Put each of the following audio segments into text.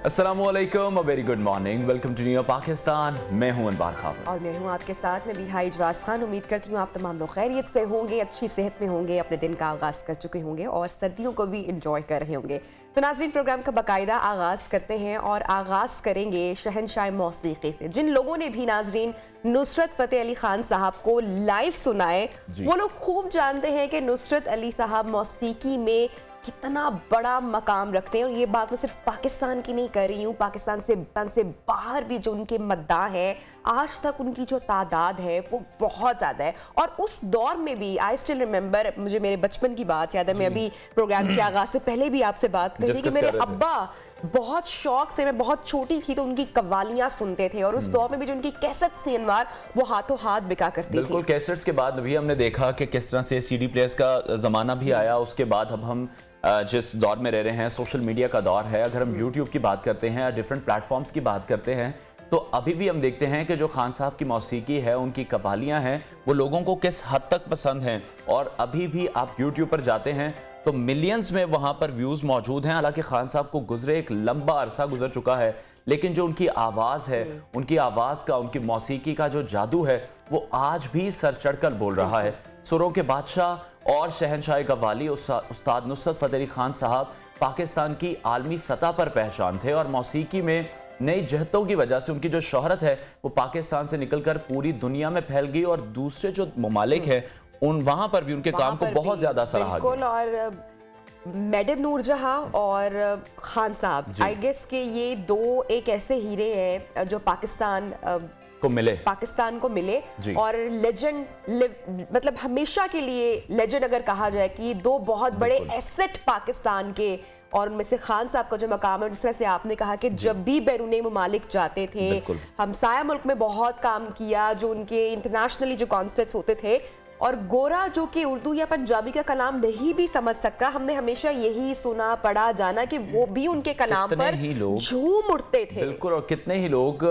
अस्सलामुअलैकुम, a very good morning, welcome to new Pakistan. मैं हूं अनवार खान और मैं हूं आपके साथ नबीहा इजराज खान। उम्मीद करती हूँ आप तमाम लोग खैरियत से होंगे, अच्छी सेहत में होंगे, अपने दिन का आगाज़ कर चुके होंगे और सर्दियों को भी इंजॉय कर रहे होंगे। तो नाज़रीन, प्रोग्राम का बाकायदा आगाज़ करते हैं और आगाज़ करेंगे शहनशाह मौसीकी से। जिन लोगों ने भी नाज़रीन नुसरत फ़तेह अली खान साहब को लाइव सुना है, वो लोग खूब जानते हैं कि नुसरत अली साहब मौसीकी में कितना बड़ा मकाम रखते हैं। और ये बात मैं सिर्फ पाकिस्तान की नहीं कर रही हूँ, पाकिस्तान से बाहर भी जो उनके मद्दाह हैं, आज तक उनकी जो तादाद है वो बहुत ज़्यादा है। और उस दौर में भी आई स्टिल रिमेंबर, मुझे मेरे बचपन की बात याद है। मैं अभी प्रोग्राम के आगाज से पहले भी आपसे बात कर रही कि मेरे अब्बा बहुत शौक से, मैं बहुत छोटी थी तो उनकी कव्वालियां सुनते थे और उस दौर में भी जो उनकी कैसेट थी अनवार, वो हाथों हाथ बिका करती थी। बिल्कुल, कैसेट्स के बाद भी हमने देखा कि किस तरह से सीडी प्लेयर्स का ज़माना भी आया। उसके बाद अब हम जिस दौर में रह रहे हैं, सोशल मीडिया का दौर है। अगर हम यूट्यूब की बात करते हैं, डिफरेंट प्लेटफॉर्म्स की बात करते हैं, तो अभी भी हम देखते हैं कि जो खान साहब की मौसीकी है, उनकी कव्वालियां हैं, वो लोगों को किस हद तक पसंद हैं। और अभी भी आप यूट्यूब पर जाते हैं तो मिलियंस में वहां पर व्यूज़ मौजूद हैं। हालांकि खान साहब को गुजरे एक लंबा अरसा गुजर चुका है, लेकिन जो उनकी आवाज़ है, उनकी आवाज़ का, उनकी मौसीकी का जो जादू है, वो आज भी सर चढ़कर बोल रहा है। सुरों के बादशाह और शहनशाह कव्वाली उस्ताद नुसरत फ़तेह अली खान साहब पाकिस्तान की आलमी सतह पर पहचान थे और मौसीकी में नई जहतों की वजह से उनकी जो शोहरत है वो पाकिस्तान से निकलकर पूरी दुनिया में फैल गई और दूसरे जो ममालिक हैं उन वहां पर भी उनके काम को बहुत ज्यादा सराहा गया। और मैडम नूरजहां और खान साहब, आई गेस के ये दो एक ऐसे हीरे हैं जो पाकिस्तान को मिले और लेजेंड, मतलब हमेशा के लिए लेजेंड अगर कहा जाए कि ये दो बहुत बड़े एसेट पाकिस्तान के। और उनमें से खान साहब का जो मकाम है, जिस तरह से आपने कहा कि जब भी बैरूनी ममालिक जाते थे, हमसाया मुल्क में बहुत काम किया, जो उनके इंटरनेशनली जो कॉन्सर्ट्स होते थे, और गोरा जो कि उर्दू या पंजाबी का कलाम नहीं भी समझ सकता, हमने हमेशा यही सुना पढ़ा जाना कि वो भी उनके कलाम पर झूम उठते थे। बिल्कुल, और कितने ही लोग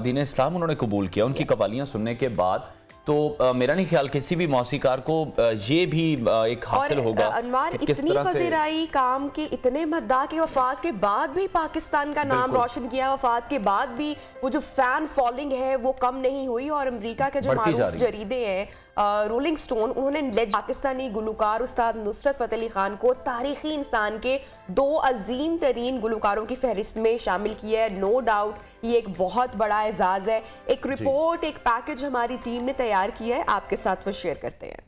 दीन इस्लाम उन्होंने कबूल किया उनकी कव्वालियां सुनने के बाद। तो मेरा नहीं ख्याल किसी भी मौसीकार को ये भी एक हासिल होगा। अनवार, इतनी पजीराई काम के, इतने मद्दाह के वफात के बाद भी पाकिस्तान का नाम रोशन किया, वफात के बाद भी वो जो फैन फॉलोइंग है वो कम नहीं हुई। और अमेरिका के जो मारूफ जरीदे हैं, रोलिंग स्टोन, उन्होंने पाकिस्तानी गुलकार उस्ताद नुसरत फ़तेह अली खान को तारीखी इंसान के 2 अजीम तरीन गुलकारों की फहरिस्त में शामिल किया है। नो डाउट ये एक बहुत बड़ा एजाज है। एक रिपोर्ट, एक पैकेज हमारी टीम ने तैयार किया है, आपके साथ वो शेयर करते हैं।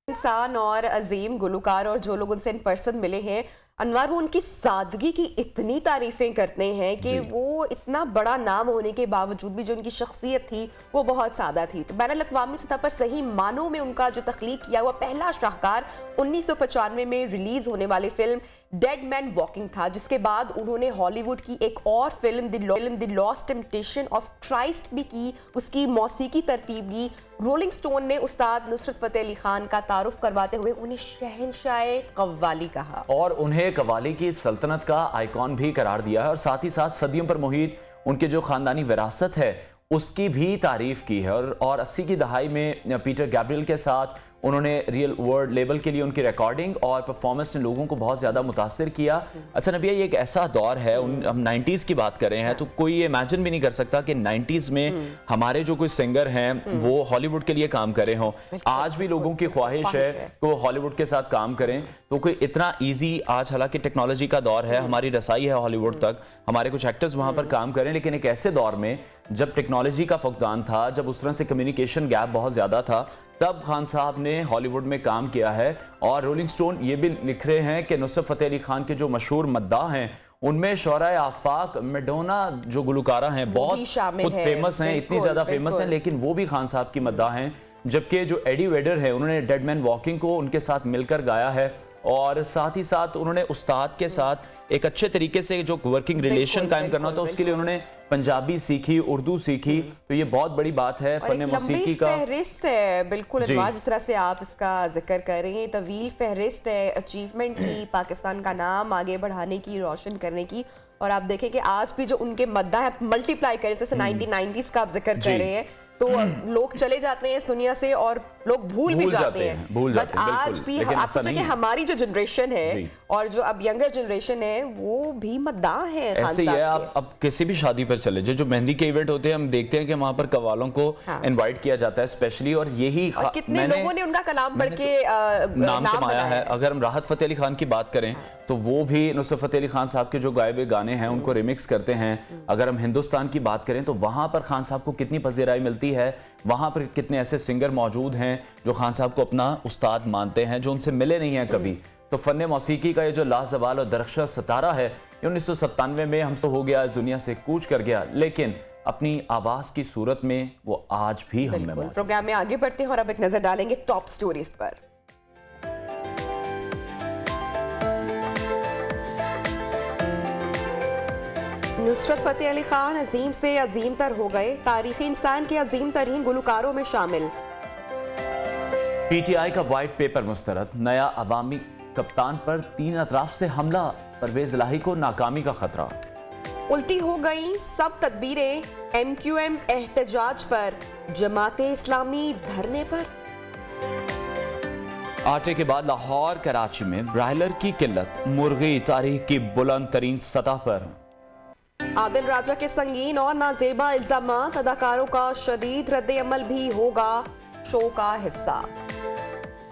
इंसान और अजीम गुलकार और जो लोग उनसे इन पर्सन मिले हैं अनवार, वो उनकी सादगी की इतनी तारीफें करते हैं कि वो इतना बड़ा नाम होने के बावजूद भी जो उनकी शख्सियत थी वो बहुत सादा थी। तो बैनुल अक़वामी सतह पर सही मानों में उनका जो तख्लीक किया हुआ पहला शाहकार 1995 में रिलीज होने वाली फिल्म डेड मैन वॉकिंग था, जिसके बाद उन्होंने हॉलीवुड की एक और film the lost temptation of Christ भी की, उसकी मौसीकी तरतीब की। रोलिंग स्टोन ने उस्ताद नुसरत फ़तेह अली खान का तारुफ करवाते हुए उन्हें शहनशाह कव्वाली कहा और उन्हें कव्वाली की सल्तनत का आइकॉन भी करार दिया है। और साथ ही साथ सदियों पर मुहित उनके जो खानदानी विरासत है उसकी भी तारीफ की है। और 80 की दहाई में पीटर गैब्रियल के साथ उन्होंने रियल वर्ल्ड लेबल के लिए उनकी रिकॉर्डिंग और परफॉर्मेंस ने लोगों को बहुत ज़्यादा मुतासिर किया। अच्छा नबिया, ये एक ऐसा दौर है, हम 90s की बात कर रहे हैं, तो कोई ये इमेजिन भी नहीं कर सकता कि 90s में हमारे जो कोई सिंगर हैं वो हॉलीवुड के लिए काम करे हों। आज भी लोगों की ख्वाहिश है कि वो हॉलीवुड के साथ काम करें, तो कोई इतना ईजी आज, हालांकि टेक्नोलॉजी का दौर है, हमारी रसाई है हॉलीवुड तक, हमारे कुछ एक्टर्स वहाँ पर काम करें, लेकिन एक ऐसे दौर में जब टेक्नोलॉजी का फकदान था, जब उस तरह से कम्युनिकेशन गैप बहुत ज़्यादा था, तब खान साहब ने हॉलीवुड में काम किया है। और रोलिंग स्टोन ये भी लिख रहे हैं कि नुसरत फ़तेह अली खान के जो मशहूर मद्दाह हैं उनमें शोहराए आफाक मेडोना जो गुलकारा हैं बहुत खुद फेमस हैं, इतनी ज़्यादा फेमस हैं, लेकिन वो भी खान साहब की मद्दाह हैं। जबकि जो एडी वेडर है उन्होंने डेड मैन वॉकिंग को उनके साथ मिलकर गाया है। और साथ ही साथ उन्होंने उस्ताद के साथ एक अच्छे तरीके से जो वर्किंग रिलेशन कायम करना था, उसके लिए उन्होंने पंजाबी सीखी, उर्दू सीखी। तो ये बहुत बड़ी बात है फन मौसीकी का। फहरिस्त है बिल्कुल, जिस तरह से आप इसका जिक्र कर रहे हैं, तवील फहरिस्त है अचीवमेंट की, पाकिस्तान का नाम आगे बढ़ाने की, रोशन करने की। और आप देखें कि आज भी जो उनके मद्दा है मल्टीप्लाई करें, जैसे 1990s का आप जिक्र कर रहे हैं, तो लोग चले जाते हैं इस दुनिया से और लोग भूल भी जाते हैं। बट आज भी आप सोचें कि हमारी जो जनरेशन है और जो अब यंगर जनरेशन है वो भी मद्दाह है। ऐसे ही है, आप अब किसी भी शादी पर चले जो मेहंदी के इवेंट होते हैं, हम देखते हैं कि वहां पर कवालों को इनवाइट किया जाता है स्पेशली, और यही कितने लोगों ने उनका कलाम पढ़ के नाम कमाया है। अगर हम राहत फतेह अली खान की बात करें तो वो भी नुसरत फतेह अली खान साहब के जो गाए हुए गाने हैं उनको रिमिक्स करते हैं। अगर हम हिंदुस्तान की बात करें तो वहां पर खान साहब को कितनी पजीराई मिलती है, वहां पर कितने ऐसे सिंगर मौजूद हैं जो खान साहब को अपना उस्ताद मानते हैं, जो उनसे मिले नहीं हैं कभी। तो फन मौसीकी का ये जो लाजवाल और दरख्शा सितारा है, 1997 में हमसे हो गया, इस दुनिया से कूच कर गया, लेकिन अपनी आवाज की सूरत में वो आज भी हम में। प्रोग्राम में आगे बढ़ते हैं और अब एक नजर डालेंगे टॉप स्टोरीज पर। नुसरत फतेह अली खान अजीम से अजीम तर हो गए, तारीखी इंसान के अजीम तरीन गुलकारों में शामिल। पीटीआई का व्हाइट पेपर मुस्तरद, नया अवामी कप्तान पर 3 अतराफ से हमला, परवेज इलाही को नाकामी का खतरा। उल्टी हो गई सब तदबीरें, MQM एहतजाज पर, जमाते इस्लामी धरने पर। आटे के बाद लाहौर कराची में ब्रायलर की किल्लत, मुर्गी तारीख की बुलंद तरीन सतह पर। आदिल राजा के संगीन और नाजेबा इल्जामात, अदाकारों का शदीद रद्द अमल भी होगा शो का हिस्सा।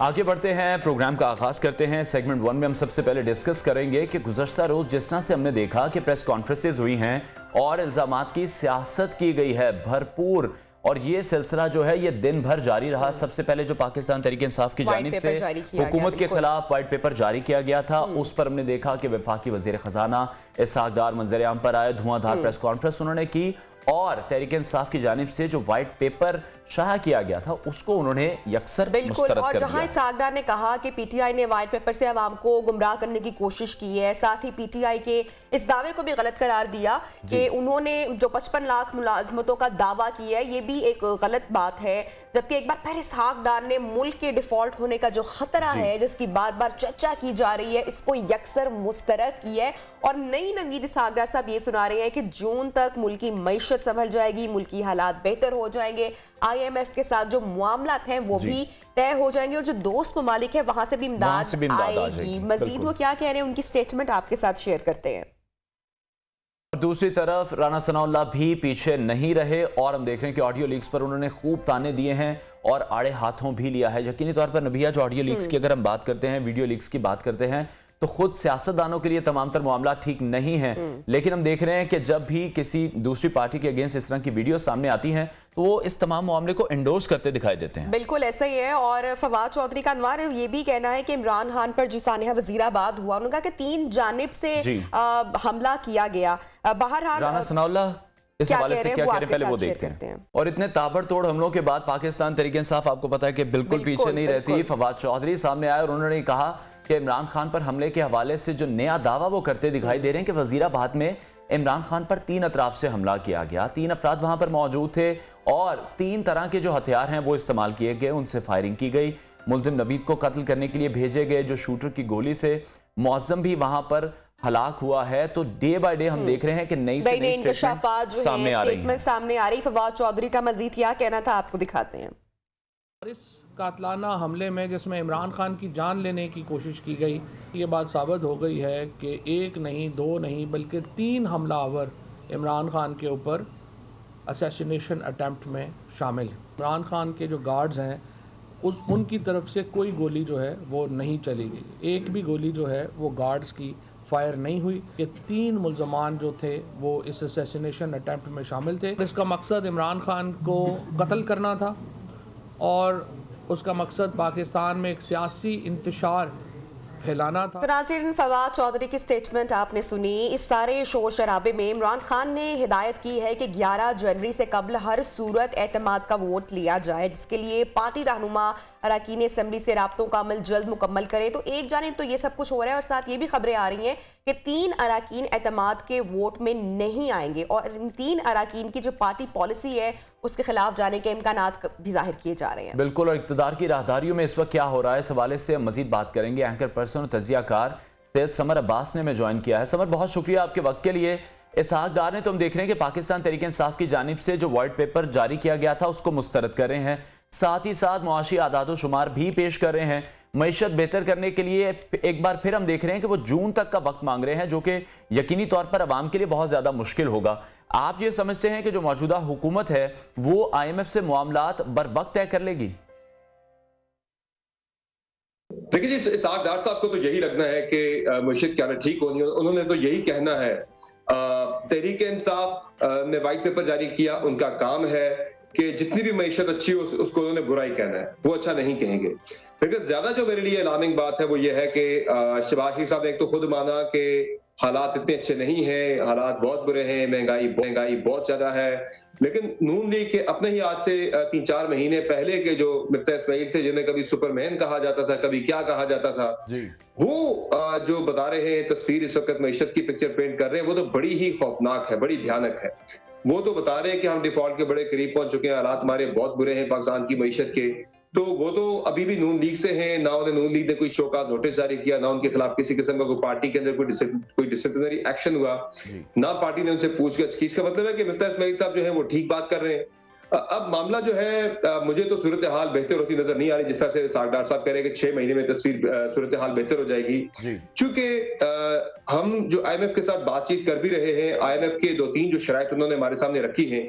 आगे बढ़ते हैं, प्रोग्राम का आगाज करते हैं। सेगमेंट 1 में हम सबसे पहले डिस्कस करेंगे कि गुज़श्ता रोज जिस तरह से हमने देखा कि प्रेस कॉन्फ्रेंसेज हुई हैं और इल्जामात की सियासत की गई है भरपूर, और ये सिलसिला जो है ये दिन भर जारी रहा। सबसे पहले जो पाकिस्तान तहरीक इंसाफ की जानिब से हुकूमत के खिलाफ व्हाइट पेपर जारी किया गया था, उस पर हमने देखा कि वफाकी वजीर खजाना इसहाक डार मंजर आम पर आए, धुआंधार प्रेस कॉन्फ्रेंस उन्होंने की, और तहरीक इंसाफ की जानिब से जो व्हाइट पेपर शाया किया गया था उसको उन्होंने यकसर मुस्तरद कर दिया। जहां इसहाक डार ने कहा कि पीटीआई ने व्हाइट पेपर से अवाम को गुमराह करने की कोशिश की है, साथ ही पीटीआई के इस दावे को भी गलत करार दिया कि उन्होंने जो 55 लाख मुलाजमतों का दावा किया है ये भी एक गलत बात है। जबकि एक बार फिर इसहाक डार ने मुल्क के डिफॉल्ट होने का जो खतरा है जिसकी बार बार चर्चा की जा रही है, इसको यकसर मुस्तरद किया है। और नई नवीद इसहाक डार साहब ये सुना रहे हैं कि जून तक मुल्क की मईशत संभल जाएगी, मुल्की हालात बेहतर हो जाएंगे, IMF के साथ जो मामलात हैं वो भी तय हो जाएंगे, और जो दोस्त ममालिक है वहां से भी इमदाद आएगी। मजीद वो क्या कह रहे हैं, उनकी स्टेटमेंट आपके साथ शेयर करते हैं। दूसरी तरफ राना सनाउल्लाह भी पीछे नहीं रहे, और हम देख रहे हैं कि ऑडियो लीक्स पर उन्होंने खूब ताने दिए हैं और आड़े हाथों भी लिया है। यकीनी तौर पर नबिया, जो ऑडियो लीक्स की अगर हम बात करते हैं, वीडियो लीक्स की बात करते हैं, तो खुद सियासतदानों के लिए तमाम तर मामला ठीक नहीं है, लेकिन हम देख रहे हैं कि जब भी किसी दूसरी पार्टी के अगेंस्ट इस तरह की वीडियो सामने आती हैं तो वो इस तमाम मामले को एंडोर्स करते दिखाई देते हैं। बिल्कुल ऐसा ही है। और फवाद चौधरी का अनवार ये भी कहना है कि इमरान खान पर जो सानिया वजीराबाद हुआ, उन्होंने कहा कि 3 जानिब से हमला किया गया। बहरहाल राना सनाउल्लाह इस हवाले से क्या कह रहे हैं पहले वो देखते हैं। और इतने ताबड़तोड़ हमलों के बाद पाकिस्तान तहरीक इंसाफ आपको पता है कि बिल्कुल पीछे नहीं रहती। फवाद चौधरी सामने आए और उन्होंने कहा कि इमरान खान पर हमले के हवाले से जो नया दावा वो करते दिखाई दे रहे हैं कि वजीराबाद में इमरान खान पर 3 अतराफ से हमला किया गया, 3 अफराद वहां पर मौजूद थे और 3 तरह के जो हथियार हैं वो इस्तेमाल किए गए, उनसे फायरिंग की गई। मुलजिम नवीद को कत्ल करने के लिए भेजे गए जो शूटर की गोली से मुअज्जम भी वहां पर हलाक हुआ है। तो डे बाय डे हम देख रहे हैं कि नई इंकशाफात सामने आ रही। फवाद चौधरी का मजीद क्या कहना था आपको दिखाते हैं। इस कातलाना हमले में जिसमें इमरान खान की जान लेने की कोशिश की गई, ये बात साबित हो गई है कि 1 नहीं 2 नहीं बल्कि 3 हमलावर इमरान खान के ऊपर असैसिनेशन अटैम्प्ट में शामिल हैं। इमरान खान के जो गार्ड्स हैं उनकी तरफ से कोई गोली जो है वो नहीं चली गई, एक भी गोली जो है वो गार्ड्स की फायर नहीं हुई। ये 3 मुल्ज़मान जो थे वो इस असैसिनेशन अटैम्प्ट में शामिल थे। इसका मकसद इमरान खान को कत्ल करना था और उसका मकसद पाकिस्तान में एक सियासी इंतशार फैलाना था। नाज़रीन, फवाद चौधरी की स्टेटमेंट आपने सुनी। इस सारे शोर शराबे में इमरान खान ने हिदायत की है कि 11 जनवरी से कबल हर सूरत एतमाद का वोट लिया जाए, जिसके लिए पार्टी रहनुमा अरकान असेंबली से राब्तों का अमल जल्द मुकम्मल करे। तो एक जानिब तो ये सब कुछ हो रहा है और साथ ये भी खबरें आ रही हैं कि 3 अरकान एतमाद के वोट में नहीं आएंगे और इन 3 अरकान की जो पार्टी पॉलिसी है उसके खिलाफ जाने के इम्कानात भी जाहिर किए जा रहे हैं। बिल्कुल, और इक़्तिदार की राहदारियों में इस वक्त क्या हो रहा है इस हवाले से हम मजीद बात करेंगे। एंकर पर्सन और तजियाकार सैयद समर अब्बास ने हमें ज्वाइन किया है। समर, बहुत शुक्रिया आपके वक्त के लिए। इसहाक डार ने तो हम देख रहे हैं कि पाकिस्तान तहरीक इंसाफ की जानिब से जो वाइट पेपर जारी किया गया था उसको मुस्तरद कर रहे हैं, साथ ही साथ मुआशी आदाद शुमार भी पेश कर रहे हैं। मईशत बेहतर करने के लिए एक बार फिर हम देख रहे हैं कि वो जून तक का वक्त मांग रहे हैं, जो कि यकीनी तौर पर अवाम के लिए बहुत ज्यादा मुश्किल होगा। आप ये समझते हैं कि जो मौजूदा हुकूमत है वो IMF से मामलात बर वक्त तय कर लेगी? देखिए जी, इसहाक डार साहब को तो यही लगना है कि मईशत क्या ठीक होनी है, उन्होंने तो यही कहना है। तहरीक इंसाफ ने वाइट पेपर जारी किया, उनका काम है कि जितनी भी मईशत अच्छी हो उसको उन्होंने बुराई कहना है, वो अच्छा नहीं कहेंगे। लेकिन ज्यादा जो मेरे लिए अलार्मिंग बात है वो ये है कि शहबाज शरीफ साहब ने एक तो खुद माना कि हालात इतने अच्छे नहीं हैं, हालात बहुत बुरे हैं, महंगाई बहुत ज्यादा है। लेकिन नून लीग के अपने ही आज से 3-4 महीने पहले के जो मिर्जा इस्माइल थे, जिन्हें कभी सुपरमैन कहा जाता था, कभी क्या कहा जाता था, वो जो बता रहे हैं तस्वीर इस वक्त मईशत की पिक्चर पेंट कर रहे हैं, वो तो बड़ी ही खौफनाक है, बड़ी भयानक है। वो तो बता रहे हैं कि हम डिफॉल्ट के बड़े करीब पहुंच चुके हैं, हालात हमारे बहुत बुरे हैं पाकिस्तान की मईशत के। तो वो तो अभी भी नून लीग से हैं, ना उन्हें नून लीग ने कोई शोकाज नोटिस जारी किया, ना उनके खिलाफ किसी किस्म का कोई पार्टी के अंदर कोई डिसिप्लिनरी एक्शन हुआ, ना पार्टी ने उनसे पूछगछ की। इसका मतलब है कि मिर्जा इस्माइल साहब जो है वो ठीक बात कर रहे हैं। अब मामला जो है, मुझे तो सूरत हाल बेहतर होती नजर नहीं आ रही, जिस तरह से इसहाक डार साहब कह रहे हैं कि 6 महीने में सूरत हाल बेहतर हो जाएगी। चूंकि हम जो IMF के साथ बातचीत कर भी रहे हैं, IMF के 2-3 जो शराइत उन्होंने हमारे सामने रखी है,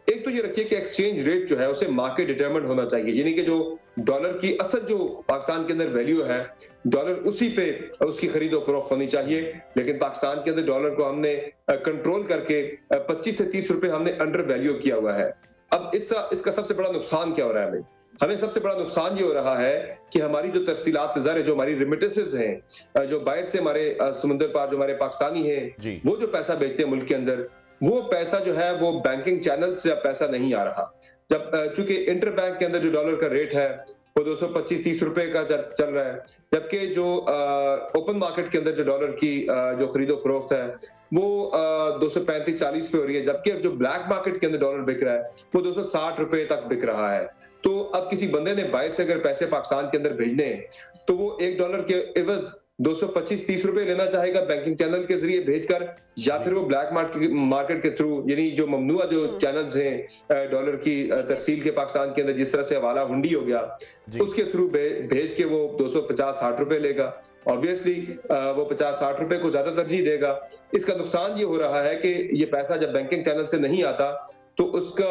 एक तो ये रखिए कि एक्सचेंज रेट जो है उसे मार्केट डिटरमिन्ड होना चाहिए, यानी कि जो डॉलर की असल जो पाकिस्तान के अंदर वैल्यू है, डॉलर उसी पे उसकी खरीदो फरोख्त होनी चाहिए। लेकिन पाकिस्तान के अंदर डॉलर को हमने कंट्रोल करके 25 से 30 रुपए हमने अंडर वैल्यू किया हुआ है। अब इसका सबसे बड़ा नुकसान क्या हो रहा है? हमें सबसे बड़ा नुकसान ये हो रहा है कि हमारी जो तरसीलात ज़र है, जो हमारी रिमिटेंसेस हैं, जो बाहर से हमारे समुद्र पार जो हमारे पाकिस्तानी हैं, वो जो पैसा भेजते हैं मुल्क के अंदर, वो पैसा जो है वो बैंकिंग चैनल से अब पैसा नहीं आ रहा। जब चूंकि इंटर बैंक के अंदर जो डॉलर का रेट है वो 225-30 रुपए का चल रहा है, जबकि जो ओपन मार्केट के अंदर जो डॉलर की जो खरीदो फरोख्त है वो 235-40 पे हो रही है, जबकि अब जो ब्लैक मार्केट के अंदर डॉलर बिक रहा है वो 260 रुपए तक बिक रहा है। तो अब किसी बंदे ने बाहर से अगर पैसे पाकिस्तान के अंदर भेजने हैं तो वो $1 के एवज 225-30 रुपए लेना चाहेगा बैंकिंग चैनल के जरिए भेजकर, या फिर वो ब्लैक मार्केट के थ्रू, यानी जो ममनुआ जो चैनल्स हैं डॉलर की तरसील के पाकिस्तान के अंदर, जिस तरह से हवाला हुंडी हो गया, उसके थ्रू भेज के वो 250-60 रुपए लेगा। ऑब्वियसली वो 50-60 रुपए को ज्यादा तरजीह देगा। इसका नुकसान ये हो रहा है कि ये पैसा जब बैंकिंग चैनल से नहीं आता तो उसका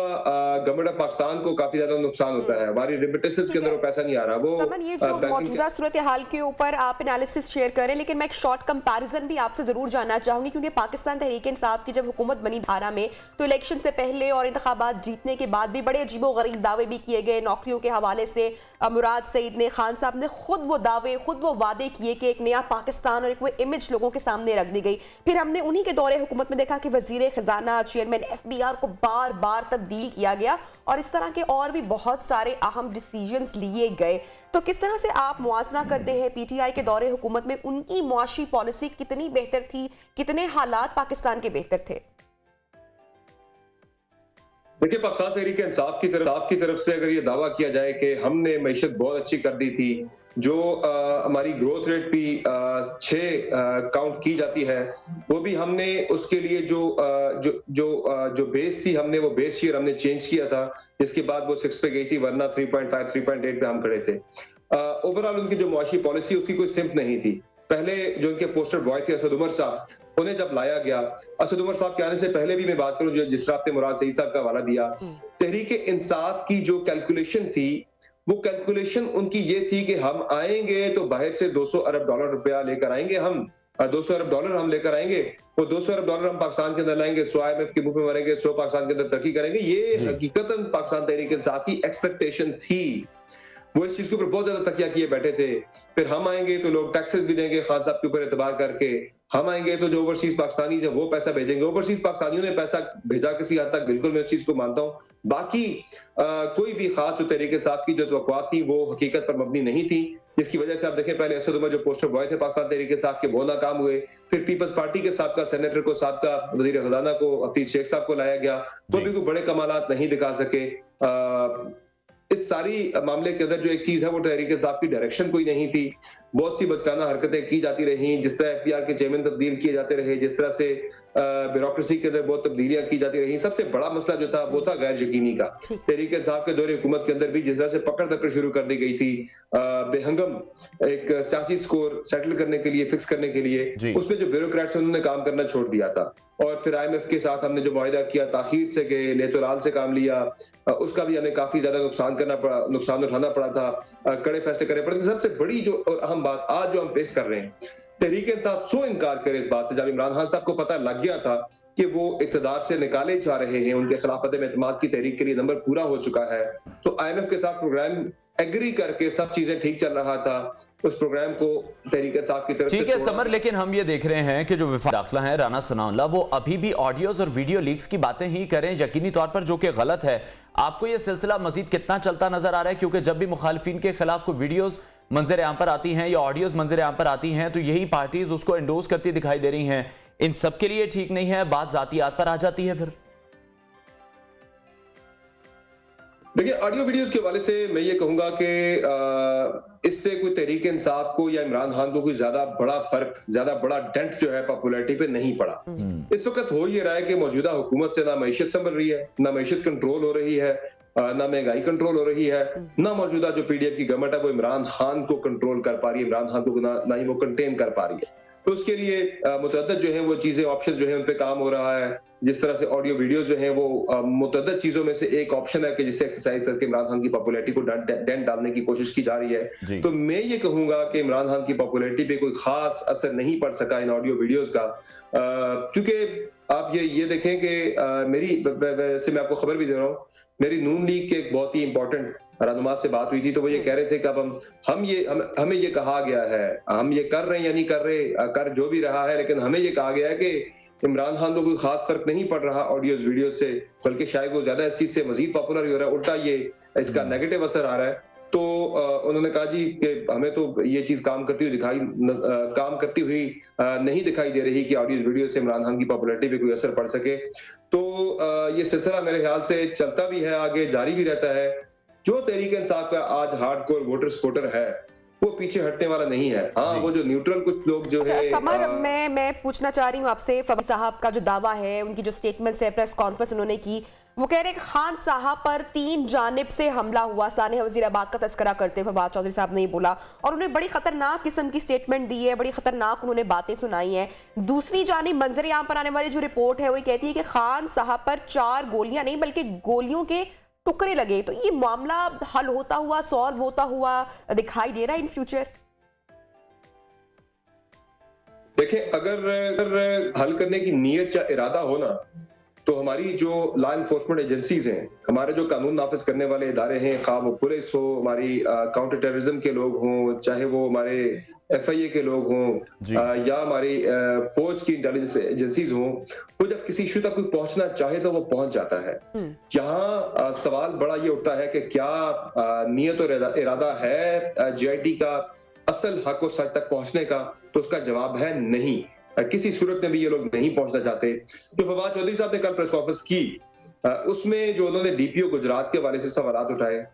गवर्नमेंट ऑफ पाकिस्तान को काफी ज्यादा नुकसान होता है। हमारी रिमिटेंसेस के अंदर वो पैसा नहीं आ रहा। वो समन, ये जो मौजूदा सूरत हाल के ऊपर आप एनालिसिस शेयर करें, लेकिन मैं एक शॉर्ट कंपैरिजन भी आपसे जरूर जानना चाहूंगी, क्योंकि पाकिस्तान तहरीक इंसाफ की जब हुकूमत बनी धारा में, तो इलेक्शन से पहले और इंतखाबात जीतने के बाद भी बड़े अजीबोगरीब दावे भी किए गए नौकरियों के हवाले से। मुराद सईद ने, खान साहब ने खुद वो दावे, खुद वो वादे किए कि एक नया पाकिस्तान और एक वो इमेज लोगों के सामने रख दी गई। फिर हमने उन्हीं के दौरे हुकूमत में देखा कि वजीर खजाना, चेयरमैन FBR को बार बार तब्दील किया गया और इस तरह के और भी बहुत सारे अहम डिसीजंस लिए गए। तो किस तरह से आप मुआवजा करते हैं PTI के दौरे हुकूमत में उनकी मुआशी पॉलिसी कितनी बेहतर थी, कितने हालात पाकिस्तान के बेहतर थे? देखिए, पाकिस्तान तहरीक इंसाफ की तरफ से अगर ये दावा किया जाए कि हमने मईशत बहुत अच्छी कर दी थी, जो हमारी ग्रोथ रेट भी 6 काउंट की जाती है, वो भी हमने उसके लिए जो बेस थी, हमने वो बेस ईयर हमने चेंज किया था, जिसके बाद वो 6 पे गई थी, वरना 3.5 3.8 पे हम खड़े थे। ओवरऑल उनकी जो मुआशी पॉलिसी उसकी कोई सिम्प नहीं थी। पहले जो उनके पोस्टर बॉय थे असद उमर साहब, उन्हें जब लाया गया, असद उमर साहब के आने से पहले भी मैं बात करूं, जो जिस रात मुराद सईद साहब का हवाला दिया, तहरीक इंसाफ की जो कैलकुलेशन थी, वो कैलकुलेशन उनकी ये थी कि हम आएंगे तो बाहर से 200 अरब डॉलर रुपया लेकर आएंगे, हम 200 अरब डॉलर हम लेकर आएंगे, वो 200 अरब डॉलर हम पाकिस्तान के अंदर लाएंगे, 100 IMF के मुंह में मरेंगे, 100 पाकिस्तान के अंदर तरक्की करेंगे। ये हकीकतन पाकिस्तान तहरीक इंसाफ की एक्सपेक्टेशन थी। वो इस चीज के ऊपर बहुत ज्यादा तकिया किए बैठे थे। फिर हम आएंगे तो लोग टैक्सेस भी देंगे खान साहब के ऊपर एतबार करके, हम आएंगे तो जो ओवरसीज पाकिस्तानी जब वो पैसा भेजेंगे। ओवरसीज पाकिस्तानियों ने पैसा भेजा किसी हद तक, बिल्कुल मैं उस चीज को मानता हूँ। बाकी कोई भी खास जो तहरीक इंसाफ की जो तवक्कुआत थी वो हकीकत पर मबनी नहीं थी, जिसकी वजह से आप देखें पहले असद उमर जो पोस्टर बॉय थे पाकिस्तान तहरीक इंसाफ के, वो नाकाम हुए। फिर पीपल्स पार्टी के साबका सेनेटर को, साबका वजीर खजाना को, हफीज शेख साहब को लाया गया, वो भी कोई बड़े कमालात नहीं दिखा सके। इस सारी मामले के अंदर जो एक चीज है वो तहरीक इंसाफ की डायरेक्शन कोई नहीं थी। बहुत सी बचकाना हरकतें की जाती रही, जिस तरह एफबीआर के चेयरमैन तब्दील किए जाते रहे, जिस तरह से ब्यूरोक्रेसी के अंदर बहुत तब्दीलियां की जाती रही। सबसे बड़ा मसला जो था वो था गैर यकीनी का। तहरीक इंसाफ के दौरे हुकूमत के अंदर भी जिस तरह से पकड़ दकड़ शुरू कर दी गई थी बेहंगम एक सियासी स्कोर सेटल करने के लिए, फिक्स करने के लिए, उसमें जो ब्यूरोक्रेट्स उन्होंने काम करना छोड़ दिया था। और फिर IMF के साथ हमने जो मुआहिदा किया, ताखीर से गए, लेतोलाल से काम लिया, उसका भी हमें काफी ज्यादा नुकसान उठाना पड़ा था, कड़े फैसले करने पड़े थे। सबसे बड़ी जो अहम बात आज जो हम फेस कर रहे हैं, तहरीक इंसाफ सो इनकार करे इस बात से, जब इमरान खान साहब को पता लग गया था कि वो इक़्तिदार से निकाले जा रहे हैं, उनके खिलाफ अदम एतमाद की तहरीक के लिए नंबर पूरा हो चुका है, तो IMF के साथ प्रोग्राम एग्री करके सब चीजें ठीक चल रहा था, उस प्रोग्राम को तहरीक इंसाफ की तरफ से ठीक है समर, लेकिन हम ये देख रहे हैं कि जो वफाक दाखिला है राना सनाउल्लाह, वो अभी भी ऑडियोज और वीडियो लीक्स की बातें ही करें यकीनी तौर पर, जो कि गलत है। आपको ये सिलसिला मजीद कितना चलता नजर आ रहा है? क्योंकि जब भी मुखालिफिन के खिलाफ कोई वीडियोज मंजर आम पर आती हैं या ऑडियोज मंजर आम पर आती हैं, तो यही पार्टीज उसको एंडोर्स करती दिखाई दे रही हैं। इन सब के लिए ठीक नहीं है, बात जातियात पर आ जाती है। फिर देखिए, ऑडियो वीडियोस के हवाले से मैं ये कहूंगा कि इससे कोई तहरीक इंसाफ को या इमरान खान को कोई ज्यादा बड़ा फर्क, ज्यादा बड़ा डेंट जो है पॉपुलैरिटी पे नहीं पड़ा। इस वक्त हो ये रहा है कि मौजूदा हुकूमत से ना मईशत संभल रही है, ना मईशत कंट्रोल हो रही है, ना महंगाई कंट्रोल हो रही है, ना मौजूदा जो पीडीएफ की गवर्नमेंट है वो इमरान खान को कंट्रोल कर पा रही है, इमरान खान को ना ही वो कंटेन कर पा रही है। तो उसके लिए मुतअद्दिद जो है वो चीजें, ऑप्शन जो है उन पे काम हो रहा है। जिस तरह से ऑडियो वीडियो जो है वो मुतअद्दिद चीजों में से एक ऑप्शन है कि जिससे एक्सरसाइज करके इमरान खान की पॉपुलैरिटी को डेंट डालने की कोशिश की जा रही है। तो मैं ये कहूंगा कि इमरान खान की पॉपुलैरिटी पे कोई खास असर नहीं पड़ सका इन ऑडियो वीडियोस का, क्योंकि आप ये देखें कि वैसे मैं आपको खबर भी दे रहा हूँ, मेरी नून लीग के एक बहुत ही इंपॉर्टेंट रहनुमा से बात हुई थी, तो वो ये कह रहे थे कि अब हमें ये कहा गया है, हम ये कर रहे हैं या नहीं कर रहे, कर जो भी रहा है, लेकिन हमें ये कहा गया है कि इमरान खान को कोई खास फर्क नहीं पड़ रहा ऑडियोज वीडियो से, बल्कि शायद वो ज्यादा इस चीज से मजीद पॉपुलर हो रहा है, उल्टा ये इसका नेगेटिव असर आ रहा है। तो उन्होंने कहा जी कि हमें तो ये चीज काम करती हुई नहीं दिखाई दे रही कि ऑडियो वीडियो से इमरान खान की पॉपुलैरिटी पे कोई असर पड़ सके। तो ये सिलसिला मेरे ख्याल से चलता भी है, आगे जारी भी रहता है। जो तहरीक इंसाफ का आज हार्डकोर वोटर सपोर्टर है वो पीछे हटने वाला नहीं है। हाँ, वो जो न्यूट्रल कुछ लोग जो है। समर, मैं पूछना चाह रही हूँ आपसे, फवाद साहब का जो दावा है, उनकी जो स्टेटमेंट है, प्रेस कॉन्फ्रेंस उन्होंने की, वो कह रहे हैं खान साहब पर 3 जानिब से हमला हुआ। साने वजीराबाद का तस्करा करते हुए फवाद चौधरी साहब ने ये बोला, और उन्होंने बड़ी खतरनाक किस्म की स्टेटमेंट दी है, बड़ी खतरनाक उन्होंने बातें सुनाई हैं। दूसरी जानिब मंजर आम पर आने वाली जो रिपोर्ट है वो कहती है कि खान साहब पर 4 गोलियां नहीं बल्कि गोलियों के टुकड़े लगे। तो ये मामला हल होता हुआ, सॉल्व होता हुआ दिखाई दे रहा है इन फ्यूचर? देखिए, अगर हल करने की नीयत या इरादा हो ना, तो हमारी जो लॉ एनफोर्समेंट एजेंसीज हैं, हमारे जो कानून नाफिज करने वाले इदारे हैं, खा वो पुलिस हो, हमारी काउंटर टेररिज्म के लोग हों, चाहे वो हमारे FIA के लोग हों, या हमारी फौज की इंटेलिजेंस एजेंसीज हों, वो जब किसी इशू तक कोई पहुंचना चाहे तो वो पहुंच जाता है। यहाँ सवाल बड़ा ये उठता है कि क्या नीयत और इरादा है JIT का असल हक और सच तक पहुंचने का? तो उसका जवाब है नहीं, किसी सूरत में भी ये लोग नहीं पहुंचना चाहते। जो फवाद चौधरी साहब ने कल प्रेस कॉन्फ्रेंस की, उसमें जो उन्होंने DPO गुजरात के हवाले से सवाल उठाए,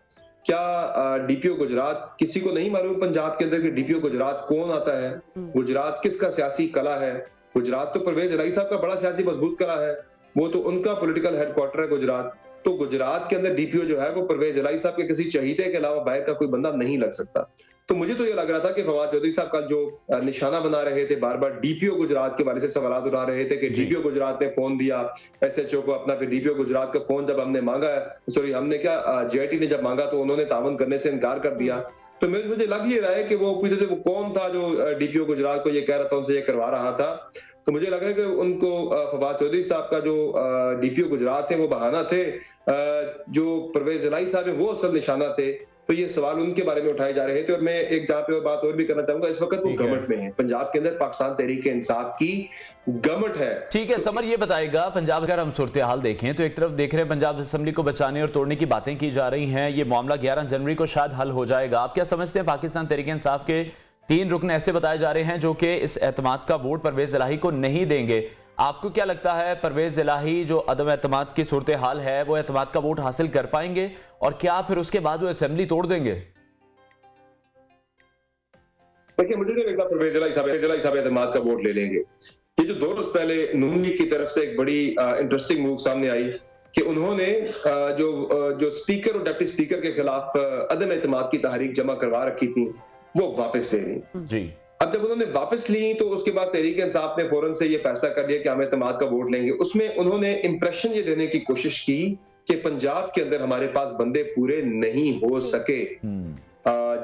क्या DPO गुजरात, किसी को नहीं मालूम पंजाब के अंदर कि DPO गुजरात कौन आता है? गुजरात किसका सियासी कला है? गुजरात तो परवेज इलाही साहब का बड़ा सियासी मजबूत कला है, वो तो उनका पॉलिटिकल हेडक्वार्टर है गुजरात। तो गुजरात के अंदर DPO जो है वो परवेज इलाही साहब के किसी चहीते के अलावा बाहर का कोई बंदा नहीं लग सकता। तो मुझे तो ये लग रहा था कि फवाद चौधरी साहब का जो निशाना बना रहे थे, बार बार DPO गुजरात के बारे से सवाल उठा रहे थे कि DPO गुजरात ने फोन दिया SHO को अपना, फिर DPO गुजरात का फोन जब हमने मांगा, JIT ने जब मांगा तो उन्होंने तावन करने से इनकार कर दिया। तो मुझे लग ये रहा है कि वो पूछते थे वो कौन था जो DPO गुजरात को ये कह रहा था, उनसे ये करवा रहा था। तो मुझे लग रहा है कि उनको फवाद चौधरी साहब का जो DPO गुजरात है वो बहाना थे, जो परवेज इलाही साहब है वो असल निशाना थे। तो ये सवाल उनके बारे में उठाए जा रहे थे। और मैं एक जहाँ पे और बात और भी करना चाहूंगा, इस वक्त वो गवर्नमेंट में है, पंजाब के अंदर पाकिस्तान तहरीक इंसाफ की गवर्नमेंट है। ठीक है समर, ये बताएगा पंजाब अगर हम सूरत हाल देखें तो एक तरफ देख रहे हैं पंजाब असेंबली को बचाने और तोड़ने की बातें की जा रही हैं, ये मामला 11 जनवरी को शायद हल हो जाएगा। आप क्या समझते हैं, पाकिस्तान तहरीक इंसाफ के 3 रुकन ऐसे बताए जा रहे हैं जो कि इस एतमाद का वोट परवेज इलाही को नहीं देंगे। आपको क्या लगता है परवेज इलाही जो अदम एतमाद की सूरत हाल है वो एतमाद का वोट हासिल कर पाएंगे और क्या फिर उसके बाद वो असेंबली तोड़ देंगे? देखिए, मुझे नहीं लगता परवेज इलाही साहब एतमाद का वोट ले लेंगे। ये जो 2 रोज पहले नून लीग की तरफ से एक बड़ी इंटरेस्टिंग मूव सामने आई कि उन्होंने जो स्पीकर और डिप्टी स्पीकर के खिलाफ अदम एतमाद की तहरीक जमा करवा रखी थी, वो वापस ले ली जी। अब जब उन्होंने वापस ली तो उसके बाद तहरीक इंसाफ ने फौरन से ये फैसला कर लिया कि हम एतमाद का वोट लेंगे। उसमें उन्होंने इंप्रेशन ये देने की कोशिश की कि पंजाब के अंदर हमारे पास बंदे पूरे नहीं हो सके,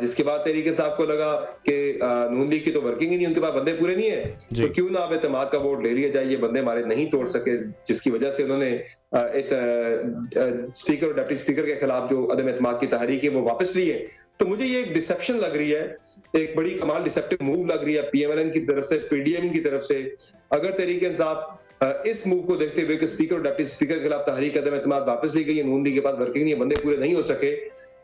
जिसके बाद तहरीक इंसाफ को लगा कि नून लीग की तो वर्किंग ही नहीं, उनके पास बंदे पूरे नहीं है, तो क्यों ना अब एतमाद का वोट ले लिया जाए, ये बंदे हमारे नहीं तोड़ सके, जिसकी वजह से उन्होंने एक स्पीकर और डिप्टी स्पीकर के खिलाफ जो अदम एतमाद की तहरीक है वो वापस ली है। तो मुझे ये एक डिसेप्शन लग रही है, एक बड़ी कमाल डिसेप्टिव मूव लग रही है पीएमएलएन की तरफ से, पीडीएम की तरफ से। अगर तहरीक इंसाफ इस मूव को देखते हुए कि स्पीकर और डिप्टी स्पीकर के खिलाफ तहरीक अदम एतमाद वापस ली गई है, नून लीग के पास वर्किंग नहीं है, बंदे पूरे नहीं हो सके,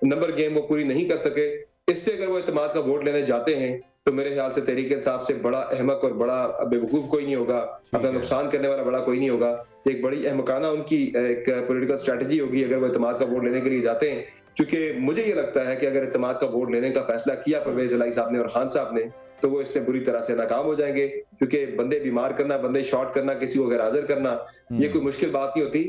नंबर गेम वो पूरी नहीं कर सके, इसलिए अगर वो एतमाद का वोट लेने जाते हैं तो मेरे ख्याल से तहरीक इंसाफ से बड़ा अहमक और बड़ा बेवकूफ कोई नहीं होगा, अपना नुकसान करने वाला बड़ा कोई नहीं होगा। एक बड़ी अहमकाना उनकी एक पॉलिटिकल स्ट्रेटजी होगी अगर वो एतमाद का वोट लेने के लिए जाते हैं, क्योंकि मुझे ये लगता है कि अगर एतमाद का वोट लेने का फैसला किया परवेज इलाही साहब ने और खान साहब ने, तो वो इसमें बुरी तरह से नाकाम हो जाएंगे, क्योंकि बंदे बीमार करना, बंदे शॉर्ट करना, किसी को गैर हाजिर करना, ये कोई मुश्किल बात नहीं होती।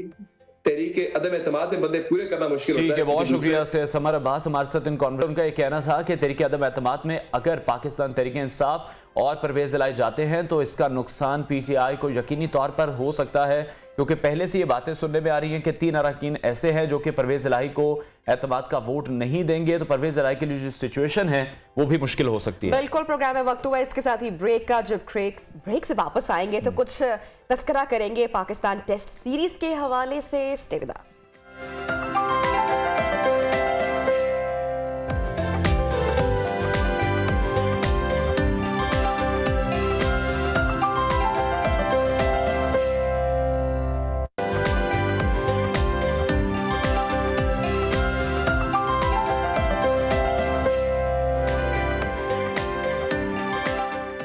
तहरीक अदम एतमाद में बंदे पूरे करना मुश्किल होता है। बहुत शुक्रिया से समर अब्बास हमारे साथ इन कॉन्फ्रेंस। उनका ये कहना था कि तहरीक अदम एतमाद में अगर पाकिस्तान तहरीक इंसाफ और परवेज इलाही जाते हैं तो इसका नुकसान पीटीआई को यकीनी तौर पर हो सकता है, क्योंकि पहले से ये बातें सुनने में आ रही हैं कि 3 अरकान ऐसे हैं जो कि परवेज इलाही को एतमाद का वोट नहीं देंगे, तो परवेज इलाही के लिए जो सिचुएशन है वो भी मुश्किल हो सकती है। बिल्कुल, प्रोग्राम में वक्त हुआ इसके साथ ही ब्रेक का। जब ब्रेक से वापस आएंगे तो कुछ तस्करा करेंगे पाकिस्तान टेस्ट सीरीज के हवाले से। Stay with us.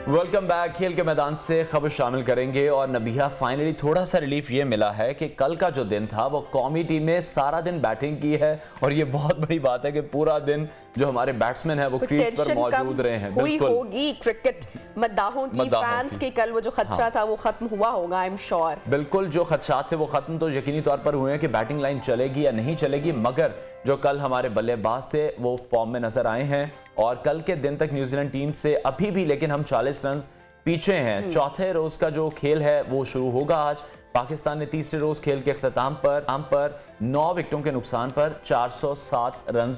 Welcome back. खेल के मैदान से खबर शामिल करेंगे और नबिहा फाइनली थोड़ा सा रिलीफ ये मिला है कि कल का जो दिन था वो कौमी टीम ने सारा दिन बैटिंग की है, और ये बहुत बड़ी बात है कि पूरा दिन जो हमारे बैट्समैन है वो क्रीज पर मौजूद रहे हैं। बिल्कुल होगी क्रिकेट मद्दाहों की, फैंस की कल वो जो खदशा था वो खत्म हुआ होगा, आई एम श्योर। बिल्कुल, जो खदशात थे वो खत्म तो यकीनी तौर पर हुए हैं कि बैटिंग लाइन चलेगी या नहीं चलेगी, मगर जो कल हमारे बल्लेबाज थे वो फॉर्म में नजर आए हैं, और कल के दिन तक न्यूजीलैंड टीम से अभी भी लेकिन हम 40 रन पीछे हैं। चौथे रोज का जो खेल है वो शुरू होगा आज। पाकिस्तान ने तीसरे रोज खेल के अख्ताम पर 9 विकेटों के नुकसान पर 407 रन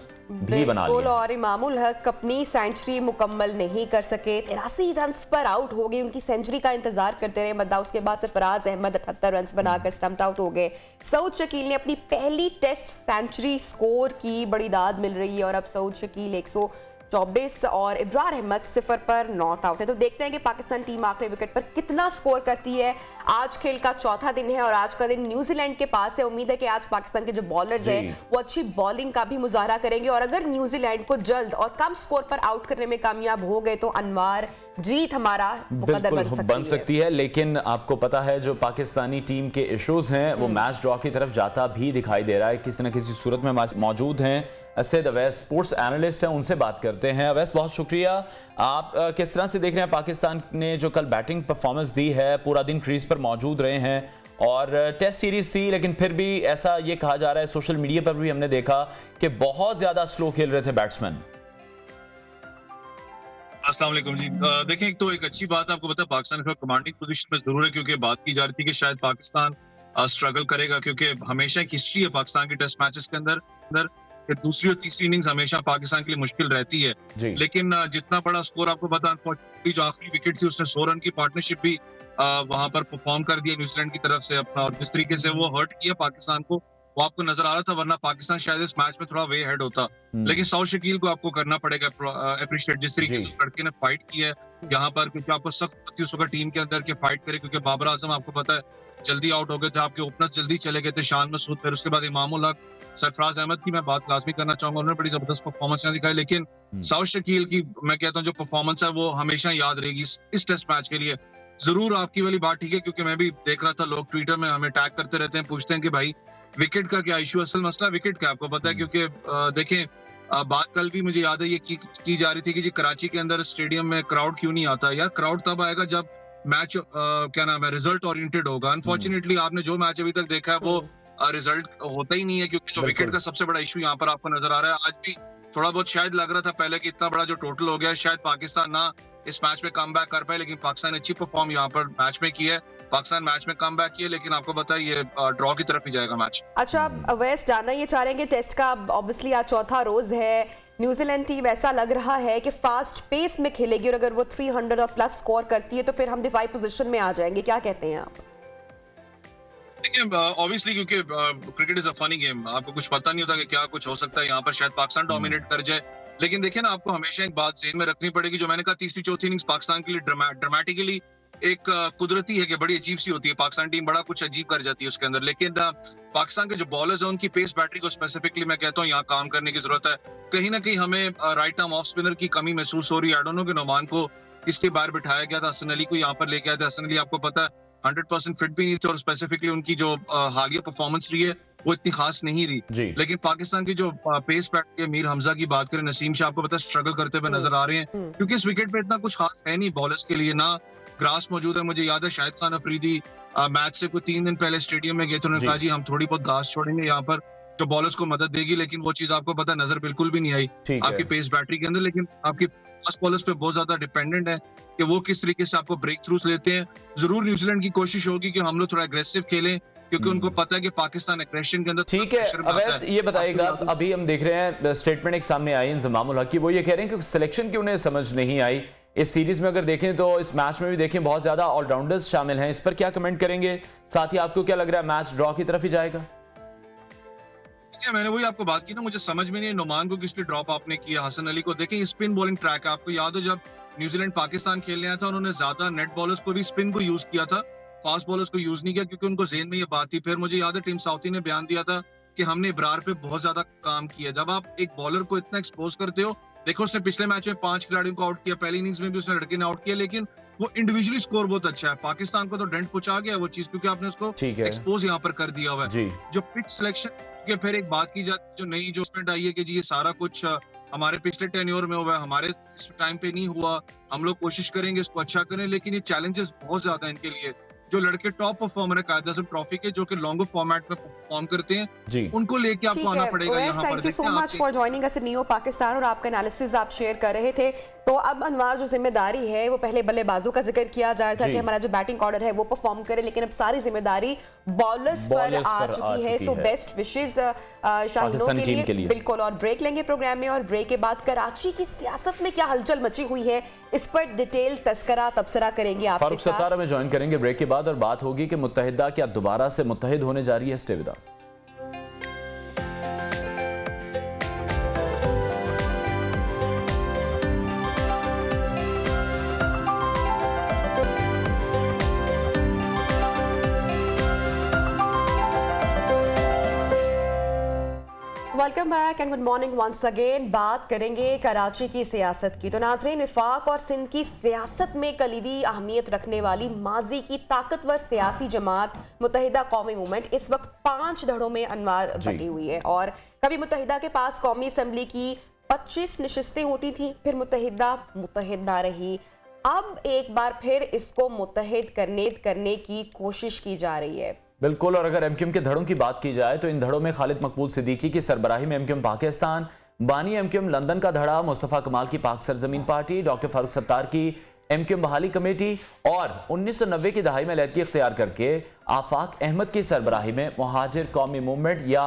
भी बना लिए। और इमामुल हक अपनी सेंचुरी मुकम्मल नहीं कर सके, 83 रन पर आउट हो गए। उनकी सेंचुरी का इंतजार करते रहे मद्दा, उसके बाद सरफराज अहमद 78 रन बनाकर स्टम्प्ड आउट हो गए। सऊद शकील ने अपनी पहली टेस्ट सेंचुरी स्कोर की, बड़ी दाद मिल रही है, और अब सऊद शकील 124 और इब्रार अहमद 0 पर नॉट आउट है। तो देखते हैं कि पाकिस्तान टीम आखिरी विकेट पर कितना स्कोर करती है। आज खेल का चौथा दिन है और आज का दिन न्यूजीलैंड के पास है। उम्मीद है कि आज पाकिस्तान के जो बॉलर्स हैं वो अच्छी बॉलिंग का भी मुजाहरा करेंगे, और अगर न्यूजीलैंड को जल्द और कम स्कोर पर आउट करने में कामयाब हो गए तो अनवार जीत हमारा मुकद्दर बन सकती है। लेकिन आपको पता है जो पाकिस्तानी टीम के इश्यूज हैं वो मैच ड्रॉ की तरफ जाता भी दिखाई दे रहा है, किसी न किसी सूरत में मौजूद हैं। असद अवैस स्पोर्ट्स एनालिस्ट हैं, उनसे बात करते हैं। अवैस, बहुत शुक्रिया। आप किस तरह से देख रहे हैं पाकिस्तान ने जो कल बैटिंग परफॉर्मेंस दी है, पूरा दिन क्रीज पर मौजूद रहे हैं और टेस्ट सीरीज थी, लेकिन फिर भी ऐसा ये कहा जा रहा है, सोशल मीडिया पर भी हमने देखा कि बहुत ज्यादा स्लो खेल रहे थे बैट्समैन। अस्सलाम वालेकुम जी। देखें, एक तो एक अच्छी बात आपको पता है पाकिस्तान का कमांडिंग पोजीशन में जरूर है, क्योंकि बात की जा रही थी कि शायद पाकिस्तान स्ट्रगल करेगा, क्योंकि हमेशा एक हिस्ट्री है पाकिस्तान की टेस्ट मैचेस के अंदर कि दूसरी और तीसरी इनिंग्स हमेशा पाकिस्तान के लिए मुश्किल रहती है। लेकिन जितना बड़ा स्कोर आपको पता है, अनफॉर्चुनेटली जो आखिरी विकेट थी उसने 100 रन की पार्टनरशिप भी वहां पर परफॉर्म कर दिया न्यूजीलैंड की तरफ से अपना, और जिस तरीके से वो हर्ट किया पाकिस्तान को वो आपको नजर आ रहा था, वरना पाकिस्तान शायद इस मैच में थोड़ा वे हेड होता। लेकिन सऊद शकील को आपको करना पड़ेगा अप्रिशिएट, जिस तरीके से उस लड़के ने फाइट की है यहाँ पर, क्योंकि आपको सख्त उस वक्त टीम के अंदर के फाइट करे, क्योंकि बाबर आजम आपको पता है जल्दी आउट हो गए थे, आपके ओपनर्स जल्दी चले गए थे, शान मसूद, फिर उसके बाद इमामुल हक, सरफराज अहमद की मैं बात लाजमी करना चाहूंगा, उन्होंने बड़ी जबरदस्त परफॉर्मेंस दिखाई। लेकिन सऊद शकील की मैं कहता हूँ जो परफॉर्मेंस है वो हमेशा याद रहेगी इस टेस्ट मैच के लिए। जरूर आपकी वाली बात ठीक है, क्योंकि मैं भी देख रहा था लोग ट्विटर में हमें टैग करते रहते हैं, पूछते हैं कि भाई विकेट का क्या इशू, असल मसला विकेट का आपको पता है, क्योंकि देखें बात कल भी मुझे याद है ये की जा रही थी कि जी कराची के अंदर स्टेडियम में क्राउड क्यों नहीं आता। यार क्राउड तब आएगा जब मैच क्या नाम है रिजल्ट ओरिएंटेड होगा। अनफॉर्चुनेटली आपने जो मैच अभी तक देखा है वो रिजल्ट होता ही नहीं है, क्योंकि जो विकेट का सबसे बड़ा इशू यहाँ पर आपको नजर आ रहा है। आज भी थोड़ा बहुत शायद लग रहा था पहले कि इतना बड़ा जो टोटल हो गया शायद पाकिस्तान ना इस मैच में कम बैक कर पाए, लेकिन पाकिस्तान अच्छी परफॉर्म यहाँ पर मैच में की है। पाकिस्तान मैच में कम बैक किया, लेकिन आपको पता है ये ड्रॉ की तरफ ही जाएगा मैच। अच्छा अवैस, जानना ये चाह रहे हैं कि टेस्ट का ऑब्वियसली आज चौथा रोज है, न्यूजीलैंड टीम ऐसा लग रहा है कि फास्ट पेस में खेलेगी और अगर वो 300 और प्लस स्कोर करती है तो फिर हम डिफाई पोजीशन में आ जाएंगे, क्या कहते हैं आप? देखिए ऑब्वियसली क्योंकि cricket is a funny game, आपको कुछ पता नहीं होता कि क्या कुछ हो सकता है। यहाँ पर शायद पाकिस्तान डोमिनेट कर जाए, लेकिन देखिए ना आपको हमेशा एक बात ज़हन में रखनी पड़ेगी, जो मैंने कहा तीसरी चौथी इनिंग्स पाकिस्तान के लिए ड्रामेटिकली एक कुदरती है कि बड़ी अजीब सी होती है। पाकिस्तान टीम बड़ा कुछ अजीब कर जाती है उसके अंदर, लेकिन पाकिस्तान के जो बॉलर्स हैं उनकी पेस बैटरी को स्पेसिफिकली मैं कहता हूँ यहाँ काम करने की जरूरत है। कहीं ना कहीं हमें राइट आर्म ऑफ स्पिनर की कमी महसूस हो रही है। आई डोंट नो कि नोमान को किसके बाहर बिठाया गया था, हसन अली को यहाँ पर लेके आया था। हसन अली आपको पता है 100% फिट भी नहीं थे और स्पेसिफिकली उनकी जो हालिया परफॉर्मेंस रही है वो इतनी खास नहीं रही। लेकिन पाकिस्तान की जो पेस बैटरी है, मीर हमजा की बात करें, नसीम शाह आपको पता है स्ट्रगल करते हुए नजर आ रहे हैं, क्योंकि इस विकेट पे इतना कुछ खास है नहीं बॉलर्स के लिए, ना ग्रास मौजूद है। मुझे याद है शाहिद खान अफरीदी मैच से कोई 3 दिन पहले स्टेडियम में गए थे, उन्होंने कहा जी हम थोड़ी बहुत घास छोड़ेंगे यहाँ पर जो बॉलर्स को मदद देगी, लेकिन वो चीज आपको पता नजर बिल्कुल भी नहीं आई आपकी पेस बैटरी के अंदर। लेकिन आपकी फास्ट बॉलर्स पे बहुत ज्यादा डिपेंडेंट है कि वो किस तरीके से आपको ब्रेक थ्रूज लेते हैं। जरूर न्यूजीलैंड की कोशिश होगी कि हम लोग थोड़ा एग्रेसिव खेलें, क्योंकि उनको पता है कि पाकिस्तान एग्रेशन के अंदर ठीक है। अवैस ये बताइएगा, अभी हम देख रहे हैं स्टेटमेंट एक सामने आई इंजमामुल हक की, वो ये कह रहे हैं कि सिलेक्शन की उन्हें समझ नहीं आई इस सीरीज में। अगर देखें तो इस मैच में भी देखें बहुत ज्यादा ऑलराउंडर्स शामिल हैं, इस पर क्या कमेंट करेंगे? साथ ही आपको क्या लग रहा है मैच ड्रॉ की तरफ ही जाएगा? मैंने वही आपको बात की ना, मुझे समझ में नहीं नोमान को किस लिए ड्रॉप आपने किया। हसन अली को देखें स्पिन बॉलिंग ट्रैक है, आपको याद हो जब न्यूजीलैंड पाकिस्तान खेलने आया था उन्होंने ज्यादा नेट बॉलर्स को भी स्पिन को यूज किया था, फास्ट बॉलर्स को यूज नहीं किया, क्योंकि उनको जेन में ये बात थी। फिर मुझे याद है टीम साउथी ने बयान दिया था कि हमने इब्रार पे बहुत ज्यादा काम किया। जब आप एक बॉलर को इतना एक्सपोज करते हो, देखो उसने पिछले मैच में 5 खिलाड़ियों को आउट किया, पहली इनिंग्स में भी उसने लड़के ने आउट किया, लेकिन वो इंडिविजुअली स्कोर बहुत अच्छा है। पाकिस्तान को तो डेंट पहुंचा गया वो चीज, क्योंकि आपने उसको एक्सपोज यहाँ पर कर दिया हुआ है। जो पिच सिलेक्शन के फिर एक बात की जाती है, जो नई जो उसमें आई है कि जी ये सारा कुछ हमारे पिछले टेन्योर में हुआ है, हमारे इस टाइम पे नहीं हुआ, हम लोग कोशिश करेंगे इसको अच्छा करें, लेकिन ये चैलेंजेस बहुत ज्यादा है इनके लिए। जो लड़के टॉप परफॉर्मर है कायदा आज़म ट्रॉफी के, जो कि लॉन्गर फॉर्मेट में परफॉर्म करते हैं, उनको लेके आपको आना पड़ेगा यहाँ पर। Thank you so much for joining us in new Pakistan, और आपका एनालिसिस आप शेयर कर रहे थे। तो अब अनवार जो जिम्मेदारी है वो पहले बल्लेबाजों का जिक्र किया जा रहा था कि हमारा जो बैटिंग ऑर्डर है वो परफॉर्म करे, लेकिन अब सारी जिम्मेदारी बॉलर्स पर आ चुकी है। सो बेस्ट विशेस शाहीनों के लिए। बिल्कुल, और ब्रेक लेंगे प्रोग्राम में, और ब्रेक के बाद कराची की सियासत में क्या हलचल मची हुई है इस पर डिटेल तबसरा करेंगे आपके साथ। फारूक में ज्वाइन करेंगे ब्रेक के बाद, और बात होगी कि मुत्तहिदा क्या दोबारा से मुत्तहिद होने जा रही है। Stay with us. Welcome back and good morning once again. बात करेंगे कराची की सियासत की। तो नाज़रीन, विफाक और सिंध की सियासत में कलीदी अहमियत रखने वाली माजी की ताकतवर सियासी जमात मुत्तहिदा कौमी मूवमेंट इस वक्त 5 धड़ों में अनवार बटी हुई है। और कभी मुत्तहिदा के पास कौमी असम्बली की 25 नशिस्तें होती थी, फिर मुत्तहिद ना रही। अब एक बार फिर इसको मुत्तहिद करने की कोशिश की जा रही है। बिल्कुल, और अगर एमक्यूएम के धड़ों की बात की जाए तो इन धड़ों में खालिद मकबूल सिद्दीकी की सरबराही में एमक्यूएम पाकिस्तान, बानी एमक्यूएम लंदन का धड़ा, मुस्तफ़ा कमाल की पाक सरजमीन पार्टी, डॉक्टर फारूक सत्तार की एमक्यूएम बहाली कमेटी, और 1990 की दहाई में लैदगी इख्तियार करके आफाक अहमद की सरबराही में मुहाजिर कौमी मूवमेंट या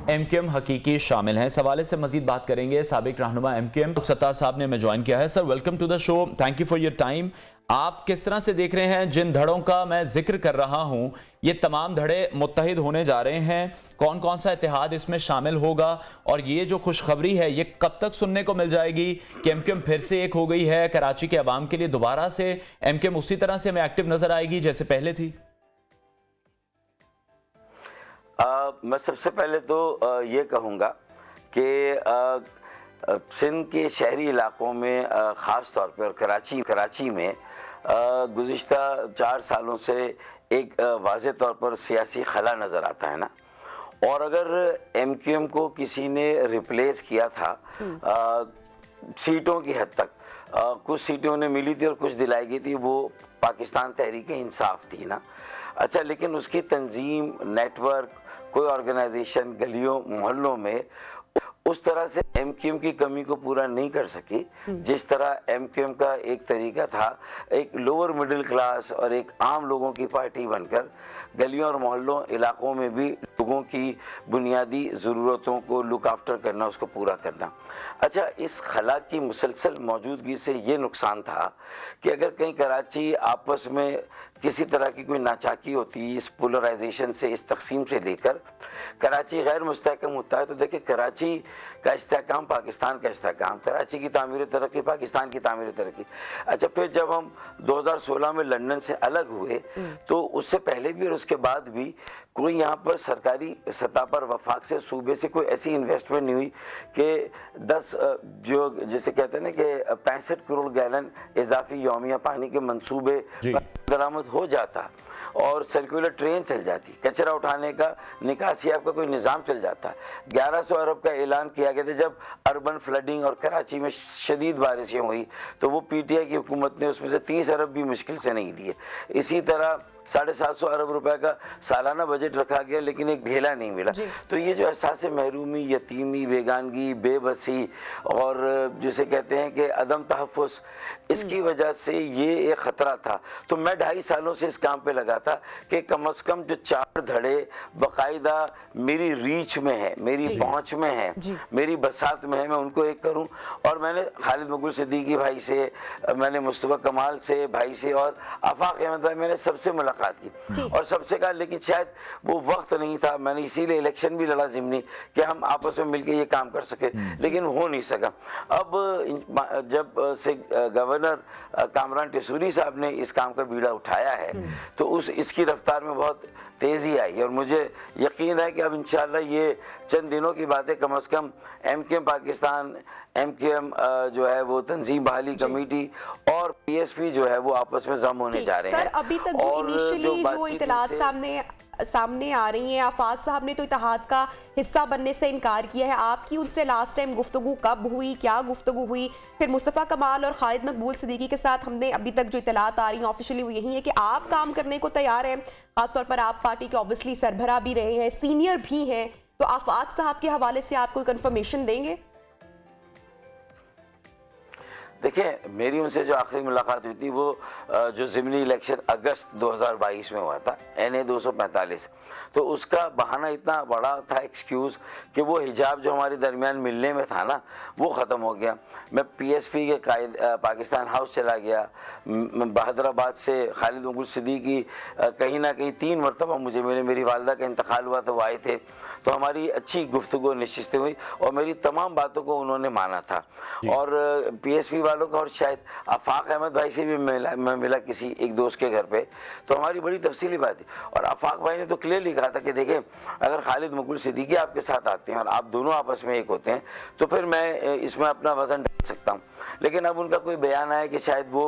एमक्यूएम हकीकी शामिल हैं। इस हवाले से मजीद बात करेंगे साबिक रहनुमा एमक्यूएम सत्तार साहब ने हमें ज्वाइन किया है। Sir, welcome to the show, thank you for your time. आप किस तरह से देख रहे हैं जिन धड़ों का मैं जिक्र कर रहा हूं, ये तमाम धड़े मुत्तहिद होने जा रहे हैं, कौन कौन सा इत्तेहाद इसमें शामिल होगा, और ये जो खुशखबरी है ये कब तक सुनने को मिल जाएगी कि एमक्यूएम फिर से एक हो गई है कराची के अवाम के लिए, दोबारा से एमक्यूएम उसी तरह से हमें एक्टिव नजर आएगी जैसे पहले थी? मैं सबसे पहले तो ये कहूँगा कि सिंध के शहरी इलाकों में ख़ास तौर पर कराची में गुज़िश्ता 4 सालों से एक वाज़े तौर पर सियासी खला नज़र आता है ना, और अगर MQM को किसी ने रिप्लेस किया था सीटों की हद तक, कुछ सीटें उन्हें मिली थी और कुछ दिलाई गई थी, वो पाकिस्तान तहरीक-ए-इंसाफ थी ना। अच्छा, लेकिन उसकी तंजीम, नेटवर्क, कोई ऑर्गेनाइजेशन गलियों मोहल्लों में उस तरह से MQM की कमी को पूरा नहीं कर सकी जिस तरह MQM का एक तरीका था, एक लोअर मिडिल क्लास और एक आम लोगों की पार्टी बनकर गलियों और मोहल्लों इलाकों में भी लोगों की बुनियादी ज़रूरतों को लुक आफ्टर करना, उसको पूरा करना। अच्छा, इस खला की मुसलसल मौजूदगी से ये नुकसान था कि अगर कहीं कराची आपस में किसी तरह की कोई नाचाकी होती, इस पोलराइजेशन से, इस तकसीम से लेकर कराची गैर मुस्तहकम होता है, तो देखिए कराची का इस्तेहकाम पाकिस्तान का इस्तेहकाम, कराची की तामीर तरक्की पाकिस्तान की तामीर तरक्की। अच्छा, फिर जब हम 2016 में लंदन से अलग हुए तो उससे पहले भी और उसके बाद भी कोई यहाँ पर सरकारी सतह पर वफाक से सूबे से कोई ऐसी इन्वेस्टमेंट नहीं हुई कि 10 जो जिसे कहते हैं ना कि 65 करोड़ गैलन इजाफी यौमिया पानी के मंसूबे दरामद हो जाता और सर्कुलर ट्रेन चल जाती, कचरा उठाने का निकासियाब का कोई निज़ाम चल जाता। 1100 अरब का ऐलान किया गया था जब अर्बन फ्लडिंग और कराची में शदीद बारिशें हुई, तो वो PTI की हुकूमत ने उसमें से 30 अरब भी मुश्किल से नहीं दिए। इसी तरह 750 अरब रुपए का सालाना बजट रखा गया लेकिन एक ढेला नहीं मिला। तो ये जो एहसास महरूमी, यतीमी, बेगानगी, बेबसी और जिसे कहते हैं कि अदम तहफ़्फ़ुज़, इसकी वजह से ये एक ख़तरा था। तो मैं 2.5 सालों से इस काम पे लगा था कि कम से कम जो 4 धड़े बाकायदा मेरी रीच में है, मेरी पहुँच में है, मेरी बसात में है, मैं उनको एक करूँ। और मैंने खालिद मकबूल सिद्दीकी भाई से, मैंने मुस्तफ़ा कमाल से भाई से और आफाक अहमद भाई, मैंने सबसे मुलाकात की और सबसे कहा, लेकिन शायद वो वक्त नहीं था। मैंने इसीलिए इलेक्शन भी लड़ा ज़िमनी कि हम आपस में मिलकर ये काम कर सके, लेकिन हो नहीं सका। अब जब से गवर्नर कामरान टिसूरी साहब ने इस काम का बीड़ा उठाया है तो इसकी रफ्तार में बहुत तेज़ी आई और मुझे यकीन है कि अब इंशाल्लाह ये चंद दिनों की बातें, कम से कम MQM पाकिस्तान, MQM जो है वो तंजीम बहाली कमेटी और PSP जो है वो आपस में जम होने जा रहे हैं। सर, अभी तक जो इनिशियली जो इतलात सामने आ रही हैं, आफाक साहब ने तो इत्तेहाद का हिस्सा बनने से इनकार किया है। आपकी उनसे लास्ट टाइम गुफ्तगू कब हुई, क्या गुफ्तगू हुई? फिर मुस्तफ़ा कमाल और खालिद मकबूल सिद्दीकी के साथ हमने अभी तक जो इत्तलात आ रही हैं ऑफिशियली वो यही है कि आप काम करने को तैयार हैं, खासतौर पर आप पार्टी के ऑब्वियसली सरबराह भी रहे हैं, सीनियर भी हैं, तो आफाक साहब के हवाले से आप कोई कंफर्मेशन देंगे? देखिए, मेरी उनसे जो आखिरी मुलाकात हुई थी वो जो ज़िमनी इलेक्शन अगस्त 2022 में हुआ था, NA 245, तो उसका बहाना इतना बड़ा था, एक्सक्यूज़, कि वो हिजाब जो हमारे दरमियान मिलने में था ना वो ख़त्म हो गया। मैं PSP के कायद पाकिस्तान हाउस चला गया, बहादुराबाद से खालिद मकबूल सिद्दीकी कहीं ना कहीं 3 मरतबा मुझे मेरी वालदा का इंतकाल हुआ तो वो आए थे, तो हमारी अच्छी गुफ्तगू नशिस्तें हुई और मेरी तमाम बातों को उन्होंने माना था। और PSP वालों का और शायद आफाक अहमद भाई से भी मैं मिला किसी एक दोस्त के घर पे, तो हमारी बड़ी तफसीली बात थी। और आफाक भाई ने तो क्लियरली कहा था कि देखें, अगर खालिद मकबूल सिद्दीकी आपके साथ आते हैं और आप दोनों आपस में एक होते हैं तो फिर मैं इसमें अपना वजन डाल सकता हूँ। लेकिन अब उनका कोई बयान आया कि शायद वो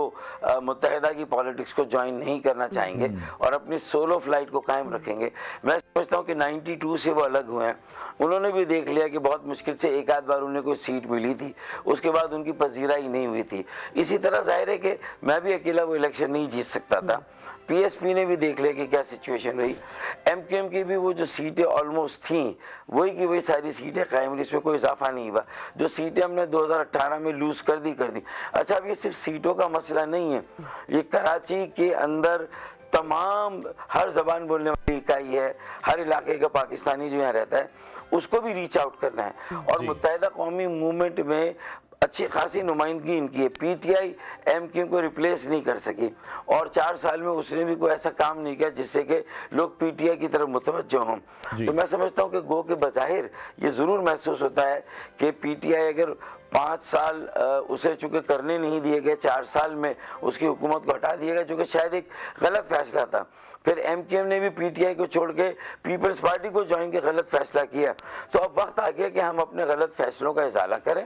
मुत्तहिदा की पॉलिटिक्स को ज्वाइन नहीं करना चाहेंगे और अपनी सोलो फ्लाइट को कायम रखेंगे। मैं समझता हूँ कि 92 से वो अलग हुए हैं, उन्होंने भी देख लिया कि बहुत मुश्किल से एक आध बार उन्हें कोई सीट मिली थी, उसके बाद उनकी पजीराई नहीं हुई थी। इसी तरह जाहिर है कि मैं भी अकेला वो इलेक्शन नहीं जीत सकता था। PSP ने भी देख लिया कि क्या सिचुएशन रही। MQM की भी वो जो सीटें ऑलमोस्ट थी वही की वही सारी सीटें कायम रही, इसमें कोई इजाफा नहीं हुआ। जो सीटें हमने 2018 में लूज कर दी। अच्छा, अब ये सिर्फ सीटों का मसला नहीं है, ये कराची के अंदर तमाम हर जबान बोलने वाली इकाई है, हर इलाके का पाकिस्तानी जो यहाँ रहता है उसको भी रीच आउट करना है। और मुत्तहिदा कौमी मूवमेंट में अच्छी खासी नुमाइंदगी इनकी है। PTI MQM को रिप्लेस नहीं कर सकी और 4 साल में उसने भी कोई ऐसा काम नहीं किया जिससे कि लोग PTI की तरफ मुतवज्जो हों। तो मैं समझता हूँ कि गो के बज़ाहिर ये ज़रूर महसूस होता है कि PTI अगर 5 साल उसे चूंकि करने नहीं दिए गए, 4 साल में उसकी हुकूमत को हटा दिया गया, जो कि शायद एक गलत फैसला था। फिर एमकेएम ने भी पीटीआई को छोड़ के पीपल्स पार्टी को ज्वाइन के गलत फैसला किया। तो अब वक्त आ गया कि हम अपने गलत फैसलों का इजाला करें,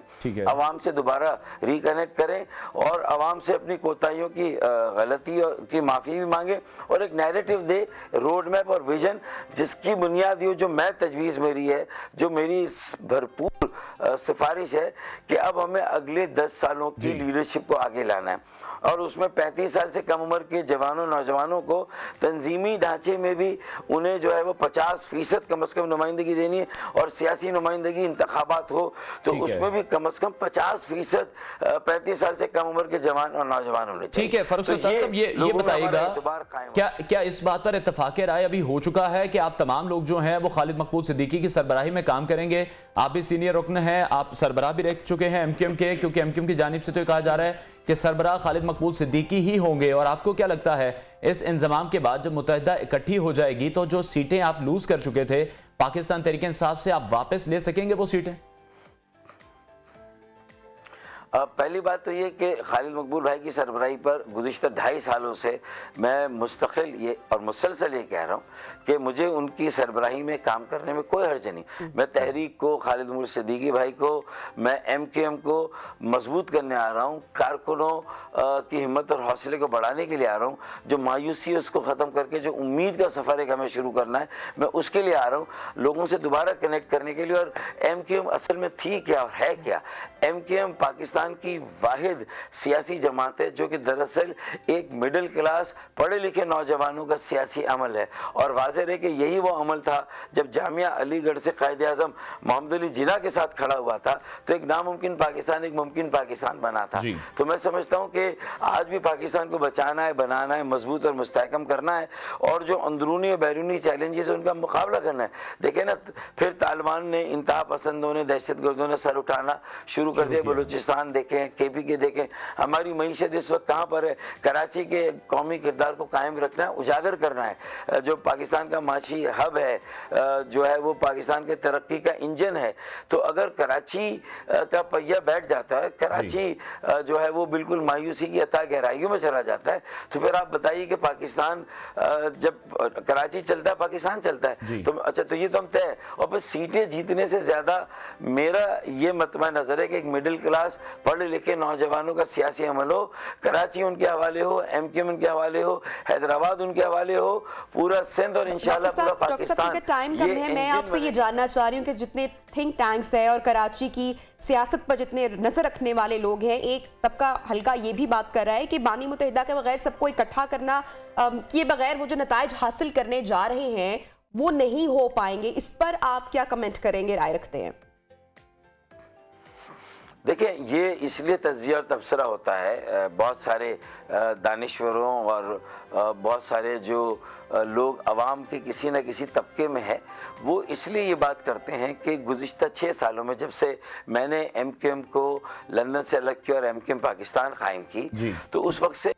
अवाम से दोबारा रिकनेक्ट करें और अवाम से अपनी कोताहियों की गलती की माफ़ी भी मांगे और एक नैरेटिव दे, रोड मैप और विजन, जिसकी बुनियाद ये जो मैं तजवीज़ मेरी है, जो मेरी भरपूर सिफारिश है कि अब हमें अगले 10 सालों की लीडरशिप को आगे लाना है और उसमें 35 साल से कम उम्र के जवानों नौजवानों को तंजीमी ढांचे में भी उन्हें जो है वो 50% कम से कम नुमाइंदगी देनी है और सियासी नुमाइंदगी इंतखाबात हो तो उसमें भी कम से कम 50% 35 साल से कम उम्र के जवान और नौजवान होने चाहिए। ठीक है फारूक सत्तार साहब, ये बताइएगा क्या इस बात पर इत्तेफाक राय अभी हो चुका है कि आप तमाम लोग जो हैं वो खालिद मकबूल सिद्दीकी की सरबराही में काम करेंगे? आप भी सीनियर रुकन हैं, आप सरबराह भी रह चुके हैं एमक्यूएम के, क्योंकि एमक्यूएम की जानिब से तो कहा जा रहा है कि सरबराह खालिद मकबूल सिद्दीकी ही होंगे। और आपको क्या लगता है इस इंजमाम के बाद जब मुत्तहिदा इकट्ठी हो जाएगी तो जो सीटें आप लूज कर चुके थे पाकिस्तान तहरीक इंसाफ से, आप वापस ले सकेंगे वो सीटें? पहली बात तो ये कि खालिद मकबूल भाई की सरबराही पर गुज़िश्ता 2.5 सालों से मैं मुस्तकिल ये और मुसलसल ये कह रहा हूँ कि मुझे उनकी सरबराही में काम करने में कोई हर्ज नहीं। मैं तहरीक को, खालिद मकबूल सिद्दीकी भाई को, मैं एमकेएम को मजबूत करने आ रहा हूँ, कारकुनों की हिम्मत और हौसले को बढ़ाने के लिए आ रहा हूँ, जो मायूसी है उसको ख़त्म करके जो उम्मीद का सफ़र एक हमें शुरू करना है, मैं उसके लिए आ रहा हूँ, लोगों से दोबारा कनेक्ट करने के लिए। और एमकेएम असल में थी क्या और है क्या? एमकेएम पाकिस्तान की वाहिद सियासी जमात है जो कि दरअसल एक मिडिल क्लास पढ़े लिखे नौजवानों का सियासी अमल है और वाज़ेह है कि यही वो अमल था जब जामिया अलीगढ़ से कायदे आज़म मोहम्मद अली जिन्ना के साथ खड़ा हुआ था तो एक नामुमकिन पाकिस्तान एक मुमकिन पाकिस्तान बना था। तो मैं समझता हूँ कि आज भी पाकिस्तान को बचाना है, बनाना है, मजबूत और मुस्तहकम करना है और जो अंदरूनी और बैरूनी चैलेंजेस उनका मुकाबला करना है। देखें ना, फिर तालिबान ने, इंतहा पसंदों ने, दहशतगर्दों ने सर उठाना शुरू कर दिया। बलूचिस्तान देखें, केपी के देखें, हमारी मईशत इस वक्त कहाँ पर है? कराची के कौमी किरदार को कायम रखना है, उजागर करना है। जो पाकिस्तान का माशी हब है, जो है वो पाकिस्तान के तरक्की का इंजन है, तो अगर कराची का पहिया बैठ जाता है, कराची जो है वो बिल्कुल मायूसी की अथाह गहराइयों में चला जाता है, तो फिर आप बताइए कि पाकिस्तान जब कराची चलता है पाकिस्तान चलता है। तो अच्छा, तो ये तो हम तय। और फिर सीटें जीतने से ज्यादा मेरा ये मतमा नजर है कि एक मिडिल क्लास पढ़े लिखे नौजवानों का सियासी अमल हो, कराची उनके हवाले हो, एमकेएम उनके हवाले हो, हैदराबाद उनके हवाले हो, पूरा सिंध और इंशाल्लाह पूरा पाकिस्तान। टाइम कम है, मैं आपसे ये जानना चाह रही हूँ कि जितने थिंक टैंक्स है और कराची की सियासत पर जितने नजर रखने वाले लोग हैं, एक तबका हल्का ये भी बात कर रहा है कि बानी मुत्तहिदा के बगैर सबको इकट्ठा करना किए बगैर वो जो नताइज हासिल करने जा रहे हैं वो नहीं हो पाएंगे। इस पर आप क्या कमेंट करेंगे, राय रखते हैं? देखिए, ये इसलिए तज्जिया और तबसरा होता है, बहुत सारे दानिश्वरों और बहुत सारे जो लोग अवाम के किसी न किसी तबके में है, वो इसलिए ये बात करते हैं कि गुज़िश्ता 6 सालों में जब से मैंने एमकेएम को लंदन से अलग किया और एमकेएम पाकिस्तान कायम की, तो उस वक्त से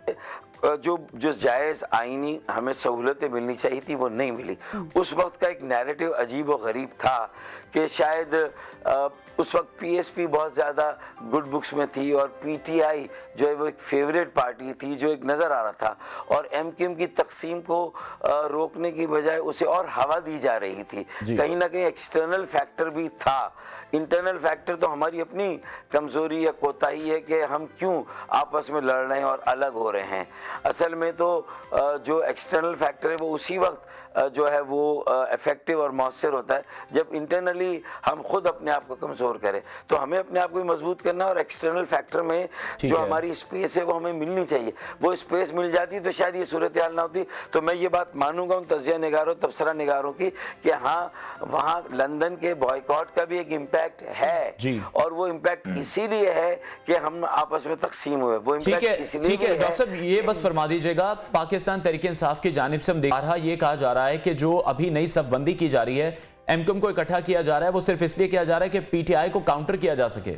जो जायज़ आईनी हमें सहूलतें मिलनी चाहिए थी वो नहीं मिली। उस वक्त का एक नैरेटिव अजीब व गरीब था कि शायद उस वक्त पीएसपी बहुत ज़्यादा गुड बुक्स में थी और पीटीआई जो है वो एक फेवरेट पार्टी थी जो एक नज़र आ रहा था, और एमकेएम की तकसीम को रोकने की बजाय उसे और हवा दी जा रही थी। कहीं ना कहीं एक्सटर्नल फैक्टर भी था। इंटरनल फैक्टर तो हमारी अपनी कमज़ोरी या कोताही है कि हम क्यों आपस में लड़ रहे हैं और अलग हो रहे हैं। असल में तो जो एक्सटर्नल फैक्टर है वो उसी वक्त जो है वो इफेक्टिव और मौसर होता है जब इंटरनली हम खुद अपने आप को कमज़ोर करें। तो हमें अपने आप को मजबूत करना और एक्सटर्नल फैक्टर में जो हमारी स्पेस है वो हमें मिलनी चाहिए। वो स्पेस मिल जाती तो शायद ये सूरत हाल ना होती। तो मैं ये बात मानूंगा उन तजिया निगारों, तबसरा निगारों की कि हाँ, वहाँ लंदन के बॉयकॉट का भी एक इम्पैक्ट है और वो इम्पैक्ट इसीलिए है कि हम आपस में तकसीम हुए। वो इम्पैक्ट इसलिए। ठीक है डॉक्टर साहब, ये बस फरमा दीजिएगा, पाकिस्तान तहरीक इंसाफ की जानिब से हम देख रहा, ये कहा जा रहा है कि जो अभी नई सफबंदी की जा रही है, एमकेएम को इकट्ठा किया जा रहा है, वो सिर्फ इसलिए किया जा रहा है कि पीटीआई को काउंटर किया जा सके।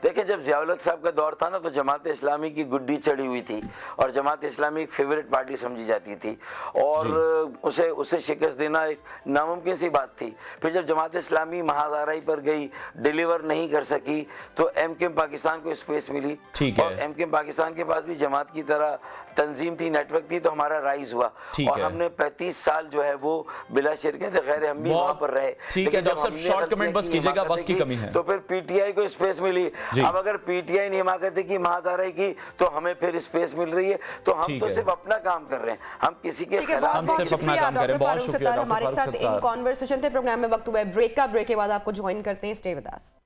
देखिए, जब ज़ियाउल हक साहब का दौर था ना, तो जमात इस्लामी की गुड्डी चढ़ी हुई थी और जमात इस्लामी एक फेवरेट पार्टी समझी जाती थी और उसे शिकस्त देना एक नामुमकिन सी बात थी। फिर जब जमात इस्लामी महाज़ाराई पर गई, डिलीवर नहीं कर सकी, तो एमकेएम पाकिस्तान को स्पेस मिली और एमकेएम पाकिस्तान के पास भी जमात की तरह तंजीम थी, नेटवर्क थी, तो हमारा राइज हुआ और हमने 35 साल जो है वो बिला शिरकत खैर हम भी वहां पर रहे। ठीक है, डॉक्टर साहब शॉर्ट कमेंट बस कीजिएगा, वक्त की कमी है। तो फिर पीटीआई को स्पेस मिली। अब अगर पीटीआई ने हिमाकत की, महाज़ाराई की, तो हमें फिर स्पेस मिल रही है। तो हम तो सिर्फ अपना काम कर रहे हैं, हम किसी के खिलाफ हम सिर्फ अपना काम करें। बहुत शुक्रिया हमारे साथ इन कॉन्वर्सेशन थे। प्रोग्राम में वक्त हुआ है ब्रेक का, ब्रेक के बाद आपको ज्वाइन करते हैं। Stay with us.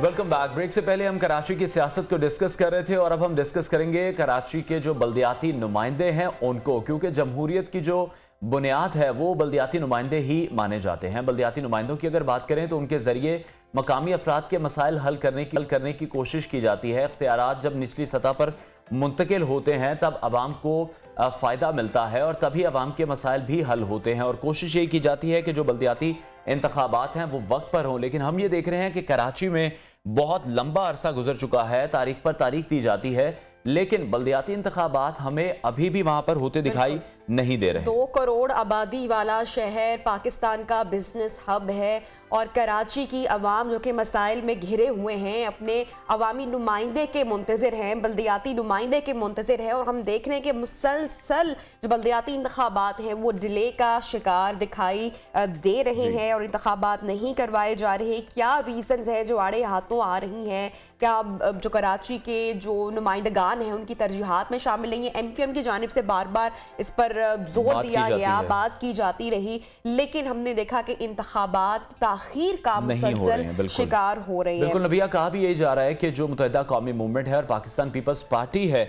Welcome back. Break से पहले हम कराची की सियासत को डिस्कस कर रहे थे और अब हम डिस्कस करेंगे कराची के जो बल्दियाती नुमाइंदे हैं उनको, क्योंकि जमहूरियत की जो बुनियाद है वो बल्दियाती नुमाइंदे ही माने जाते हैं। बल्दियाती नुमाइंदों की अगर बात करें तो उनके जरिए मकामी अफराद के मसाइल हल करने की कोशिश की जाती है। इख्तियारात जब निचली सतह पर मुंतकिल होते हैं तब आवाम को फ़ायदा मिलता है और तभी आवाम के मसाइल भी हल होते हैं और कोशिश यही की जाती है कि जो बल्दियाती इंतखाबात हैं वो वक्त पर हों। लेकिन हम ये देख रहे हैं कि कराची में बहुत लंबा अरसा गुजर चुका है, तारीख पर तारीख दी जाती है, लेकिन बल्दियाती इंतखाबात हमें अभी भी वहां पर होते दिखाई नहीं दे रहे। 2 करोड़ आबादी वाला शहर, पाकिस्तान का बिजनेस हब है और कराची की आवाम जो कि मसाइल में घिरे हुए हैं, अपने अवामी नुमाइंदे के मुंतज़िर हैं, बल्दियाती नुमाइंदे के मुंतज़िर हैं। और हम देख रहे हैं कि मुसलसल जो बल्दियाती इंतखाबात हैं वो डिले का शिकार दिखाई दे रहे हैं और इंतखाबात नहीं करवाए जा रहे। क्या रीजंस है जो आड़े हाथों आ रही हैं? क्या जो कराची के जो नुमाइंदगान हैं उनकी तरजीहात में शामिल नहीं है? एमक्यूएम की जानिब से बार बार इस पर जोर दिया गया, बात की जाती रही, लेकिन हमने देखा कि इंतखाबात ताखीर का मुसलसल शिकार हो रहे हैं। बिल्कुल नबिया, कहा भी यही जा रहा है कि जो मुत्तहिदा कौमी मूवमेंट है और पाकिस्तान पीपल्स पार्टी है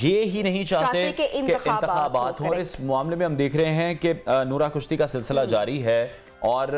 ये ही नहीं चाहते कि इंतखाबात हो। और इस मामले में हम देख रहे हैं कि नूरा कुश्ती का सिलसिला जारी है और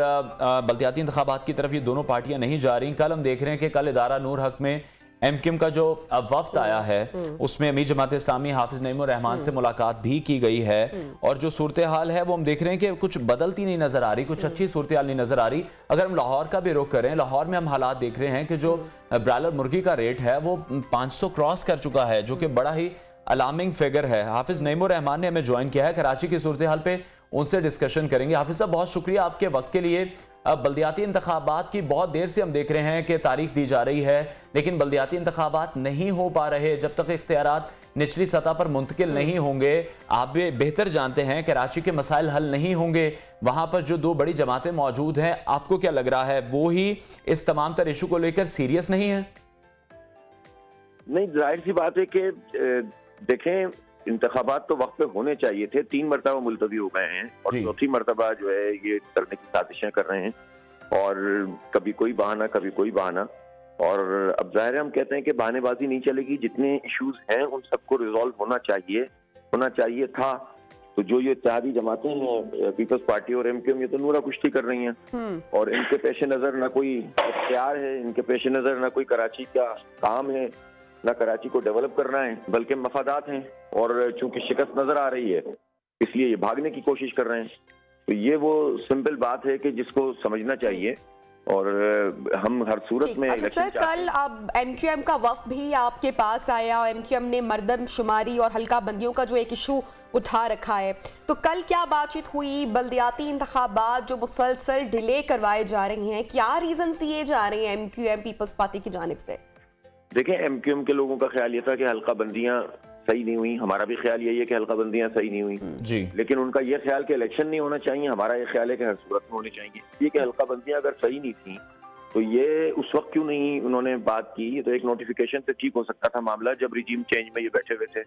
बल्दियाती इंतखाबात की तरफ ये दोनों पार्टियां नहीं जा रही। कल हम देख रहे हैं कि कल इदारा नूर हक में एमक्यूएम का जो वफ्द आया है उसमें अमीर जमात इस्लामी हाफिज नईमुर रहमान से मुलाकात भी की गई है और जो सूरत हाल है वो हम देख रहे हैं कि कुछ बदलती नहीं नजर आ रही, कुछ अच्छी सूरत हाल नहीं नजर आ रही। अगर हम लाहौर का भी रुख करें, लाहौर में हम हालात देख रहे हैं कि जो ब्रायलर मुर्गी का रेट है वो 500 क्रॉस कर चुका है, जो कि बड़ा ही अलार्मिंग फिगर है। हाफिज नईमुर रहमान ने हमें ज्वाइन किया है, कराची की सूरत हाल पे उनसे डिस्कशन करेंगे। हाफिज साहब, बहुत शुक्रिया आपके वक्त के लिए। बल्दियाती इंतखाबात की बहुत देर से हम देख रहे हैं कि तारीख दी जा रही है, लेकिन बल्दियाती इंतखाबात नहीं हो पा रहे जब तक इख्तियारात निचली सतह पर मुंतकिल नहीं होंगे। आप भी बेहतर जानते हैं कराची के मसाइल हल नहीं होंगे, वहां पर जो 2 बड़ी जमातें मौजूद हैं, आपको क्या लग रहा है वो ही इस तमाम तर इशू को लेकर सीरियस नहीं है? नहीं, जाहिर सी बात है कि देखें, इंतखाबात तो वक्त पे होने चाहिए थे। 3 मरतबा मुलतवी हो गए हैं और 4थी मरतबा जो है ये करने की साजिशें कर रहे हैं और कभी कोई बहाना कभी कोई बहाना। और अब जाहिर है हम कहते हैं कि बहानेबाजी नहीं चलेगी, जितने इश्यूज हैं उन सबको रिजॉल्व होना चाहिए था। तो जो ये इत्तेहादी जमातें हैं, पीपल्स पार्टी और एमक्यूएम, ये तो नूरा कुश्ती कर रही हैं और इनके पेश नज़र ना कोई इख्तियार है, इनके पेश नज़र ना कोई कराची का काम है, ना कराची को डेवलप करना है, बल्कि मफादात हैं। और चूंकि शिकस्त नजर आ रही है इसलिए ये भागने की कोशिश कर रहे हैं। तो ये वो सिंपल बात है कि जिसको समझना चाहिए और हम हर सूरत में। अच्छा सर, कल अब एमक्यूएम का वफ्द भी आपके पास आया और एमक्यूएम ने मर्दमशुमारी और हल्का बंदियों का जो एक इशू उठा रखा है, तो कल क्या बातचीत हुई? बल्दियाती इंतखाबात जो मुसलसल डिले करवाए जा रहे हैं, क्या रीजन दिए जा रहे हैं एमक्यूएम पीपल्स पार्टी की जानिब से? देखें, एमक्यूएम के लोगों का ख्याल ये था कि हल्का बंदियां सही नहीं हुई, हमारा भी ख्याल यही है कि हल्का बंदियां सही नहीं हुई जी, लेकिन उनका ये ख्याल कि इलेक्शन नहीं होना चाहिए, हमारा ये ख्याल है कि हर सूरत में होनी चाहिए। ये कि हल्का बंदियां अगर सही नहीं थी तो ये उस वक्त क्यों नहीं उन्होंने बात की? ये तो एक नोटिफिकेशन से ठीक हो सकता था मामला, जब रिजीम चेंज में ये बैठे हुए थे,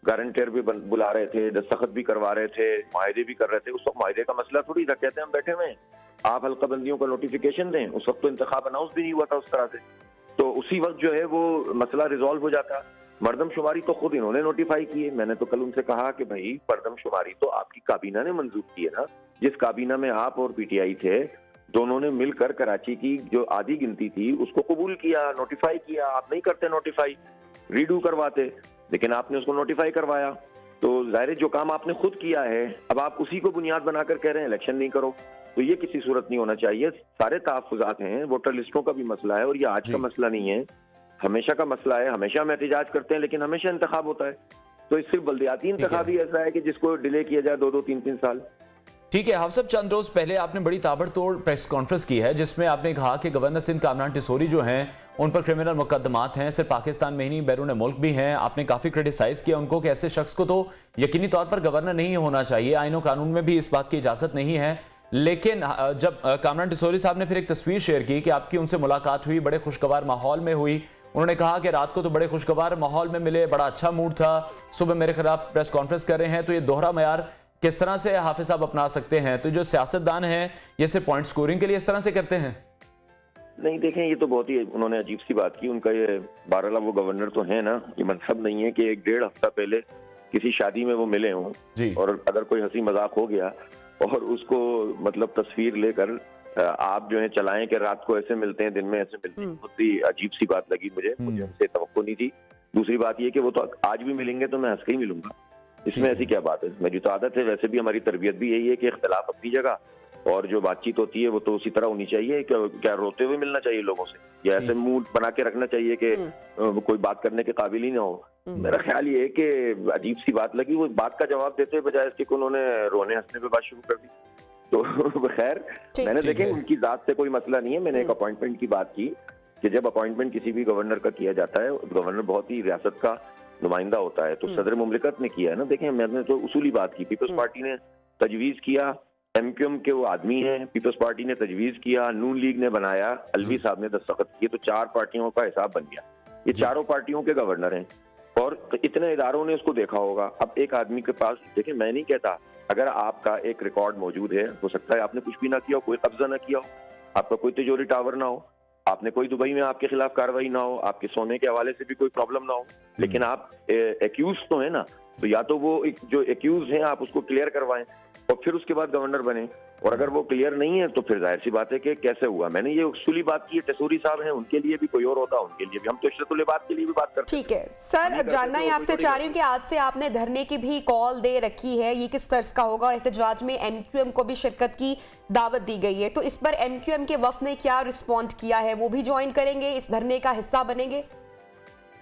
गारंटर भी बुला रहे थे, दस्तखत भी करवा रहे थे, माहिदे भी कर रहे थे। उस वक्त माहिदे का मसला थोड़ी था, कहते हैं हम बैठे हुए हैं, आप हल्का बंदियों को नोटिफिकेशन दें। उस वक्त तो इंतखाब अनाउंस भी नहीं हुआ था उस तरह से, तो उसी वक्त जो है वो मसला रिजॉल्व हो जाता। मर्दमशुमारी तो खुद इन्होंने नोटिफाई की है। मैंने तो कल उनसे कहा कि भाई मर्दमशुमारी तो आपकी काबीना ने मंजूर की है ना, जिस काबीना में आप और पीटीआई थे, दोनों ने मिलकर कराची की जो आधी गिनती थी उसको कबूल किया, नोटिफाई किया। आप नहीं करते नोटिफाई, रीडू करवाते, लेकिन आपने उसको नोटिफाई करवाया। तो जाहिर जो काम आपने खुद किया है, अब आप उसी को बुनियाद बनाकर कह रहे हैं इलेक्शन नहीं करो, तो ये किसी सूरत नहीं होना चाहिए। सारे तहफ़्फ़ुज़ात हैं, वोटर लिस्टों का भी मसला है, और ये आज का मसला नहीं है, हमेशा का मसला है। हमेशा हम एहतजाज करते हैं, लेकिन हमेशा इंतखाब होता है। तो इस सिर्फ बल्दियाती इंतखाब ही ऐसा है कि जिसको डिले किया जाए 2-2, 3-3 साल। ठीक है हाफिज साहब, चंद रोज पहले आपने बड़ी ताबड़तोड़ प्रेस कॉन्फ्रेंस की है जिसमें आपने कहा कि गवर्नर सिंध कामरान टिसोरी जो हैं उन पर क्रिमिनल मुकदमात हैं, सिर्फ पाकिस्तान में ही नहीं बैरून मुल्क भी हैं। आपने काफी क्रिटिसाइज किया उनको कि ऐसे शख्स को तो यकीनी तौर पर गवर्नर नहीं होना चाहिए, आईन और कानून में भी इस बात की इजाजत नहीं है। लेकिन जब कामरान टिसोरी साहब ने फिर एक तस्वीर शेयर की कि आपकी उनसे मुलाकात हुई, बड़े खुशगवार माहौल में हुई, उन्होंने कहा कि रात को तो बड़े खुशगवार माहौल में मिले, बड़ा अच्छा मूड था, सुबह मेरे खिलाफ प्रेस कॉन्फ्रेंस कर रहे हैं, तो ये दोहरा मयार किस तरह से हाफिज साहब अपना सकते हैं? तो जो सियासतदान हैं ये सिर्फ पॉइंट स्कोरिंग के लिए इस तरह से करते हैं? नहीं देखें, ये तो बहुत ही उन्होंने अजीब सी बात की। उनका ये बहरहाल वो गवर्नर तो है ना, ये मतलब नहीं है कि 1-1.5 हफ्ता पहले किसी शादी में वो मिले हों और अगर कोई हंसी मजाक हो गया और उसको मतलब तस्वीर लेकर आप जो है चलाएं कि रात को ऐसे मिलते हैं, दिन में ऐसे मिलते हैं। बहुत ही अजीब सी बात लगी मुझे उनसे तवक्को नहीं थी। दूसरी बात ये कि वो तो आज भी मिलेंगे तो मैं हंस के ही मिलूंगा, इसमें ऐसी क्या बात है। मेरी तो आदत है, वैसे भी हमारी तरबियत भी यही है कि इख्तिलाफ अपनी जगह और जो बातचीत होती है वो तो उसी तरह होनी चाहिए। क्या रोते हुए मिलना चाहिए लोगों से, या ऐसे मूड बना के रखना चाहिए कि कोई बात करने के काबिल ही ना हो। मेरा ख्याल ये है कि अजीब सी बात लगी, वो बात का जवाब देते बजाय इसके कि उन्होंने रोने हंसने पे बात शुरू कर दी। तो खैर मैंने देखें उनकी जात से कोई मसला नहीं है। मैंने एक अपॉइंटमेंट की बात की कि जब अपॉइंटमेंट किसी भी गवर्नर का किया जाता है, गवर्नर बहुत ही रियासत का नुमाइंदा होता है, तो सदर मुमलिकत ने किया है ना। देखें मैंने तो उसूली बात की, पीपल्स पार्टी ने तजवीज किया, एमक्यूएम के वो आदमी हैं, पीपल्स पार्टी ने तजवीज किया, नून लीग ने बनाया, अलवी साहब ने दस्तखत किए, तो 4 पार्टियों का हिसाब बन गया। ये चारों पार्टियों के गवर्नर हैं और इतने इदारों ने उसको देखा होगा। अब एक आदमी के पास, देखिए मैं नहीं कहता, अगर आपका एक रिकॉर्ड मौजूद है, हो सकता है आपने कुछ भी ना किया हो, कोई कब्जा ना किया हो, आपका कोई तिजोरी टावर ना हो, आपने कोई दुबई में आपके खिलाफ कार्रवाई ना हो, आपके सोने के हवाले से भी कोई प्रॉब्लम ना हो, लेकिन आप एक्यूज तो है ना, तो या तो वो जो एक्यूज हैं आप उसको क्लियर करवाएं और फिर उसके बाद गवर्नर बने। और अगर वो क्लियर नहीं है तो फिर जाहिर सी बात है कि कैसे हुआ। मैंने ये उसूली बात की है, टिसोरी साहब हैं, उनके लिए भी कोई और होता, उनके लिए भी। हम तो इश्रतुल बात के लिए भी बात करते हैं। ठीक है सर, जानना ही आपसे चाह रही हूँ कि आज से आपने धरने की भी कॉल दे रखी है, ये किस तर्ज का होगा? एहतजाज में एमक्यूएम को भी शिरकत की दावत दी गई है, तो इस पर एमक्यूएम के वफ्द ने क्या रिस्पॉन्ड किया है? वो भी ज्वाइन करेंगे, इस धरने का हिस्सा बनेंगे?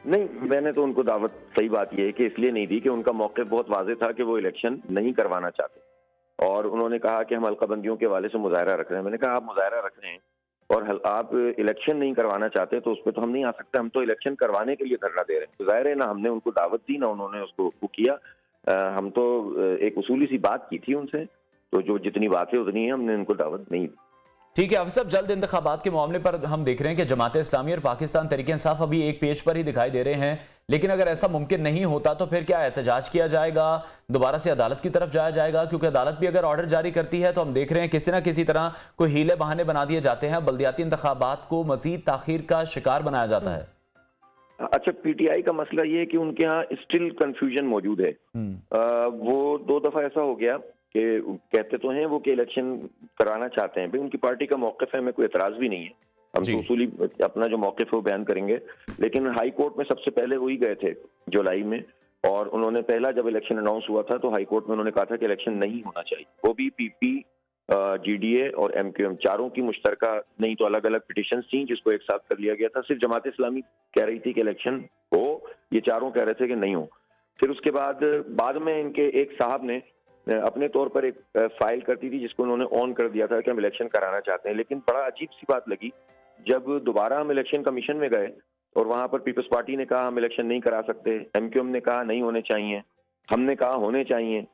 नहीं, मैंने तो उनको दावत, सही बात यह है कि इसलिए नहीं दी कि उनका मौक़िफ़ बहुत वाज़ेह था कि वो इलेक्शन नहीं करवाना चाहते, और उन्होंने कहा कि हम हल्काबंदियों के हवाले से मुजाहरा रख रहे हैं। मैंने कहा आप मुजाहरा रख रहे हैं और आप इलेक्शन नहीं करवाना चाहते तो उस पर तो हम नहीं आ सकते, हम तो इलेक्शन करवाने के लिए धरना दे रहे हैं। तो जाहिर है ना, हमने उनको दावत दी ना उन्होंने उसको किया। हम तो एक उसूली सी बात की थी उनसे, तो जो जितनी बातें उतनी है, हमने उनको दावत नहीं दी। ठीक है हाफिज साहब, जल्द इंतखाबात के मामले पर हम देख रहे हैं कि जमात इस्लामी और पाकिस्तान तहरीक इंसाफ अभी एक पेज पर ही दिखाई दे रहे हैं, लेकिन अगर ऐसा मुमकिन नहीं होता तो फिर क्या एहतजाज किया जाएगा, दोबारा से अदालत की तरफ जाया जाएगा? क्योंकि अदालत भी अगर ऑर्डर जारी करती है तो हम देख रहे हैं किसी ना किसी तरह कोई हीले बहाने बना दिए जाते हैं, बल्दियाती इंतखाबात को मजीद ताखीर का शिकार बनाया जाता है। अच्छा, पीटीआई का मसला ये है कि उनके यहाँ स्टिल कंफ्यूजन मौजूद है। वो 2 दफा ऐसा हो गया कि कहते तो हैं वो कि इलेक्शन कराना चाहते हैं, भाई उनकी पार्टी का मौक़िफ़ है, हमें कोई एतराज़ भी नहीं है, हम तो उसूली अपना जो मौक़िफ़ है वो बयान करेंगे। लेकिन हाई कोर्ट में सबसे पहले वही गए थे जुलाई में, और उन्होंने पहला जब इलेक्शन अनाउंस हुआ था तो हाई कोर्ट में उन्होंने कहा था कि इलेक्शन नहीं होना चाहिए। वो भी पीपी, जीडीए और एमक्यूएम चारों की मुश्तरका, नहीं तो अलग अलग पिटिशन थी जिसको एक साथ कर लिया गया था। सिर्फ जमात इस्लामी कह रही थी कि इलेक्शन हो, ये चारों कह रहे थे कि नहीं हो। फिर उसके बाद में इनके एक साहब ने अपने तौर पर एक फाइल करती थी जिसको उन्होंने ऑन कर दिया था कि हम इलेक्शन कराना चाहते हैं। लेकिन बड़ा अजीब सी बात लगी जब दोबारा हम इलेक्शन कमीशन में गए और वहां पर पीपल्स पार्टी ने कहा हम इलेक्शन नहीं करा सकते, एमक्यूएम ने कहा नहीं होने चाहिए, हमने कहा होने चाहिए।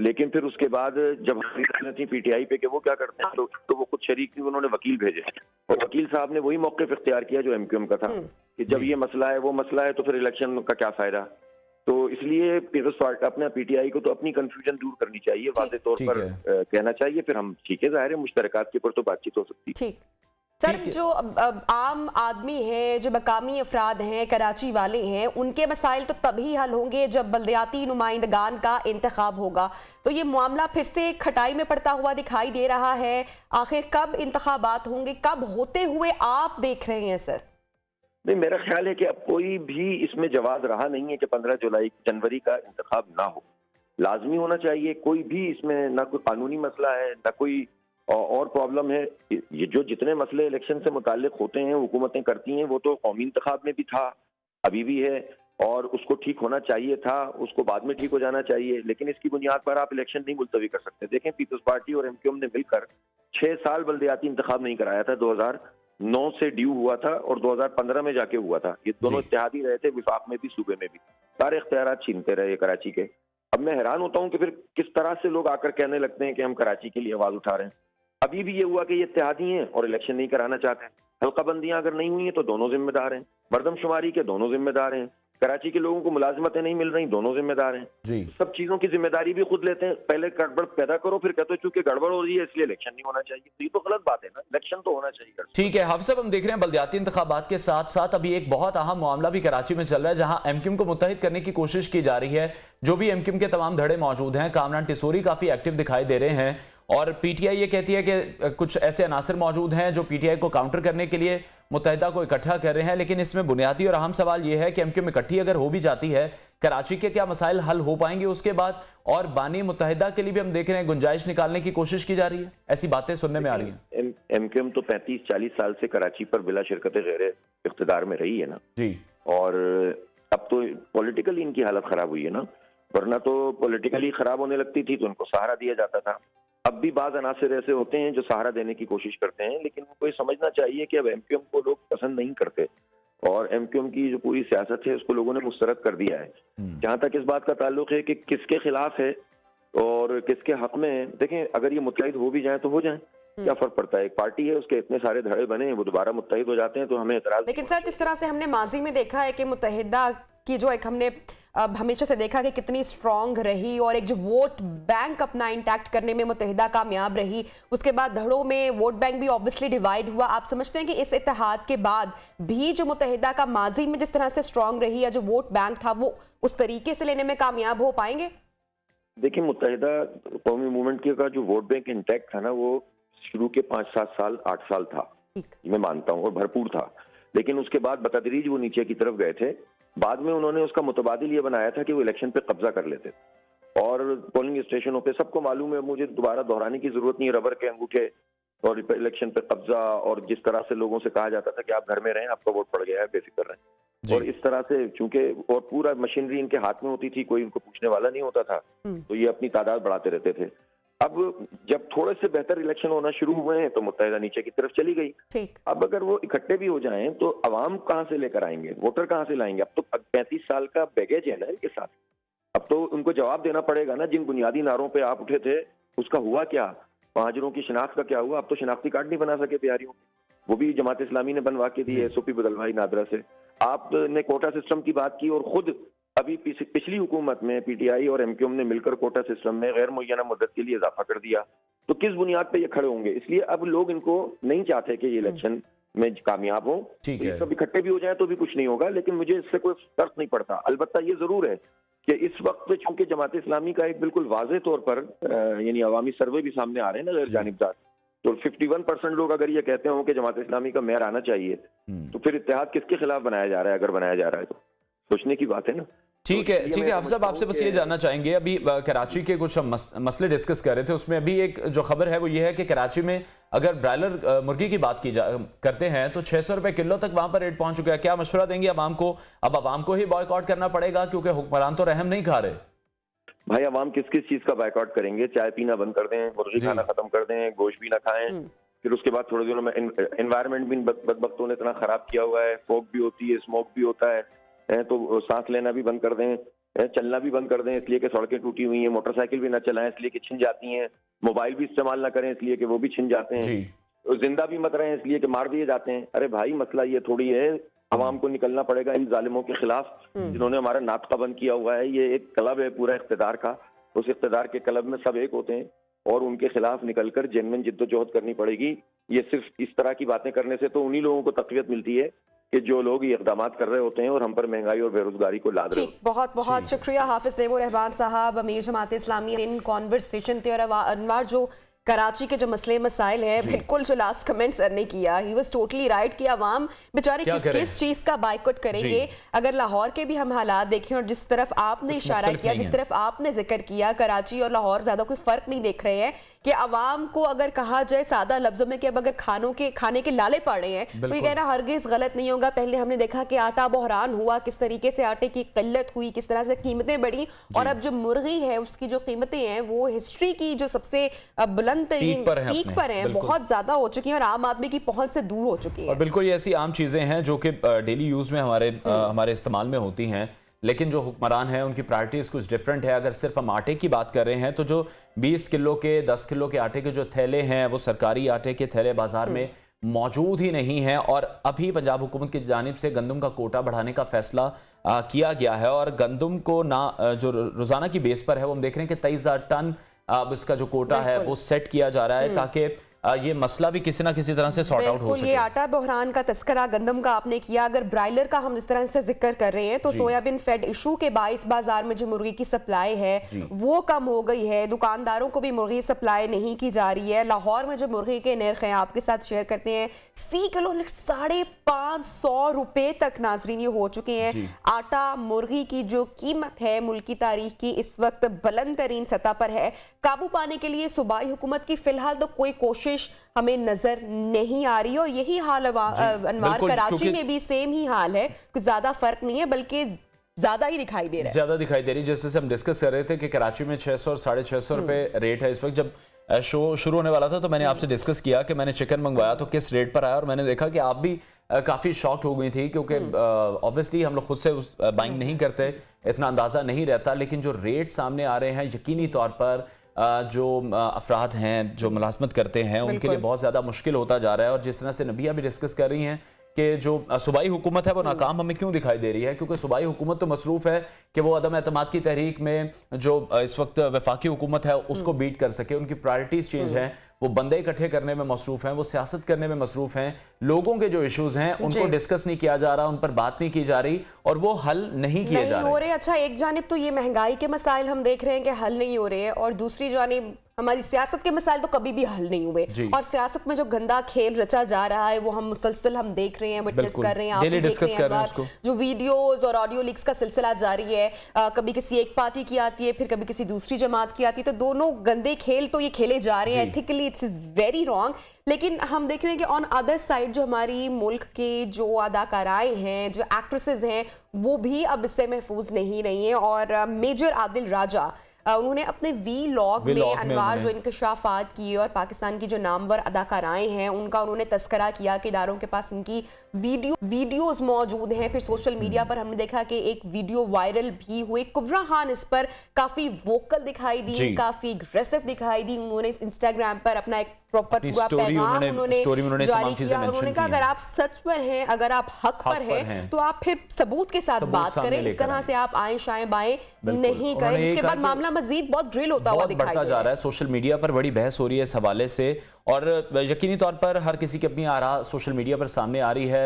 लेकिन फिर उसके बाद जब हमारी थी पीटीआई पे कि वो क्या करते हैं, तो वो खुद शरीक थी, उन्होंने वकील भेजे और वकील साहब ने वही मौक़िफ़ इख्तियार किया जो एमक्यूएम का था कि जब ये मसला है वो मसला है तो फिर इलेक्शन का क्या फायदा। तो इसलिए पीपल्स पार्टी अपना पीटीआई को तो अपनी कंफ्यूजन दूर करनी चाहिए, वाज़ेह तौर पर कहना चाहिए, फिर हम ठीक है, जाहिर है मुश्तरकात के ऊपर तो बातचीत हो सकती है। ठीक सर, जो आम आदमी है, जो मकामी अफराद हैं, कराची वाले हैं, उनके मसाइल तो तभी हल होंगे जब बल्दियाती नुमाइंदगान का इंतखाब होगा। तो ये मामला फिर से खटाई में पड़ता हुआ दिखाई दे रहा है। आखिर कब इंतखाबात होंगे, कब होते हुए आप देख रहे हैं सर? नहीं, मेरा ख्याल है कि अब कोई भी इसमें जवाब रहा नहीं है कि 15 जनवरी का इंतखाब ना हो। लाजमी होना चाहिए। कोई भी इसमें ना कोई कानूनी मसला है, ना कोई और प्रॉब्लम है। ये जो जितने मसले इलेक्शन से मुताल्लिक होते हैं, हुकूमतें करती हैं, वो तो कौमी इंतखाब में भी था, अभी भी है, और उसको ठीक होना चाहिए था, उसको बाद में ठीक हो जाना चाहिए। लेकिन इसकी बुनियाद पर आप इलेक्शन नहीं मुलतवी कर सकते। देखें, पीपल्स पार्टी और एमक्यूएम ने मिलकर 6 साल बल्दियाती इंतखाब नहीं कराया था। 2009 से ड्यू हुआ था और 2015 में जाके हुआ था। ये दोनों इत्तेहादी रहे थे, विफाक में भी, सूबे में भी। सारे इख्तियारात छीनते रहे कराची के। अब मैं हैरान होता हूँ कि फिर किस तरह से लोग आकर कहने लगते हैं कि हम कराची के लिए आवाज उठा रहे हैं। अभी भी ये हुआ कि ये इत्तेहादी हैं और इलेक्शन नहीं कराना चाहते हैं। हल्का बंदियां अगर नहीं हुई हैं तो दोनों जिम्मेदार हैं। मरदमशुमारी के दोनों जिम्मेदार हैं। कराची के लोगों को मुलाजमतें नहीं मिल रही, दोनों जिम्मेदार हैं। जी। सब चीजों की जिम्मेदारी भी खुद लेते हैं। पहले गड़बड़ पैदा करो, फिर कहते हो चूंकि गड़बड़ हो रही है इसलिए इलेक्शन नहीं होना चाहिए। तो ये तो गलत बात है ना, इलेक्शन तो होना चाहिए। ठीक है हाफिज साहब, हम देख रहे हैं बल्दियाती इंतखाबात के साथ साथ अभी एक बहुत अहम मामला भी कराची में चल रहा है, जहां एमक्यूएम को मुत्तहिद करने की कोशिश की जा रही है। जो भी एमक्यूएम के तमाम धड़े मौजूद हैं, कामरान टिसोरी काफी एक्टिव दिखाई दे रहे हैं, और पीटीआई ये कहती है कि कुछ ऐसे अनासर मौजूद हैं जो पीटीआई को काउंटर करने के लिए मुत्तहिदा को इकट्ठा कर रहे हैं। लेकिन इसमें बुनियादी और अहम सवाल यह है कि एमक्यूएम इकट्ठी अगर हो भी जाती है, कराची के क्या मसाइल हल हो पाएंगे उसके बाद? और बानी मुत्तहिदा के लिए भी हम देख रहे हैं गुंजाइश निकालने की कोशिश की जा रही है, ऐसी बातें सुनने में आ रही हैं। एमक्यूएम तो 35-40 साल से कराची पर बिला शिरकत गैर इख्तिदार में रही है ना जी, और अब तो पॉलिटिकली इनकी हालत खराब हुई है ना, वरना तो पॉलिटिकली खराब होने लगती थी तो उनको सहारा दिया जाता था। अब भी बाज अनासर ऐसे होते हैं जो सहारा देने की कोशिश करते हैं, लेकिन उनको ये समझना चाहिए कि अब एमक्यूएम को लोग पसंद नहीं करते और एमक्यूएम की जो पूरी सियासत है उसको लोगों ने मुस्तरद कर दिया है। जहां तक इस बात का ताल्लुक है कि किसके खिलाफ है और किसके हक में है, देखें अगर ये मुत्तहिद हो भी जाए तो हो जाए, क्या फर्क पड़ता है। एक पार्टी है, उसके इतने सारे धड़े बने हैं, वो दोबारा मुत्तहिद हो जाते हैं तो हमें एतराज। लेकिन सर किस तरह से हमने माजी में देखा है कि मुत्तहिदा की जो एक हमने अब हमेशा से देखा कि कितनी स्ट्रांग रही और एक जो वोट बैंक अपना इंटैक्ट करने में मुत्तहिदा कामयाब रही, उसके बाद धड़ों में वोट बैंक भी ऑब्वियसली डिवाइड हुआ। आप समझते हैं कि इस इत्तेहाद के बाद भी जो मुत्तहिदा का माजी में जिस तरह से स्ट्रांग रही या जो वोट बैंक था वो उस तरीके से लेने में कामयाब हो पाएंगे? देखिए, मुत्तहिदा कौमी मूवमेंट का जो वोट बैंक इंटैक्ट था ना, वो शुरू के 5-7 साल 8 साल था, मैं मानता हूँ, और भरपूर था। लेकिन उसके बाद बतदरीज वो नीचे की तरफ गए थे। बाद में उन्होंने उसका मुतबादिल ये बनाया था कि वो इलेक्शन पे कब्जा कर लेते और पोलिंग स्टेशनों पे, सबको मालूम है, मुझे दोबारा दोहराने की जरूरत नहीं है, रबर के अंगूठे और इलेक्शन पे कब्जा, और जिस तरह से लोगों से कहा जाता था कि आप घर में रहें, आपका वोट पड़ गया है, बेफिक्र रहें, और इस तरह से चूंकि और पूरा मशीनरी इनके हाथ में होती थी, कोई उनको पूछने वाला नहीं होता था, तो ये अपनी तादाद बढ़ाते रहते थे। अब जब थोड़े से बेहतर इलेक्शन होना शुरू हुए हैं तो मुत्तहिदा नीचे की तरफ चली गई। अब अगर वो इकट्ठे भी हो जाएं तो अवाम कहां से लेकर आएंगे, वोटर कहां से लाएंगे? अब तो 35 साल का बैगेज है ना इनके साथ, अब तो उनको जवाब देना पड़ेगा ना। जिन बुनियादी नारों पे आप उठे थे उसका हुआ क्या? महाजरों की शिनाख्त का क्या हुआ? अब तो शिनाख्ती कार्ड नहीं बना सके बिहारियों, वो भी जमात इस्लामी ने बनवा के दिए, एसओपी बदलवाई नादरा से। आपने कोटा सिस्टम की बात की और खुद अभी पिछली हुकूमत में पीटीआई और एमक्यूएम ने मिलकर कोटा सिस्टम में गैर मुय्यना मुद्दत के लिए इजाफा कर दिया, तो किस बुनियाद पे ये खड़े होंगे? इसलिए अब लोग इनको नहीं चाहते कि ये इलेक्शन में कामयाब हो। तो ये सब इकट्ठे भी हो जाए तो भी कुछ नहीं होगा, लेकिन मुझे इससे कोई फर्क नहीं पड़ता। अलबत्ता ये जरूर है कि इस वक्त चूंकि जमात इस्लामी का एक बिल्कुल वाज़ेह तौर पर यानी अवामी सर्वे भी सामने आ रहे हैं ना गैर जानिबदार, तो 51% लोग अगर ये कहते हो कि जमात इस्लामी का मेयर आना चाहिए, तो फिर इत्तेहाद किसके खिलाफ बनाया जा रहा है? अगर बनाया जा रहा है तो सोचने की बात है ना। ठीक है, ठीक है हाफिज साहब, आपसे बस ये जानना चाहेंगे, अभी कराची के कुछ हम मसले डिस्कस कर रहे थे, उसमें अभी एक जो खबर है वो ये है कि कराची में अगर ब्रायलर मुर्गी की बात करते हैं तो 600 रुपए किलो तक वहां पर रेट पहुंच चुका है। क्या मशवरा देंगे अवाम को? अब अवाम को ही बॉयकॉट करना पड़ेगा क्योंकि हुक्मरान तो रहम नहीं खा रहे। भाई अवाम किस किस चीज का बॉयकॉट करेंगे? चाय पीना बंद कर दें, मुर्गी खाना खत्म कर दें, गोश्त भी ना खाएं, फिर उसके बाद थोड़े दिनों में एनवायरमेंट भी बदबख्तों ने इतना खराब किया हुआ है, फॉग भी होती है, स्मोक भी होता है, तो सांस लेना भी बंद कर दें, चलना भी बंद कर दें इसलिए कि सड़कें टूटी हुई हैं, मोटरसाइकिल भी ना चलाएं इसलिए कि छिन जाती हैं, मोबाइल भी इस्तेमाल ना करें इसलिए कि वो भी छिन जाते हैं, जिंदा भी मत रहें इसलिए कि मार दिए जाते हैं। अरे भाई मसला ये थोड़ी है, अवाम को निकलना पड़ेगा इन जालिमों के खिलाफ जिन्होंने हमारा नातका बंद किया हुआ है। ये एक क्लब है पूरा इख्तिदार का, उस इख्तिदार के क्लब में सब एक होते हैं और उनके खिलाफ निकलकर जेन्युइन जिद्दोजहद करनी पड़ेगी। ये सिर्फ इस तरह की बातें करने से तो उन्हीं लोगों को तक़वियत मिलती है कि जो लोग ये इक़दाम कर रहे होते हैं और हम पर महंगाई और बेरोजगारी को लाद रहे हैं। बहुत बहुत शुक्रिया हाफिज नईमुर रहमान साहब, अमीर जमात इस्लामी। इन कॉन्वर्सेशन थे और अनवार जो कराची के जो मसले मसाइल हैं, बिल्कुल जो लास्ट कमेंट सर ने किया, ही वाज टोटली राइट कि अवाम बेचारे किस चीज का बाइकआउट करेंगे। अगर लाहौर के भी हम हालात देखें और जिस तरफ आपने इशारा किया, जिस तरफ आपने जिक्र किया, कराची और लाहौर ज्यादा कोई फर्क नहीं देख रहे हैं कि अवाम को अगर कहा जाए सादा लफ्जों में कि अब अगर खाने के लाले पड़ रहे हैं तो ये कहना हरगिज गलत नहीं होगा। पहले हमने देखा कि आटा बहरान हुआ, किस तरीके से आटे की किल्लत हुई, किस तरह से कीमतें बढ़ी, और अब जो मुर्गी है उसकी जो कीमतें हैं वो हिस्ट्री की जो सबसे बुलंद पीक पर हैं, बहुत ज्यादा हो चुकी हैं और आम आदमी की पहुंच से दूर हो चुकी है। और बिल्कुल ये ऐसी आम चीजें हैं जो कि डेली यूज में हमारे इस्तेमाल में होती हैं, लेकिन जो हुक्मरान हैं उनकी प्रायोरिटीज कुछ डिफरेंट है। अगर सिर्फ हम आटे की बात कर रहे हैं तो जो 20 किलो के 10 किलो के आटे के जो थैले हैं वो सरकारी आटे के थैले बाजार में मौजूद ही नहीं है। और अभी पंजाब हुकूमत की जानिब से गंदम का कोटा बढ़ाने का फैसला किया गया है और गंदम को जो रोजाना की बेस पर है वो हम देख रहे हैं कि 23,000 टन अब इसका जो कोटा है वो सेट किया जा रहा है ताकि ये मसला भी किसी ना किसी तरह से सॉर्ट आउट हो सके। ये आटा बहरान का तस्करा गंदम का आपने किया, अगर ब्रायलर का हम जिस तरह से जिक्र कर रहे हैं तो सोयाबीन फेड इशू के बाइस बाजार में जो मुर्गी की सप्लाई है वो कम हो गई है, दुकानदारों को भी मुर्गी सप्लाई नहीं की जा रही है। लाहौर में जो मुर्गी के नर्ख हैं आपके साथ शेयर करते हैं, फी किलो 550 रुपए तक नाजरीन ये हो चुके हैं। आटा मुर्गी की जो कीमत है मुल्क की तारीख की इस वक्त बुलंद तरीन सतह पर है। काबू पाने के लिए सूबाई हुकूमत की फिलहाल तो कोई कोशिश हमें नजर नहीं आ रही और यही हाल अनवार कराची में भी सेम ही हाल है, कुछ ज्यादा फर्क नहीं है बल्कि ज्यादा ही दिखाई दे रहा है, ज्यादा दिखाई दे रही है। जैसे हम डिस्कस कर रहे थे कि कराची में 600 और 650 रुपए रेट है इस वक्त। जब शो शुरू होने वाला था तो मैंने आपसे डिस्कस किया कि मैंने चिकन मंगवाया तो किस रेट पर आया और मैंने देखा कि आप भी काफी शॉक्ड हो गई थी क्योंकि ऑब्वियसली हम लोग खुद से बाइंग नहीं करते, इतना अंदाजा नहीं रहता, लेकिन जो रेट सामने आ रहे हैं यकीनी तौर पर जो अफराद हैं जो मुलाजमत करते हैं उनके लिए बहुत ज़्यादा मुश्किल होता जा रहा है। और जिस तरह से नबिया भी डिस्कस कर रही हैं कि जो सूबाई हुकूमत है वो नाकाम हमें क्यों दिखाई दे रही है, क्योंकि सूबाई हुकूमत तो मसरूफ़ है कि वो अदम एतमाद की तहरीक में जो इस वक्त वफाकी हुकूमत है उसको बीट कर सके। उनकी प्रायोरिटीज़ चेंज हैं, वो बंदे इकट्ठे करने में मसरूफ़ हैं, वो सियासत करने में मसरूफ़ हैं। लोगों के जो इश्यूज़ हैं उनको डिस्कस नहीं किया जा रहा, उन पर बात नहीं की जा रही और वो हल नहीं किए जा रहे। अच्छा, एक जानिब तो ये महंगाई के मसाइल हम देख रहे हैं कि हल नहीं हो रहे हैं और दूसरी जानिब हमारी सियासत के मसाइल तो कभी भी हल नहीं हुए और सियासत में जो गंदा खेल रचा जा रहा है वो हम मुसलसल हम देख रहे हैं, विटनेस कर रहे हैं, आप डिस्कस कर रहे हैं उसको। जो वीडियोस और ऑडियो लीक्स का सिलसिला जारी है, कभी किसी एक पार्टी की आती है फिर कभी किसी दूसरी जमात की आती है, तो दोनों गंदे खेल तो ये खेले जा रहे हैं, ethically it's is very wrong. लेकिन हम देख रहे हैं कि ऑन अदर साइड जो हमारी मुल्क के जो अदाकाराएं हैं, जो एक्ट्रेसेस हैं, वो भी अब इससे महफूज नहीं रही हैं। और मेजर आदिल राजा उन्होंने अपने वीलॉग में अनवार जो इंकशाफात किए और पाकिस्तान की जो नामवर अदाकाराएं हैं उनका उन्होंने तस्करा किया कि इदारों के पास इनकी वीडियोस मौजूद हैं। फिर सोशल मीडिया पर हमने देखा कि एक वीडियो वायरल भी हुई, कुबरा खान इस पर काफी वोकल दिखाई दी, काफी एग्रेसिव दिखाई दी। उन्होंने इंस्टाग्राम पर अपना एक प्रॉपर पूरा पैगाम उन्होंने जारी किया। उन्होंने कहा अगर आप सच पर हैं, अगर आप हक पर हैं तो आप फिर सबूत के साथ बात करें, इस तरह से आप आए शाएं बाएं नहीं करें। इसके बाद मामला मजीद बहुत ड्रिल होता हुआ दिखाई दे रहा है। सोशल मीडिया पर बड़ी बहस हो रही है इस हवाले से और यकीनी तौर पर हर किसी की अपनी आरा सोशल मीडिया पर सामने आ रही है,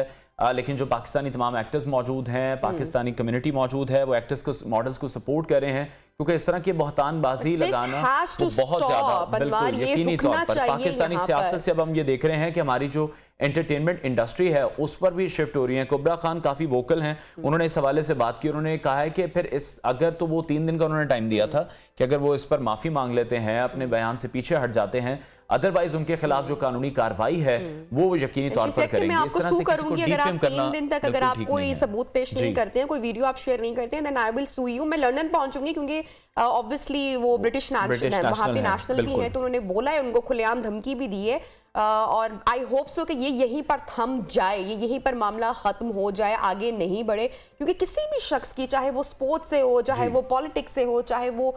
लेकिन जो पाकिस्तानी तमाम एक्टर्स मौजूद हैं, पाकिस्तानी कम्युनिटी मौजूद है, वो एक्टर्स को मॉडल्स को सपोर्ट कर रहे हैं क्योंकि इस तरह की बहतानबाजी लगाना बहुत ज्यादा बिल्कुल यकीनी तौर पर पाकिस्तानी सियासत से अब हम ये देख रहे हैं कि हमारी जो एंटरटेनमेंट इंडस्ट्री है उस पर भी शिफ्ट हो रही है। कुबरा खान काफी वोकल हैं, उन्होंने इस हवाले से बात की। उन्होंने कहा है कि फिर इस अगर तो वो 3 दिन का उन्होंने टाइम दिया था कि अगर वो इस पर माफी मांग लेते हैं, अपने बयान से पीछे हट जाते हैं, अदरवाइज उनके खिलाफ जो कानूनी कार्रवाई है वो यकीनी तौर पर करेंगे। इस तरह से किसी को डीफेम करना, 3 दिन तक अगर आप कोई सबूत पेश नहीं करते हैं, कोई वीडियो आप शेयर नहीं करते हैं, then I will sue you. मैं लंदन पहुंचूंगी क्योंकि ऑब्वियसली वो ब्रिटिश नेशनल है, वहां पे नेशनल भी है, तो उन्होंने बोला है, उनको खुलेआम धमकी भी दी है और आई होप सो कि ये यहीं पर थम जाए, ये यहीं पर मामला खत्म हो जाए, आगे नहीं बढ़े। क्योंकि किसी भी शख्स की, चाहे वो स्पोर्ट्स से हो, चाहे वो पॉलिटिक्स से हो, चाहे वो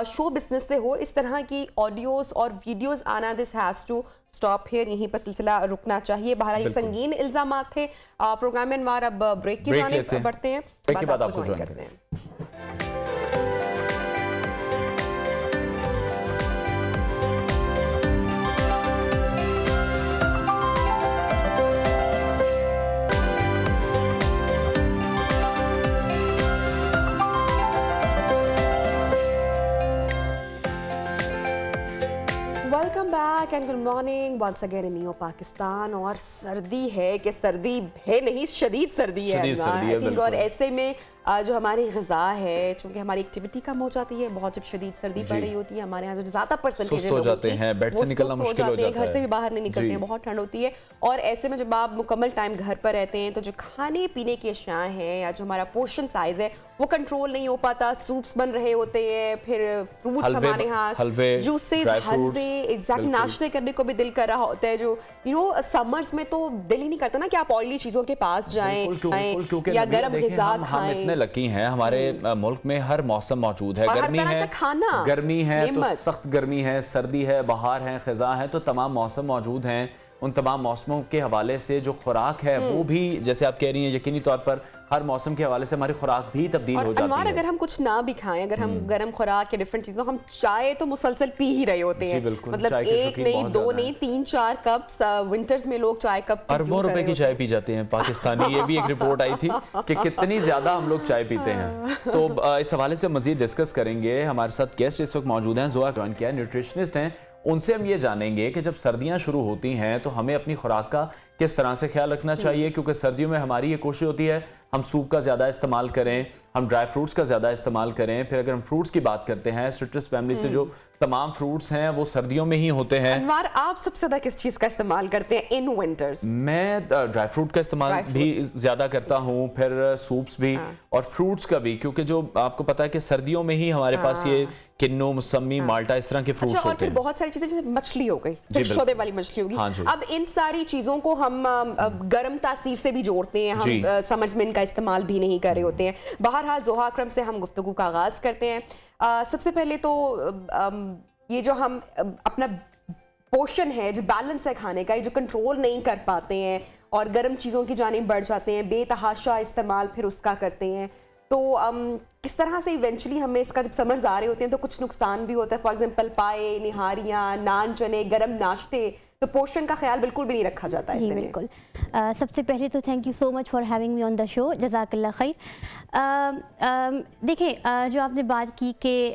शो बिजनेस से हो, इस तरह की ऑडियोज और वीडियोज आना, this has to stop here, यहीं पर सिलसिला रुकना चाहिए। बहरहाल ये संगीन इल्जामात थे। प्रोग्राम में अनवार अब ब्रेक की जानिब बढ़ते हैं, बाद आपको ज्वाइन करते हैं। Welcome back and good morning once again in new Pakistan. और सर्दी है कि सर्दी है नहीं, शदीद सर्दी है और ऐसे में जो हमारी ग़िज़ा है, चूंकि हमारी एक्टिविटी कम हो जाती है, बहुत जब शदीद सर्दी पड़ रही होती है, हमारे यहाँ जो ज़्यादा परसेंटेज हो जाते हैं, बेड से निकलना मुश्किल हो जाता है, घर से भी बाहर नहीं निकलते हैं, बहुत ठंड होती है। और ऐसे में जब आप मुकम्मल टाइम घर पर रहते हैं तो जो खाने पीने की अशिया हैं या जो हमारा पोर्शन साइज है वो कंट्रोल नहीं हो पाता। सूप्स बन रहे होते हैं, फिर फ्रूट्स हमारे यहाँ, जूसेस, हलवे, एग्जैक्ट नाश्ते करने को भी दिल कर रहा होता है। जो समर्स में तो दिल ही नहीं करता ना कि आप ऑयली चीजों के पास जाएं या गर्म ग़िज़ा खाएं। इतने लकी हैं, हमारे मुल्क में हर मौसम मौजूद है। गर्मी है तो सख्त गर्मी है, सर्दी है, बहार है, खिज़ा है, तो तमाम मौसम मौजूद हैं। उन तमाम मौसमों के हवाले से जो खुराक है वो भी, जैसे आप कह रही हैं, यकीनी तौर पर हर मौसम के हवाले से हमारी खुराक भी तब्दील हो जाती है। अगर हम कुछ ना भी खाएं, अगर हम गर्म खुराक या डिफरेंट चीजों, हम चाय तो मुसलसल पी ही रहे होते हैं, मतलब एक नहीं, दो नहीं, 3-4 कप। विंटर्स में लोग चाय कप अरबों रुपए की चाय पी जाते हैं पाकिस्तानी। ये भी एक रिपोर्ट आई थी कि कितनी ज्यादा हम लोग चाय पीते हैं। तो इस हवाले से मजीद डिस्कस करेंगे। हमारे साथ गेस्ट इस वक्त मौजूद हैं, ज़ोया जॉइन किया, न्यूट्रिशनिस्ट हैं। उनसे हम ये जानेंगे कि जब सर्दियां शुरू होती हैं तो हमें अपनी खुराक का किस तरह से ख्याल रखना चाहिए, क्योंकि सर्दियों में हमारी ये कोशिश होती है हम सूप का ज़्यादा इस्तेमाल करें, हम ड्राई फ्रूट्स का ज़्यादा इस्तेमाल करें। फिर अगर हम फ्रूट्स की बात करते हैं, सिट्रस फैमिली से जो तमाम फ्रूट्स हैं वो सर्दियों में ही होते हैं। अनवार, आप सबसे ज़्यादा किस चीज़ का इस्तेमाल करते हैं इन विंटर्स? मैं ड्राई फ्रूट का इस्तेमाल भी ज़्यादा करता हूँ, फिर सूप्स भी और फ्रूट्स का भी, क्योंकि जो आपको पता है कि सर्दियों में ही हमारे पास ये किन्नू, मौसमी, माल्टा, इस तरह के फ्रूट्स होते हैं। बहुत सारी चीजें, जैसे मछली हो गई, शोदे वाली मछली होगी। अब इन सारी चीजों को हम गर्म तासीर से भी जोड़ते हैं, हम समर्स में इनका इस्तेमाल भी नहीं कर रहे होते हैं। बहरहाल ज़ोहा अकरम से हम गुफ्तगू का आगाज करते हैं। सबसे पहले तो ये जो हम अपना पोर्शन है, जो बैलेंस है खाने का, ये जो कंट्रोल नहीं कर पाते हैं और गर्म चीज़ों की जानिब बढ़ जाते हैं, बेतहाशा इस्तेमाल फिर उसका करते हैं, तो किस तरह से इवेंचुअली हमें इसका, जब समर्स आ रहे होते हैं तो कुछ नुकसान भी होता है। फॉर एग्जांपल पाए, निहारियाँ, नान चने, गर्म नाश्ते, तो पोर्शन का ख्याल बिल्कुल भी नहीं रखा जाता है। जी बिल्कुल। सबसे पहले तो thank you so much for having me on the show, जज़ाकल्लाह खैर। देखें, जो आपने बात की कि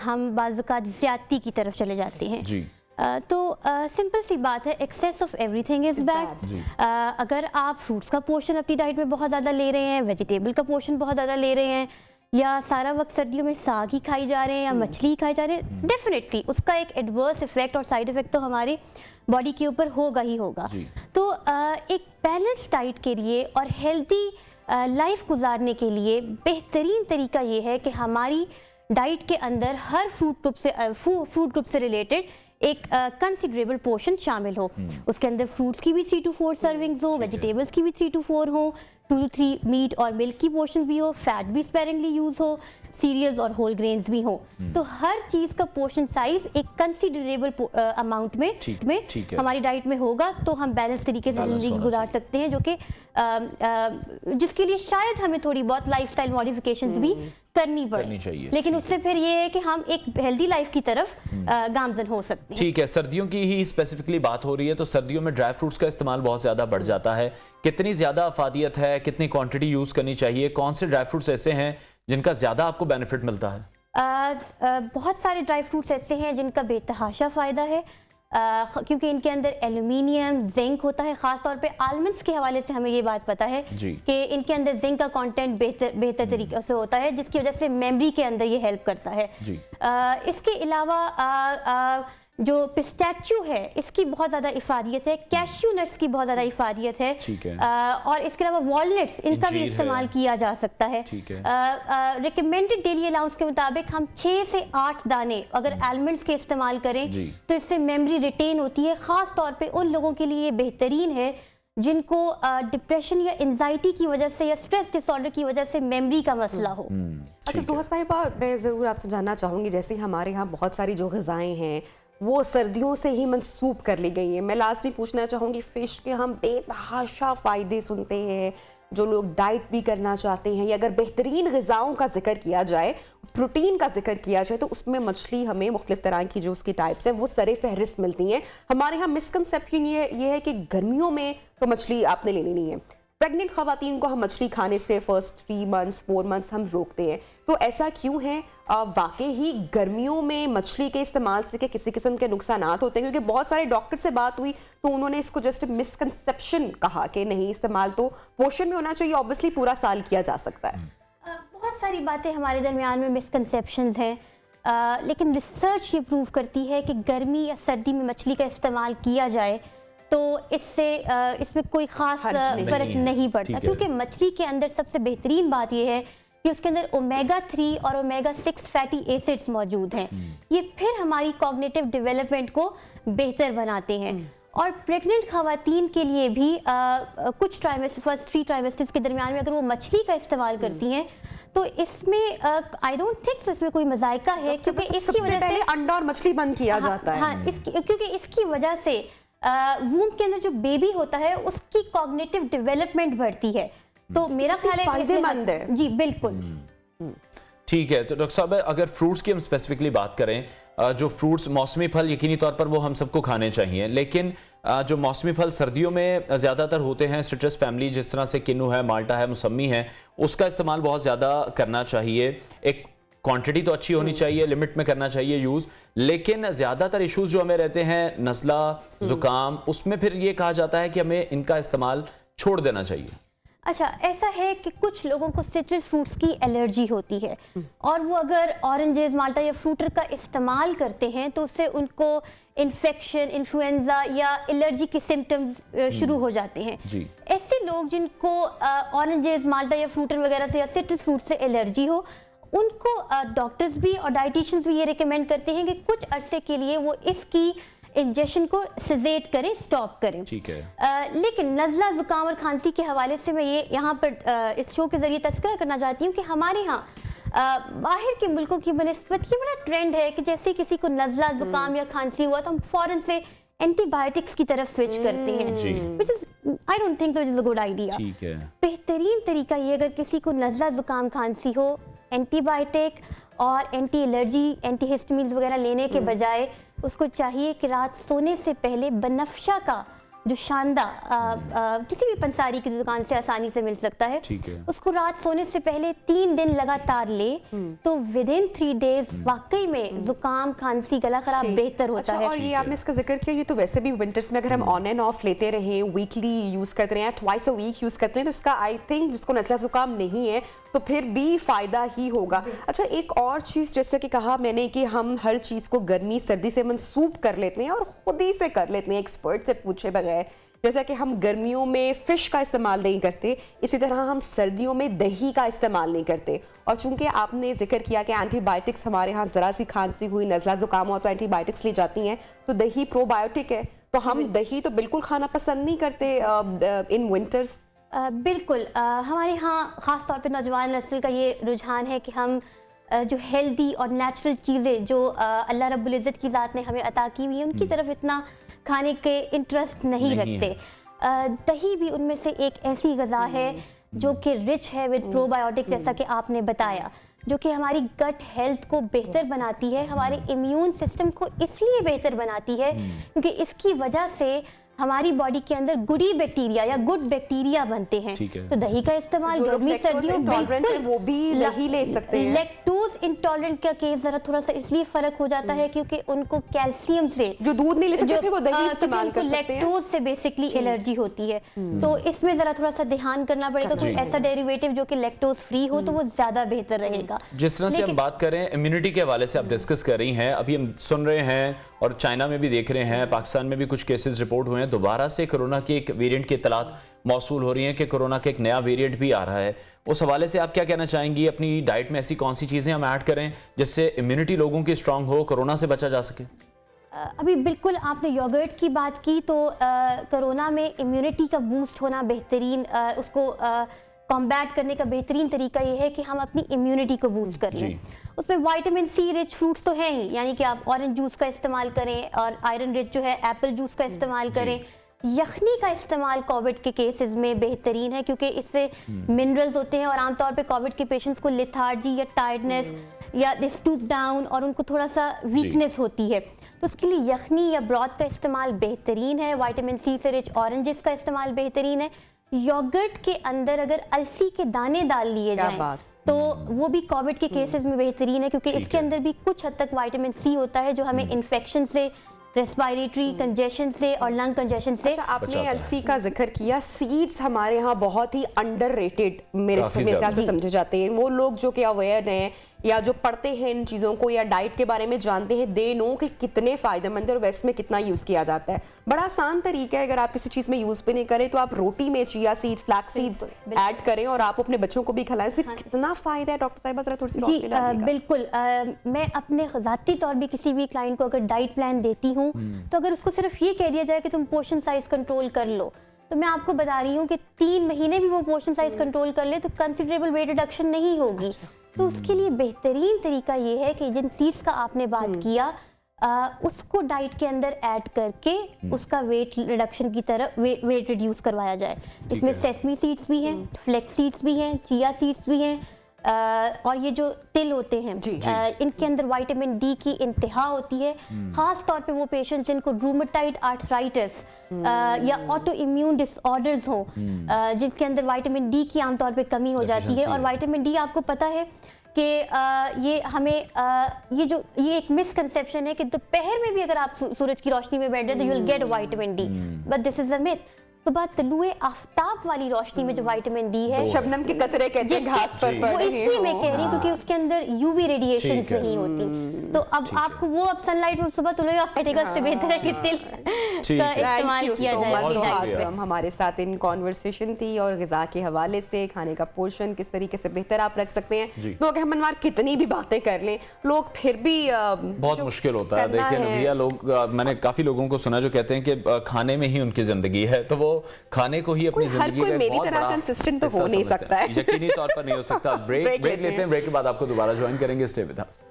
हम बाज़-औक़ात ज़्यादती की तरफ चले जाते हैं जी। तो सिंपल सी बात है, excess of everything is bad. अगर आप फ्रूट्स का पोर्शन अपनी डाइट में बहुत ज़्यादा ले रहे हैं, वेजिटेबल का पोर्शन बहुत ज़्यादा ले रहे हैं, या सारा वक्त सर्दियों में साग ही खाई जा रहे हैं या मछली ही खाई जा रहे हैं, डेफिनेटली उसका एक एडवर्स इफेक्ट और साइड इफेक्ट तो हमारे बॉडी के ऊपर होगा ही होगा। तो एक बैलेंस डाइट के लिए और हेल्दी लाइफ गुजारने के लिए बेहतरीन तरीका ये है कि हमारी डाइट के अंदर हर फूड ग्रुप से रिलेटेड एक कंसिडरेबल पोर्शन शामिल हो। उसके अंदर फ्रूट्स की भी 3 to 4 सर्विंग्स हो, वेजिटेबल्स की भी 3 to 4 हो, 2 to 3 मीट और मिल्क की पोर्शन भी हो, फैट भी स्पेरिंगली यूज हो, सीरियल्स और होल ग्रेन्स भी हो। तो हर चीज़ का पोर्शन साइज एक कंसिडरेबल अमाउंट में हमारी डाइट में होगा तो हम बैलेंस तरीके से जिंदगी गुजार सकते हैं, जो कि जिसके लिए शायद हमें थोड़ी बहुत लाइफस्टाइल मॉडिफिकेशंस भी करनी चाहिए, लेकिन उससे फिर ये है कि हम एक हेल्दी लाइफ की तरफ गामजन हो सकते हैं। ठीक है, सर्दियों की ही स्पेसिफिकली बात हो रही है, तो सर्दियों में ड्राई फ्रूट्स का इस्तेमाल बहुत ज़्यादा बढ़ जाता है। कितनी ज़्यादा अफादियत है, कितनी क्वांटिटी यूज़ करनी चाहिए, कौन से ड्राई फ्रूट्स ऐसे हैं जिनका ज़्यादा आपको बेनिफिट मिलता है? बहुत सारे ड्राई फ्रूट्स ऐसे हैं जिनका बेतहाशा फ़ायदा है, क्योंकि इनके अंदर एल्यूमिनियम, जिंक होता है। ख़ास तौर पे आलमंड्स के हवाले से हमें ये बात पता है कि इनके अंदर जिंक का कंटेंट बेहतर तरीके से होता है, जिसकी वजह से मेमोरी के अंदर ये हेल्प करता है। इसके अलावा जो पिस्टैच्यू है, इसकी बहुत ज़्यादा इफादियत है, कैश्यू नट्स की बहुत ज़्यादा इफादियत है, और इसके अलावा वॉलनट्स, इनका भी इस्तेमाल किया जा सकता है। रिकमेंडेड डेली अलाउंस के मुताबिक हम 6 से 8 दाने अगर आलमंड्स के इस्तेमाल करें तो इससे मेमोरी रिटेन होती है। ख़ास तौर पे उन लोगों के लिए बेहतरीन है जिनको डिप्रेशन या एंजाइटी की वजह से या स्ट्रेस डिसऑर्डर की वजह से मेमोरी का मसला हो। अच्छा ज़ोहा साहिबा, मैं ज़रूर आपसे जानना चाहूँगी, जैसे हमारे यहाँ बहुत सारी जो ग़िज़ाएँ हैं वो सर्दियों से ही मंसूब कर ली गई हैं। मैं लास्ट में पूछना चाहूँगी, फ़िश के हम बेतहाशा फ़ायदे सुनते हैं, जो लोग डाइट भी करना चाहते हैं, या अगर बेहतरीन ग़िज़ाओं का जिक्र किया जाए, प्रोटीन का जिक्र किया जाए, तो उसमें मछली हमें मुख्तलिफ तरह की जो उसकी टाइप्स हैं वो सरे फहरिस्त मिलती हैं। हमारे यहाँ मिसकंसेप्शन ये है कि गर्मियों में तो मछली आपने लेनी नहीं है, प्रेग्नेंट खवातीन को हम मछली खाने से फर्स्ट 3 मंथ्स 4 मंथ्स हम रोकते हैं, तो ऐसा क्यों है? वाकई ही गर्मियों में मछली के इस्तेमाल से क्या किसी किस्म के नुकसान होते हैं? क्योंकि बहुत सारे डॉक्टर से बात हुई तो उन्होंने इसको जस्ट मिसकंसेप्शन कहा कि नहीं, इस्तेमाल तो पोषण में होना चाहिए, ऑब्वियसली पूरा साल किया जा सकता है। बहुत सारी बातें हमारे दरमियान में मिसकंसेप्शंस हैं, लेकिन रिसर्च ये प्रूव करती है कि गर्मी या सर्दी में मछली का इस्तेमाल किया जाए तो इसमें कोई ख़ास फ़र्क नहीं पड़ता, क्योंकि मछली के अंदर सबसे बेहतरीन बात यह है कि उसके अंदर ओमेगा 3 और ओमेगा 6 फैटी एसिड्स मौजूद हैं। ये फिर हमारी कॉग्निटिव डेवलपमेंट को बेहतर बनाते हैं। और प्रेग्नेंट खवातीन के लिए भी कुछ ट्राइमेस्टर, फर्स्ट 3 ट्राइमेस्टर्स के दरमियान में अगर वो मछली का इस्तेमाल करती हैं तो इसमें आई डोंट थिंक सो इसमें कोई मजायका है, क्योंकि इसकी वजह से अंडा और मछली बंद किया जाता है। हाँ, क्योंकि इसकी वजह से वूम के अंदर जो बेबी होता है उसकी कॉग्निटिव डेवलपमेंट बढ़ती है, तो मेरा ख्याल है फायदेमंद है। जी बिल्कुल। ठीक है, तो डॉक्टर साहब अगर फ्रूट्स की हम स्पेसिफिकली बात करें, जो फ्रूट्स मौसमी फल यकीनी तौर पर वो हम सबको खाने चाहिए, लेकिन जो मौसमी फल सर्दियों में ज़्यादातर होते हैं, सिट्रस फैमिली जिस तरह से किन्नू है, माल्टा है, मौसमी है, उसका इस्तेमाल बहुत ज़्यादा करना चाहिए। एक क्वांटिटी तो अच्छी होनी चाहिए, लिमिट में करना चाहिए यूज़, लेकिन ज़्यादातर इश्यूज़ जो हमें रहते हैं नज़ला, ज़ुकाम, उसमें फिर ये कहा जाता है कि हमें इनका इस्तेमाल छोड़ देना चाहिए। अच्छा, ऐसा है कि कुछ लोगों को सिट्रस फ्रूट्स की एलर्जी होती है और वो अगर ऑरेंजेस, माल्टा या फ्रूटर का इस्तेमाल करते हैं तो उससे उनको इन्फेक्शन, इन्फ्लुएंजा या एलर्जी के सिम्टम्स शुरू हो जाते हैं। ऐसे लोग जिनको ऑरेंजेस, माल्टा या फ्रूटर वगैरह से या सिट्रस फ्रूट से एलर्जी हो, उनको डॉक्टर्स भी और डाइटिशियंस भी ये रिकमेंड करते हैं कि कुछ अरसे के लिए वो इसकी इंजेक्शन को सिजेट करें, स्टॉप करें। ठीक है। लेकिन नज़ला, ज़ुकाम और खांसी के हवाले से मैं ये यहाँ पर इस शो के ज़रिए तज़किरा करना चाहती हूँ कि हमारे यहाँ बाहर के मुल्कों की बनस्बत ये बड़ा ट्रेंड है कि जैसे किसी को नज़ला, ज़ुकाम या खांसी हुआ तो हम फ़ौरन से एंटीबायोटिक्स की तरफ स्विच करते हैं, which is I don't think so it is a good idea। ठीक है। बेहतरीन तरीका ये, अगर किसी को नज़ला, ज़ुकाम, खांसी हो, एंटीबायोटिक और एंटी एलर्जी, एंटी हिस्टामिन्स वगैरह लेने के बजाय उसको चाहिए कि रात सोने से पहले बनफ्शा का जो शानदा किसी भी पंसारी की दुकान से आसानी से मिल सकता है, उसको रात सोने से पहले 3 दिन लगातार ले तो विद इन 3 डेज वाकई में जुकाम, खांसी, गला खराब बेहतर होता है। और ये आपने इसका जिक्र किया, ये तो वैसे भी विंटर्स में अगर हम ऑन एंड ऑफ लेते रहे, वीकली यूज करते रहे, ट्वाइस अ वीक यूज करते हैं, तो इसका आई थिंक जिसको नज़ला जुकाम नहीं है तो फिर भी फायदा ही होगा। अच्छा, एक और चीज जैसे कि कहा मैंने कि हम हर चीज को गर्मी सर्दी से मंसूब कर लेते हैं और खुद ही से कर लेते हैं एक्सपर्ट से पूछे बगैर। जैसा कि हम गर्मियों में फिश का इस्तेमाल नहीं करते, इसी तरह हम सर्दियों में दही का इस्तेमाल नहीं करते। और चूंकि आपने जिक्र किया कि एंटीबायोटिक्स हमारे यहाँ जरा सी खांसी हुई, नज़ला जुकाम हुआ तो एंटीबायोटिक्स ली जाती हैं, तो दही प्रोबायोटिक है, तो हम दही तो बिल्कुल खाना पसंद नहीं करते इन विंटर्स। बिल्कुल, हमारे यहाँ ख़ास तौर पे नौजवान नस्ल का ये रुझान है कि हम जो हेल्दी और नेचुरल चीज़ें जो अल्लाह रब्बुल इज़्ज़त की ज़ात ने हमें अता की हुई है उनकी तरफ इतना खाने के इंटरेस्ट नहीं रखते। दही भी उनमें से एक ऐसी ग़ज़ा है जो कि रिच है विद प्रोबायोटिक, जैसा कि आपने बताया, जो कि हमारी गट हेल्थ को बेहतर बनाती है, हमारे इम्यून सिस्टम को इसलिए बेहतर बनाती है क्योंकि इसकी वजह से हमारी बॉडी के अंदर गुडी बैक्टीरिया या गुड बैक्टीरिया बनते हैं। तो दही का इस्तेमाल गर्मी सर्दियों बिल्कुल वो भी दही ले सकते हैं। लैक्टोज इंटॉलरेंट का केस जरा थोड़ा सा इसलिए फर्क हो जाता है क्योंकि उनको कैल्शियम से, जो दूध नहीं ले सकते फिर वो दही इस्तेमाल कर सकते हैं। लैक्टोज से बेसिकली एलर्जी होती है, तो इसमें जरा थोड़ा सा ध्यान करना पड़ेगा। कोई ऐसा डेरिवेटिव जो कि लैक्टोज फ्री हो तो वो ज्यादा बेहतर रहेगा। जिस तरह से हम बात करें इम्यूनिटी के हवाले से आप डिस्कस कर रही हैं, अभी हम सुन रहे हैं और चाइना में भी देख रहे हैं, पाकिस्तान में भी कुछ केसेस रिपोर्ट हुए हैं, दोबारा से कोरोना के एक वेरिएंट की इत्तलात मौसूल हो रही है कि कोरोना का एक नया वेरिएंट भी आ रहा है। उस हवाले से आप क्या कहना चाहेंगी? अपनी डाइट में ऐसी कौन सी चीज़ें हम ऐड करें जिससे इम्यूनिटी लोगों की स्ट्रांग हो, कोरोना से बचा जा सके? अभी बिल्कुल आपने योगर्ट की बात की, तो कोरोना में इम्यूनिटी का बूस्ट होना बेहतरीन, उसको कॉम्बैट करने का बेहतरीन तरीका ये है कि हम अपनी इम्यूनिटी को बूस्ट कर लें। उसमें विटामिन सी रिच फ्रूट्स तो हैं ही, यानी कि आप ऑरेंज जूस का इस्तेमाल करें और आयरन रिच जो है एप्पल जूस का इस्तेमाल करें। यखनी का इस्तेमाल कोविड के केसेस में बेहतरीन है क्योंकि इससे मिनरल्स होते हैं और आमतौर पे कोविड के पेशेंट्स को लेथार्जी या टायर्डनेस या दे स्टूप डाउन और उनको थोड़ा सा वीकनेस होती है, तो उसके लिए यखनी या ब्रॉथ का इस्तेमाल बेहतरीन है। विटामिन सी से रिच ऑरेंजेस का इस्तेमाल बेहतरीन है। योगर्ट के अंदर अगर अलसी के दाने डाल लिए जाएं तो वो भी कोविड के केसेस में बेहतरीन है, क्योंकि इसके अंदर भी कुछ हद तक विटामिन सी होता है जो हमें इन्फेक्शन से, रेस्पिरेटरी कंजेशन से और लंग कंजेशन से। अच्छा, आपने अलसी का जिक्र किया। सीड्स हमारे यहाँ बहुत ही अंडररेटेड मेरे ख्याल से समझे जाते हैं। वो लोग जो कि अवेयर हैं या जो पढ़ते हैं इन चीज़ों को या डाइट के बारे में जानते हैं, दे नो कि कितने फ़ायदेमंद है और वेस्ट में कितना यूज़ किया जाता है। बड़ा आसान तरीका है, अगर आप किसी चीज़ में यूज़ भी नहीं करें तो आप रोटी में chia seeds, flax seeds add करें और आप अपने बच्चों को भी खिलाएं। उससे कितना फ़ायदा है डॉक्टर साहिबा, ज़रा थोड़ी सी रोशनी डालिएगा। बिल्कुल, मैं अपने ज़ाती तौर पर किसी भी क्लाइंट को अगर डाइट प्लान देती हूँ तो अगर उसको सिर्फ ये कह दिया जाए कि तुम पोर्शन साइज कंट्रोल कर लो, तो मैं आपको बता रही हूँ कि 3 महीने भी वो पोर्शन साइज कंट्रोल कर ले तो कंसिडरेबल वेट रिडक्शन नहीं होगी। तो उसके लिए बेहतरीन तरीका ये है कि जिन सीड्स का आपने बात किया उसको डाइट के अंदर ऐड करके उसका वेट रिडक्शन की तरफ वेट रिड्यूस करवाया जाए। इसमें सेसमी सीड्स भी हैं, फ्लेक्स सीड्स भी हैं, चिया सीड्स भी हैं, और ये जो तिल होते हैं इनके अंदर विटामिन डी की इंतहा होती है। खास तौर पे वो पेशेंट्स जिनको रूमेटाइड आर्थराइटिस या ऑटो इम्यून डिसऑर्डर्स हो, जिनके अंदर विटामिन डी की आमतौर पे कमी हो जाती है। और विटामिन डी आपको पता है कि ये हमें ये एक मिसकंसेप्शन है कि दोपहर में भी अगर आप सूरज की रोशनी में बैठ जाए तो you will get vitamin D, but this is a myth. सुबह तलुए आफ्ताब वाली रोशनी में जो विटामिन डी है, शबनम के कतरे कहते हैं घास पर पड़ रहे हैं, वो इसलिए मैं कह रही हूँ क्योंकि उसके अंदर यूवी रेडिएशंस नहीं होती। तो अब आपको वो अब सनलाइट में सुबह तलुए आफ्ताब से बेहतर है कि तिल का इस्तेमाल किया जाए। हमारे साथ इन कॉन्वर्सेशन थी और ग़िज़ा के हवाले से खाने का पोर्शन किस तरीके से बेहतर आप रख सकते हैं। तो अहमद कितनी भी बातें कर लें लोग फिर भी बहुत मुश्किल होता है। देखिए नबिया, लोग मैंने काफी लोगों को सुना जो कहते हैं कि खाने में ही उनकी जिंदगी है, तो वो खाने को ही अपनी जिंदगी का मेरी तरह कंसिस्टेंट तो हो नहीं सकता है, यकीनी तौर पर नहीं हो सकता। ब्रेक लेते हैं, ब्रेक के बाद आपको दोबारा ज्वाइन करेंगे। Stay with us.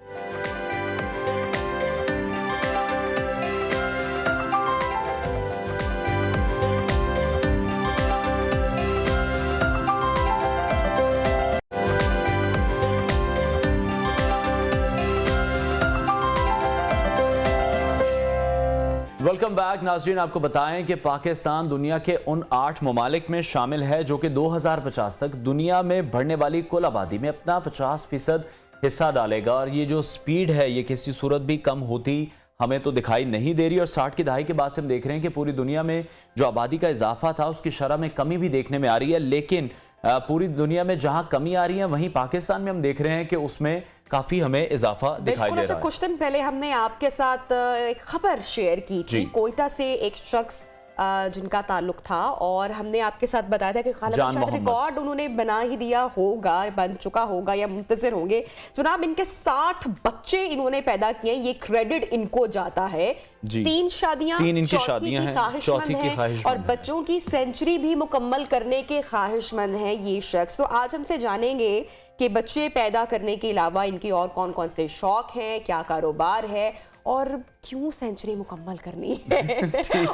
Welcome back नाज़रीन। आपको बताएं कि पाकिस्तान दुनिया के उन 8 ममालिक में शामिल है जो कि 2050 तक दुनिया में बढ़ने वाली कुल आबादी में अपना 50% हिस्सा डालेगा। और ये जो स्पीड है ये किसी सूरत भी कम होती हमें तो दिखाई नहीं दे रही। और 60 की दहाई के बाद से हम देख रहे हैं कि पूरी दुनिया में जो आबादी का इजाफा था उसकी शरह में कमी भी देखने में आ रही है। लेकिन पूरी दुनिया में जहां कमी आ रही है वहीं पाकिस्तान में हम देख रहे हैं कि उसमें काफी हमें इजाफा दिखाई दे रहा है। कुछ दिन पहले हमने आपके साथ एक खबर शेयर की थी, कोयटा से एक शख्स जिनका ताल्लुक था और हमने आपके साथ बताया था कि शायद रिकॉर्ड उन्होंने बना ही दिया होगा, बन चुका होगा या मुंतजर होंगे। जनाब इनके 60 बच्चे इन्होंने पैदा किए, ये क्रेडिट इनको जाता है। 3 शादियां, 3 इनकी शादियां हैं, चौथी की ख्वाहिशमंद और बच्चों की सेंचुरी भी मुकम्मल करने के ख्वाहिशमंद है ये शख्स। तो आज हमसे जानेंगे कि बच्चे पैदा करने के अलावा इनके और कौन कौन से शौक हैं, क्या कारोबार है और क्यों सेंचुरी मुकम्मल करनी है।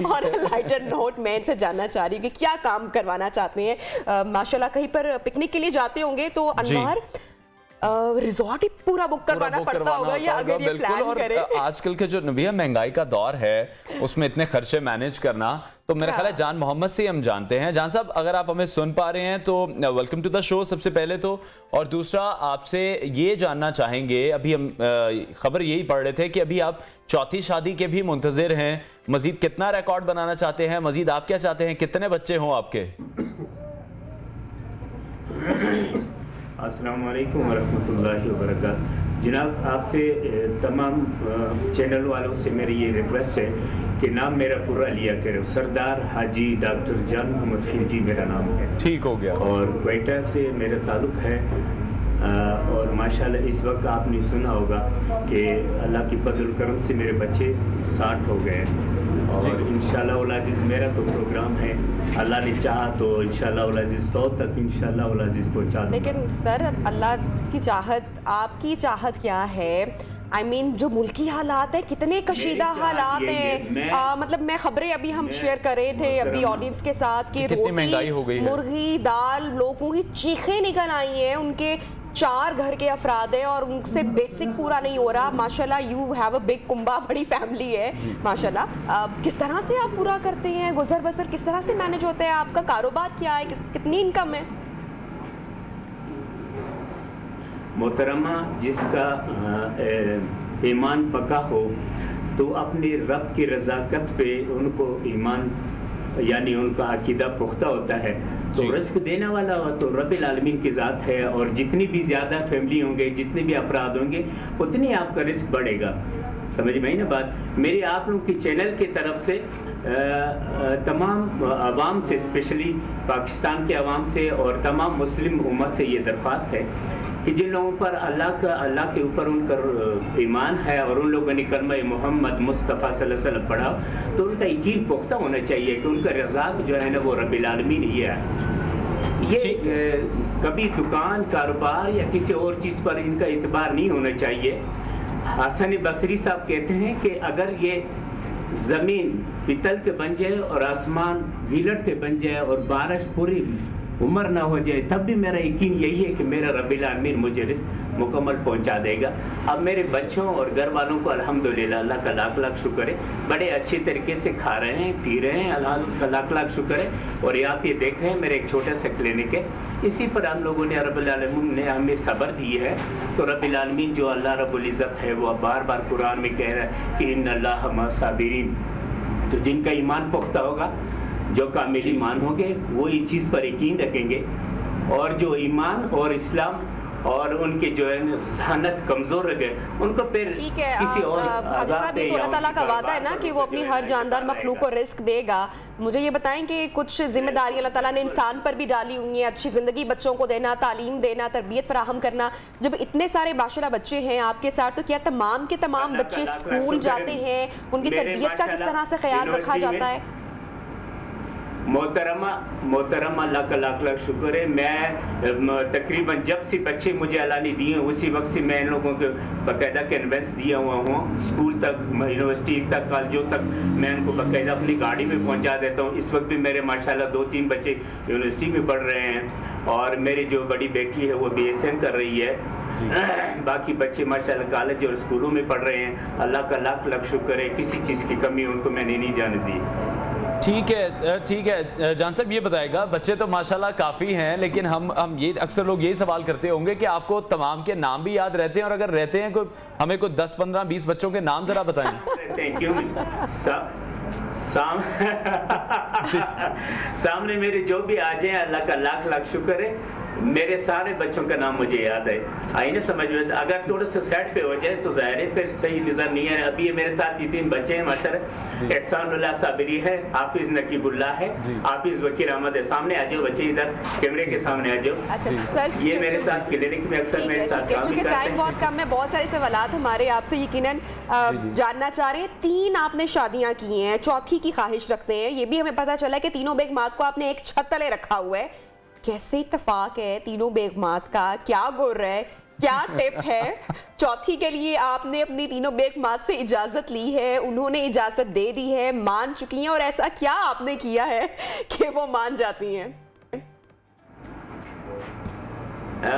और लाइटर नोट मैं इनसे जानना चाह रही हूँ कि क्या काम करवाना चाहते हैं। माशाल्लाह कहीं पर पिकनिक के लिए जाते होंगे तो अनवार रिजॉर्ट ही पूरा बुक करवाना पड़ता होगा या अगर ये प्लान करें। आजकल के जो नबिया महंगाई का दौर है उसमें इतने खर्चे मैनेज करना, तो मेरा ख्याल है जान मोहम्मद से हम जानते हैं। जान साहब अगर आप हमें सुन पा रहे हैं तो वेलकम टू द शो सबसे पहले तो। और दूसरा आपसे ये जानना चाहेंगे, अभी हम खबर यही पढ़ रहे थे कि अभी आप चौथी शादी के भी मुंतजिर हैं, मजीद कितना रिकॉर्ड बनाना चाहते हैं, मजीद आप क्या चाहते हैं, कितने बच्चे हों आपके? अस्सलाम वालेकुम वरहमतुल्लाहि वबरकातुहू। जनाब आपसे तमाम चैनल वालों से मेरी ये रिक्वेस्ट है कि नाम मेरा पूरा लिया करें। सरदार हाजी डॉक्टर जान मोहम्मद खिलजी मेरा नाम है। ठीक हो गया। और क्वेटा से मेरा ताल्लुक़ है और माशाल्लाह इस वक्त आपने सुना होगा कि अल्लाह की फजल करम से मेरे बच्चे 60 हो गए और इंशाल्लाह उल अज़ीज़ मेरा तो प्रोग्राम है, अल्लाह ने चाहा तो इंशाल्लाह उल अज़ीज़ 100 तक इंशाल्लाह उल अज़ीज़ पहुंचा दूंगा। लेकिन सर अल्लाह की चाहत, आपकी चाहत क्या है? I mean, जो मुल्की हालात है कितने कशीदा हालात हैं। मतलब मैं खबरें अभी हम शेयर कर रहे थे अभी ऑडियंस के साथ कि रोटी, महंगाई हो गई है, मुर्गी दाल, लोगों की चीखें निकल आई हैं, उनके 4 घर के अफराद हैं और उनसे बेसिक पूरा नहीं हो रहा। माशाल्लाह यू हैव अ बिग कुंबा, बड़ी फैमिली है माशाल्लाह। किस तरह से आप पूरा करते हैं, गुजर बसर किस तरह से मैनेज होता है, आपका कारोबार क्या है, कितनी इनकम है? मोहतरमा, जिसका ईमान पक्का हो तो अपने रब की रज़ाकत पे उनको ईमान यानी उनका अकीदा पुख्ता होता है, तो रिस्क देने वाला हो तो रब्बिल आलमीन की ज़ात है। और जितनी भी ज़्यादा फैमिली होंगे, जितने भी अफराद होंगे, उतनी आपका रिस्क बढ़ेगा। समझ में आई ना बात? मेरी आप लोगों की चैनल की तरफ से तमाम आवाम से, स्पेशली पाकिस्तान के आवाम से और तमाम मुस्लिम उम्मत से ये दरख्वास्त है कि जिन लोगों पर अल्लाह के ऊपर उनका ईमान है और उन लोगों ने कलमा मोहम्मद मुस्तफ़ा सल्लल्लाहु अलैहि वसल्लम पढ़ा, तो उनका यकीन पुख्ता होना चाहिए कि उनका रज़ाक जो है ना वो रब्बिल आलमीन ही है। ये कभी दुकान, कारोबार या किसी और चीज़ पर इनका इतबार नहीं होना चाहिए। हसन बसरी साहब कहते हैं कि अगर ये ज़मीन पितल के बन जाए और आसमान गीलट के बन जाए और बारिश पूरी उम्र ना हो जाए, तब भी मेरा यकीन यही है कि मेरा रब्बिल आलमीन मुझे रिस्क मुकम्मल पहुंचा देगा। अब मेरे बच्चों और घर वालों को अल्हम्दुलिल्लाह अल्लाह का लाख लाख शुक्र है, बड़े अच्छे तरीके से खा रहे हैं, पी रहे हैं, अल्लाह का लाख लाख शुक्र है। और ये आप ये देख रहे हैं मेरे एक छोटा सा क्लिनिक है, इसी पर हम लोगों ने रब्बिल आलमीन ने हमें सब्र दी है। तो रब्बिल आलमीन जो अल्लाह रब्बुल इज़्ज़त है वो बार बार कुरान में कह रहा है कि इन्नल्लाह मअ साबिरीन। तो जिनका ईमान पुख्ता होगा, जो कामिल ईमान होंगे, वो इस चीज़ पर यकीन रखेंगे। और जो ईमान और इस्लाम और उनके जो है जहानत कमज़ोर रह गए, उनको फिर किसी और साहब, ये तो अल्लाह ताला का वादा है ना कि वो अपनी हर जानदार मखलूक को रिस्क देगा। मुझे ये बताएं कि कुछ जिम्मेदारी अल्लाह ताला ने इंसान पर भी डाली हुई है, अच्छी ज़िंदगी बच्चों को देना, तालीम देना, तरबियत फराहम करना। जब इतने सारे माशाल्लाह बच्चे हैं आपके साथ, तो क्या तमाम के तमाम बच्चे स्कूल जाते हैं? उनकी तरबियत का किस तरह से ख्याल रखा जाता है? मोहतरमा अल्लाह का लाख लाख शुक्र है। मैं तकरीबन जब से बच्चे मुझे अल्लाह ने दिए उसी वक्त से मैं इन लोगों को बाकायदा कन्वेंस दिया हुआ हूँ। स्कूल तक, यूनिवर्सिटी तक, कॉलेजों तक मैं इनको बाकायदा अपनी गाड़ी में पहुँचा देता हूँ। इस वक्त भी मेरे माशाल्लाह 2-3 बच्चे यूनिवर्सिटी में पढ़ रहे हैं और मेरी जो बड़ी बेटी है वो BSN कर रही है। बाकी बच्चे माशाल्लाह कॉलेज और स्कूलों में पढ़ रहे हैं। अल्लाह का लाख लाख शुक्र है, किसी चीज़ की कमी उनको मैंने नहीं जाने दी। ठीक है जान साहब, ये बताएगा, बच्चे तो माशाल्लाह काफ़ी हैं, लेकिन हम ये अक्सर लोग यही सवाल करते होंगे कि आपको तमाम के नाम भी याद रहते हैं, और अगर रहते हैं कोई हमें कोई 10, 15, 20 बच्चों के नाम ज़रा बताएं। Thank you. सामने मेरे जो भी आ जाए अल्लाह का लाख लाख शुक्र है, मेरे सारे बच्चों का नाम मुझे याद है। आई ना समझ में? अगर थोड़ा सा सेट पे हो जाए तो जाहिर है फिर सही नजर नहीं है। अभी ये मेरे साथ 3 बच्चे हैं माशाल्लाह। एहसानुल्लाह साबिरी है, हाफिज नकीबुल्लाह है, हाफिज वकीर अहमद है। सामने आ जाओ बच्चे, इधर कैमरे के सामने आ जाओ। अच्छा सर, ये मेरे साथ क्लिनिक में अक्सर मेरे साथ काम करते हैं। टाइम बहुत कम है, बहुत सारे सवालात हमारे आपसे यकीनन जानना चाह रहे हैं। 3 आपने शादियां की हैं, चौथी की ख्वाहिश रखते हैं, ये भी हमें पता चला है कि तीनों बेगमात को आपने एक छत तले रखा हुआ है। कैसे इत्तेफाक है तीनों बेगमात का? क्या गुर है, क्या टिप है? चौथी के लिए आपने अपनी तीनों बेगमात से इजाजत ली है, उन्होंने इजाजत दे दी है, मान चुकी हैं, और ऐसा क्या आपने किया है कि वो मान जाती हैं?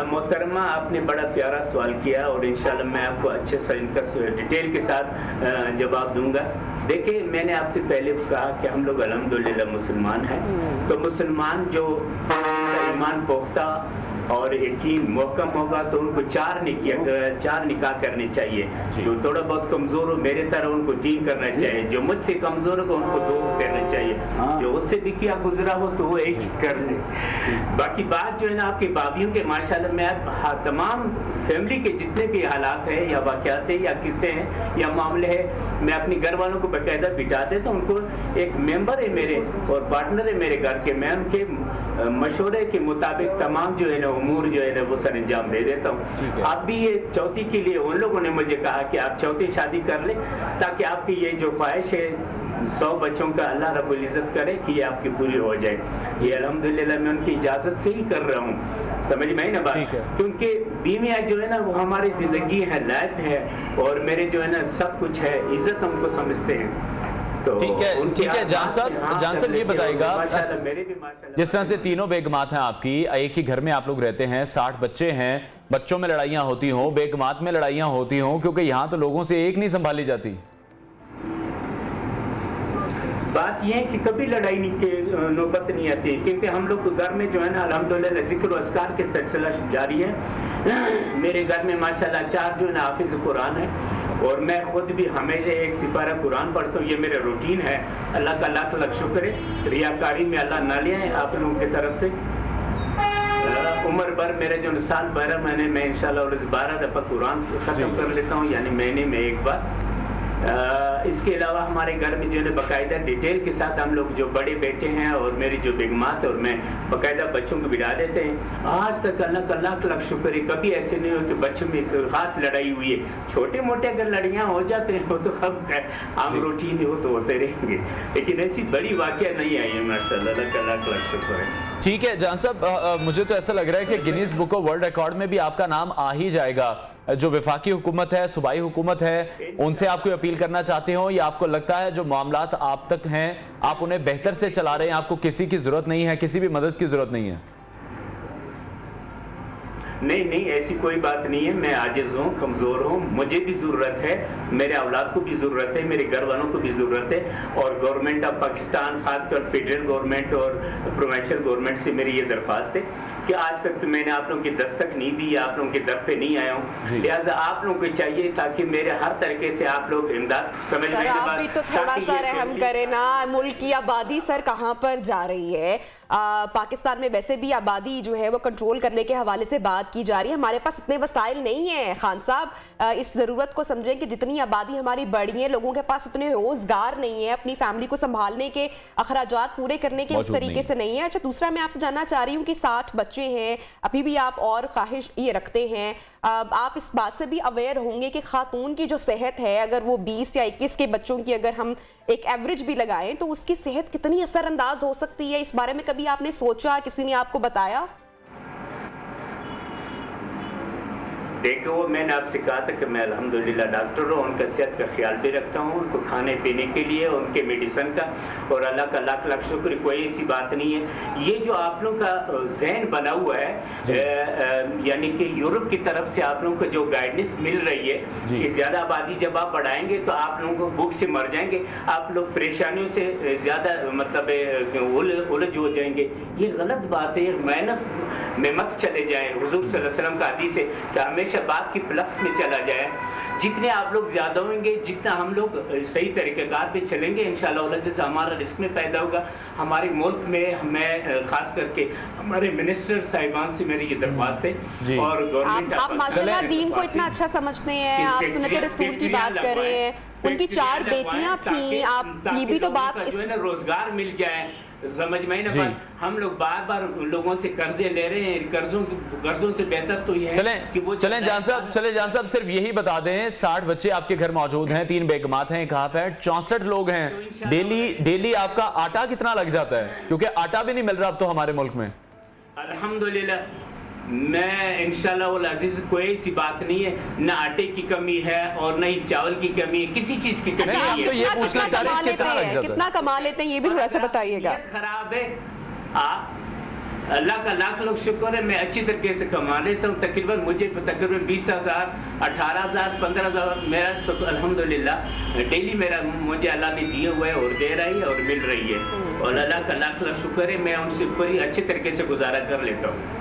मोहतरमा, आपने बड़ा प्यारा सवाल किया और इंशाल्लाह मैं आपको अच्छे से इनका डिटेल के साथ जवाब दूंगा। देखिए, मैंने आपसे पहले कहा कि हम लोग अल्हम्दुलिल्लाह मुसलमान हैं, तो मुसलमान जो ईमान पुख्ता और यकीन मुहकम होगा तो उनको 4 निकाह करने चाहिए। जो थोड़ा बहुत कमजोर हो मेरे तरह उनको 3 करना चाहिए, जो मुझसे कमजोर होगा उनको 2 करना चाहिए, जो उससे भी किया गुजरा हो तो वो 1 कर ले। बाकी बात जो है ना आपकी भाभीयों के, माशाल्लाह मैं तमाम फैमिली के जितने भी हालात हैं या वाक़यात हैं या किस्से हैं या मामले हैं, मैं अपने घर वालों को बाकायदा बिठा देता हूँ। उनको एक मेंबर है मेरे और पार्टनर है मेरे घर के, मैं उनके मशवरे के मुताबिक तमाम जो है ना उमूर जो है ना वो सर अंजाम दे देता हूँ। आप भी ये चौथी के लिए उन लोगों ने मुझे कहा कि आप चौथी शादी कर ले ताकि आपकी ये जो ख्वाहिश है 100 बच्चों का अल्लाह रब्बुल इज़्ज़त करे कि ये आपकी पूरी हो जाए। ये अल्हम्दुलिल्लाह मैं उनकी इजाज़त से ही कर रहा हूँ। समझ में आई ना बात? क्योंकि बीवियाँ जो है ना वो हमारी ज़िंदगी है, लाइफ है, और मेरे जो है ना सब कुछ है, इज़्ज़त हमको समझते हैं। तो ठीक है जान साहब ये बताइएगा, जिस तरह से तीनों बेगमात हैं आपकी, एक ही घर में आप लोग रहते हैं, 60 बच्चे हैं, बच्चों में लड़ाइयां होती हों, बेगमात में लड़ाइयां होती हों, क्योंकि यहाँ तो लोगों से एक नहीं संभाली जाती। बात यह है कि कभी लड़ाई की नौबत नहीं आती, क्योंकि हम लोग घर में जो है ना अल्हम्दुलिल्लाह जिक्र व अस्कार के सिलसिला जारी है। मेरे घर में माशाल्लाह 4 जो है ना हाफिज कुरान है, और मैं खुद भी हमेशा एक सिपारा कुरान पढ़ता हूँ, ये मेरा रूटीन है। अल्लाह का लाख लाख शुक्र है, रियाकारी में अल्लाह ना लिया है आप लोगों की तरफ से। उम्र भर मेरे जो साल 12 महीने में इंशाल्लाह 12 दफ़ा कुरान ख़त्म कर लेता हूँ, यानी महीने में एक बार। इसके अलावा हमारे घर में जो है बाकायदा डिटेल के साथ हम लोग जो बड़े बेटे हैं और मेरी जो बेगमात और मैं बाकायदा बच्चों को बिठा देते हैं। आज तक अल्लाह का लाख लाख शुक्र है, कभी ऐसे नहीं हो कि बच्चों में एक खास लड़ाई हुई है। छोटे मोटे अगर लड़ाइयाँ हो जाते हैं वो तो सब आम रूटीन हो तो होते रहेंगे, लेकिन ऐसी बड़ी वाक़या नहीं आई है माशाल्लाह, अल्लाह का लाख लाख शुक्र है। ठीक है जान साहब, मुझे तो ऐसा लग रहा है कि Guinness book of world record में भी आपका नाम आ ही जाएगा। जो वफाकी हुकूमत है, सूबाई हुकूमत है, उनसे आप कोई अपील करना चाहते हो, या आपको लगता है जो मामलात आप तक हैं आप उन्हें बेहतर से चला रहे हैं, आपको किसी की जरूरत नहीं है, किसी भी मदद की जरूरत नहीं है? नहीं, ऐसी कोई बात नहीं है। मैं आजिज़ हूँ, कमज़ोर हूँ, मुझे भी ज़रूरत है, मेरे औलाद को भी ज़रूरत है, मेरे घर वालों को भी ज़रूरत है, और गवर्नमेंट ऑफ पाकिस्तान, खासकर फेडरल गवर्नमेंट और प्रोविंशियल गवर्नमेंट से मेरी ये दरख्वास्त है कि आज तक तो मैंने आप लोगों की दस्तक नहीं दी, आप लोगों के दर पे नहीं आया हूँ, लिहाजा आप लोगों को चाहिए ताकि मेरे हर तरीके से आप लोग इमदाद समझ सर, आप भी तो थोड़ा सा रहम करें ना। मुल्क की आबादी सर कहाँ पर जा रही है? पाकिस्तान में वैसे भी आबादी जो है वो कंट्रोल करने के हवाले से बात की जा रही है। हमारे पास इतने वसाइल नहीं है खान साहब, इस ज़रूरत को समझें कि जितनी आबादी हमारी बढ़ी है, लोगों के पास उतने रोजगार नहीं है, अपनी फैमिली को संभालने के अखराजात पूरे करने के उस तरीके से नहीं है। अच्छा, दूसरा मैं आपसे जानना चाह रही हूँ कि 60 बच्चे हैं, अभी भी आप और ख्वाहिश ये रखते हैं, आप इस बात से भी अवेयर होंगे कि खातून की जो सेहत है, अगर वो 20 या 21 के बच्चों की अगर हम एक एवरेज भी लगाएं तो उसकी सेहत कितनी असरअंदाज हो सकती है? इस बारे में कभी आपने सोचा, किसी ने आपको बताया? देखो, मैंने आपसे कहा था कि मैं अल्हम्दुलिल्लाह डॉक्टर हूँ, उनका सेहत का ख्याल भी रखता हूँ, उनको खाने पीने के लिए, उनके मेडिसिन का, और अल्लाह का लाख लाख शुक्र, कोई ऐसी बात नहीं है। ये जो आप लोगों का जहन बना हुआ है, यानी कि यूरोप की तरफ से आप लोगों को जो गाइडेंस मिल रही है कि ज़्यादा आबादी जब आप बढ़ाएंगे तो आप लोगों को भूख से मर जाएंगे, आप लोग परेशानियों से ज़्यादा मतलब उलझ हो जाएंगे, ये गलत बात है। माइनस में मत चले जाएं। हुजूर सल्लल्लाहु अलैहि वसल्लम का हदीस है कि हमेशा बात की प्लस में चला जाए। जितने आप लोग ज्यादा होंगे, जितना हम लोग सही तरीकेकार पे चलेंगे, इंशाअल्लाह जैसे हमारा रिस्क में पैदा होगा हमारे मुल्क में। मैं खास करके हमारे मिनिस्टर साहिबान से मेरी ये दरख्वास्त है, और गवर्नमेंट आप माशाल्लाह दीन को इतना अच्छा समझते हैं, आप सुन्नत रसूल की बात कर रहे हैं, उनकी 4 बेटियां थी, आप ये भी तो बात रोजगार मिल जाए, समझ में ना बात। हम लोग बार बार लोगों से कर्जे ले रहे हैं, कर्जों से बेहतर तो ये है कि वो जान साहब सिर्फ यही बता दें, 60 बच्चे आपके घर मौजूद हैं, 3 बेगमात हैं, कहाँ पे 64 लोग हैं, डेली आपका आटा कितना लग जाता है? क्योंकि आटा भी नहीं मिल रहा अब तो हमारे मुल्क में। अल्हम्दुलिल्लाह मैं इंशाअल्लाह अजीज, कोई ऐसी बात नहीं है, न आटे की कमी है और न ही चावल की कमी है, किसी चीज की कमी नहीं है। तो ये पूछना चाह रहे हैं कितना कमा लेते हैं, ये भी थोड़ा सा बताइएगा। खराब है, अल्लाह का लाख लाख शुक्र है, मैं अच्छी तरीके से कमा लेता हूँ। तकरीबन मुझे 20,000, 18,000, 15,000 मेरा तो अल्हम्दुलिल्लाह डेली मेरा मुझे अल्लाह ने दिए हुए और दे रही है और मिल रही है, और अल्लाह का लाख लाख शुक्र है, मैं उनसे पूरी अच्छे तरीके से गुजारा कर लेता हूँ।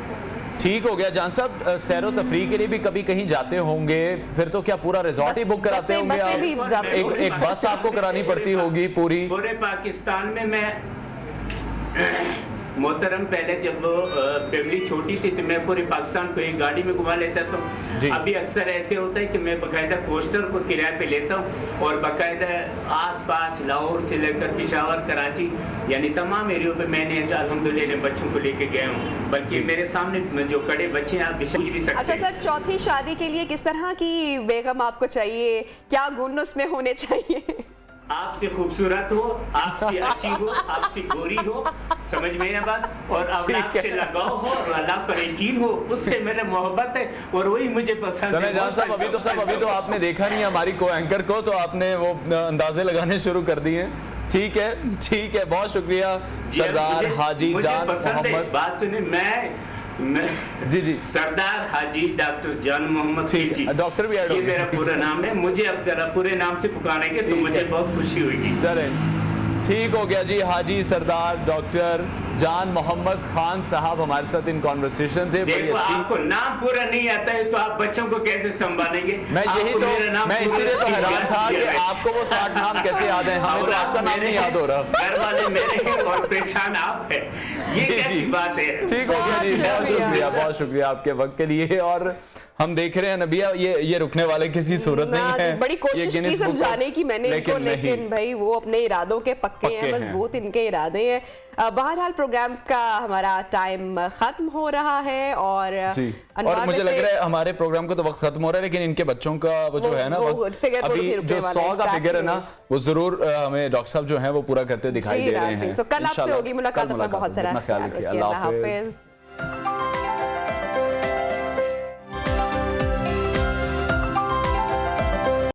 ठीक हो गया जान साहब, सैरो तफरीह के लिए भी कभी कहीं जाते होंगे, फिर तो क्या पूरा रिजॉर्ट ही बुक कराते होंगे आप? एक बस आपको करानी पड़ती होगी पूरी? पूरे पाकिस्तान में मैं मोहतरम, पहले जब फैमिली छोटी थी तो मैं पूरे पाकिस्तान को एक गाड़ी में घुमा लेता था। अभी अक्सर ऐसे होता है कि मैं बाकायदा कोस्टर को किराए पे लेता हूँ, और बाकायदा आसपास लाहौर से लेकर पेशावर, कराची, यानी तमाम एरियो पे मैंने अल्हम्दुलिल्लाह बच्चों को लेके गया हूँ, बल्कि मेरे सामने जो कड़े बच्चे हैं आप पूछ भी सकते हैं। अच्छा सर, चौथी शादी के लिए किस तरह की बेगम आपको चाहिए, क्या गुण उसमें होने चाहिए? आपसे खूबसूरत हो, आपसे अच्छी हो, आपसे गोरी हो, समझ में ना बात, और औलाद से लगाव हो और अल्लाह पर यकीन हो, उससे मेरे मोहब्बत है और वही मुझे पसंद है। अभी तो आपने देखा नहीं हमारी को एंकर को, तो आपने वो अंदाजे लगाने शुरू कर दिए। ठीक है, बहुत शुक्रिया सरदार हाजी जान मोहम्मद। बात सुनिए, मैं जी सरदार हाजी डॉक्टर जान मोहम्मद खिलजी, डॉक्टर भी ये मेरा पूरा नाम है। मुझे अब जरा पूरे नाम से पुकारेंगे तो मुझे बहुत खुशी होगी। चले, ठीक हो गया जी। हाजी सरदार डॉक्टर जान मोहम्मद खान साहब हमारे साथ इन कॉन्वर्सेशन थे। देखो, आपको नाम पूरा नहीं आता है तो आप बच्चों को कैसे संभालेंगे? मैं इसीलिए तो हैरान था कि आपको वो 60 नाम कैसे याद है, हमें तो आपका नाम नहीं याद हो रहा। घर वाले मेरे हैं और परेशान आप है, ये कैसी बात है? ठीक हो गया जी, बहुत शुक्रिया आपके वक्त के लिए। और हम देख रहे हैं नबिया, ये रुकने वाले किसी सूरत नहीं है। बड़ी कोशिश की समझाने की मैंने इनको, लेकिन भाई वो अपने इरादों के पक्के हैं, मजबूत इनके इरादे हैं। बहरहाल प्रोग्राम का हमारा टाइम खत्म हो रहा है और मुझे लग रहा है हमारे प्रोग्राम का तो वक्त खत्म हो रहा है, लेकिन इनके बच्चों का वो जो है ना, अभी जो 100 का फिगर है ना, वो जरूर हमें डॉक्टर साहब जो है वो पूरा करते दिखाई दे रहे हैं। कल आपसे होगी मुलाकात, अपना बहुत सारा ख्याल रखिए। अल्लाह हाफिज।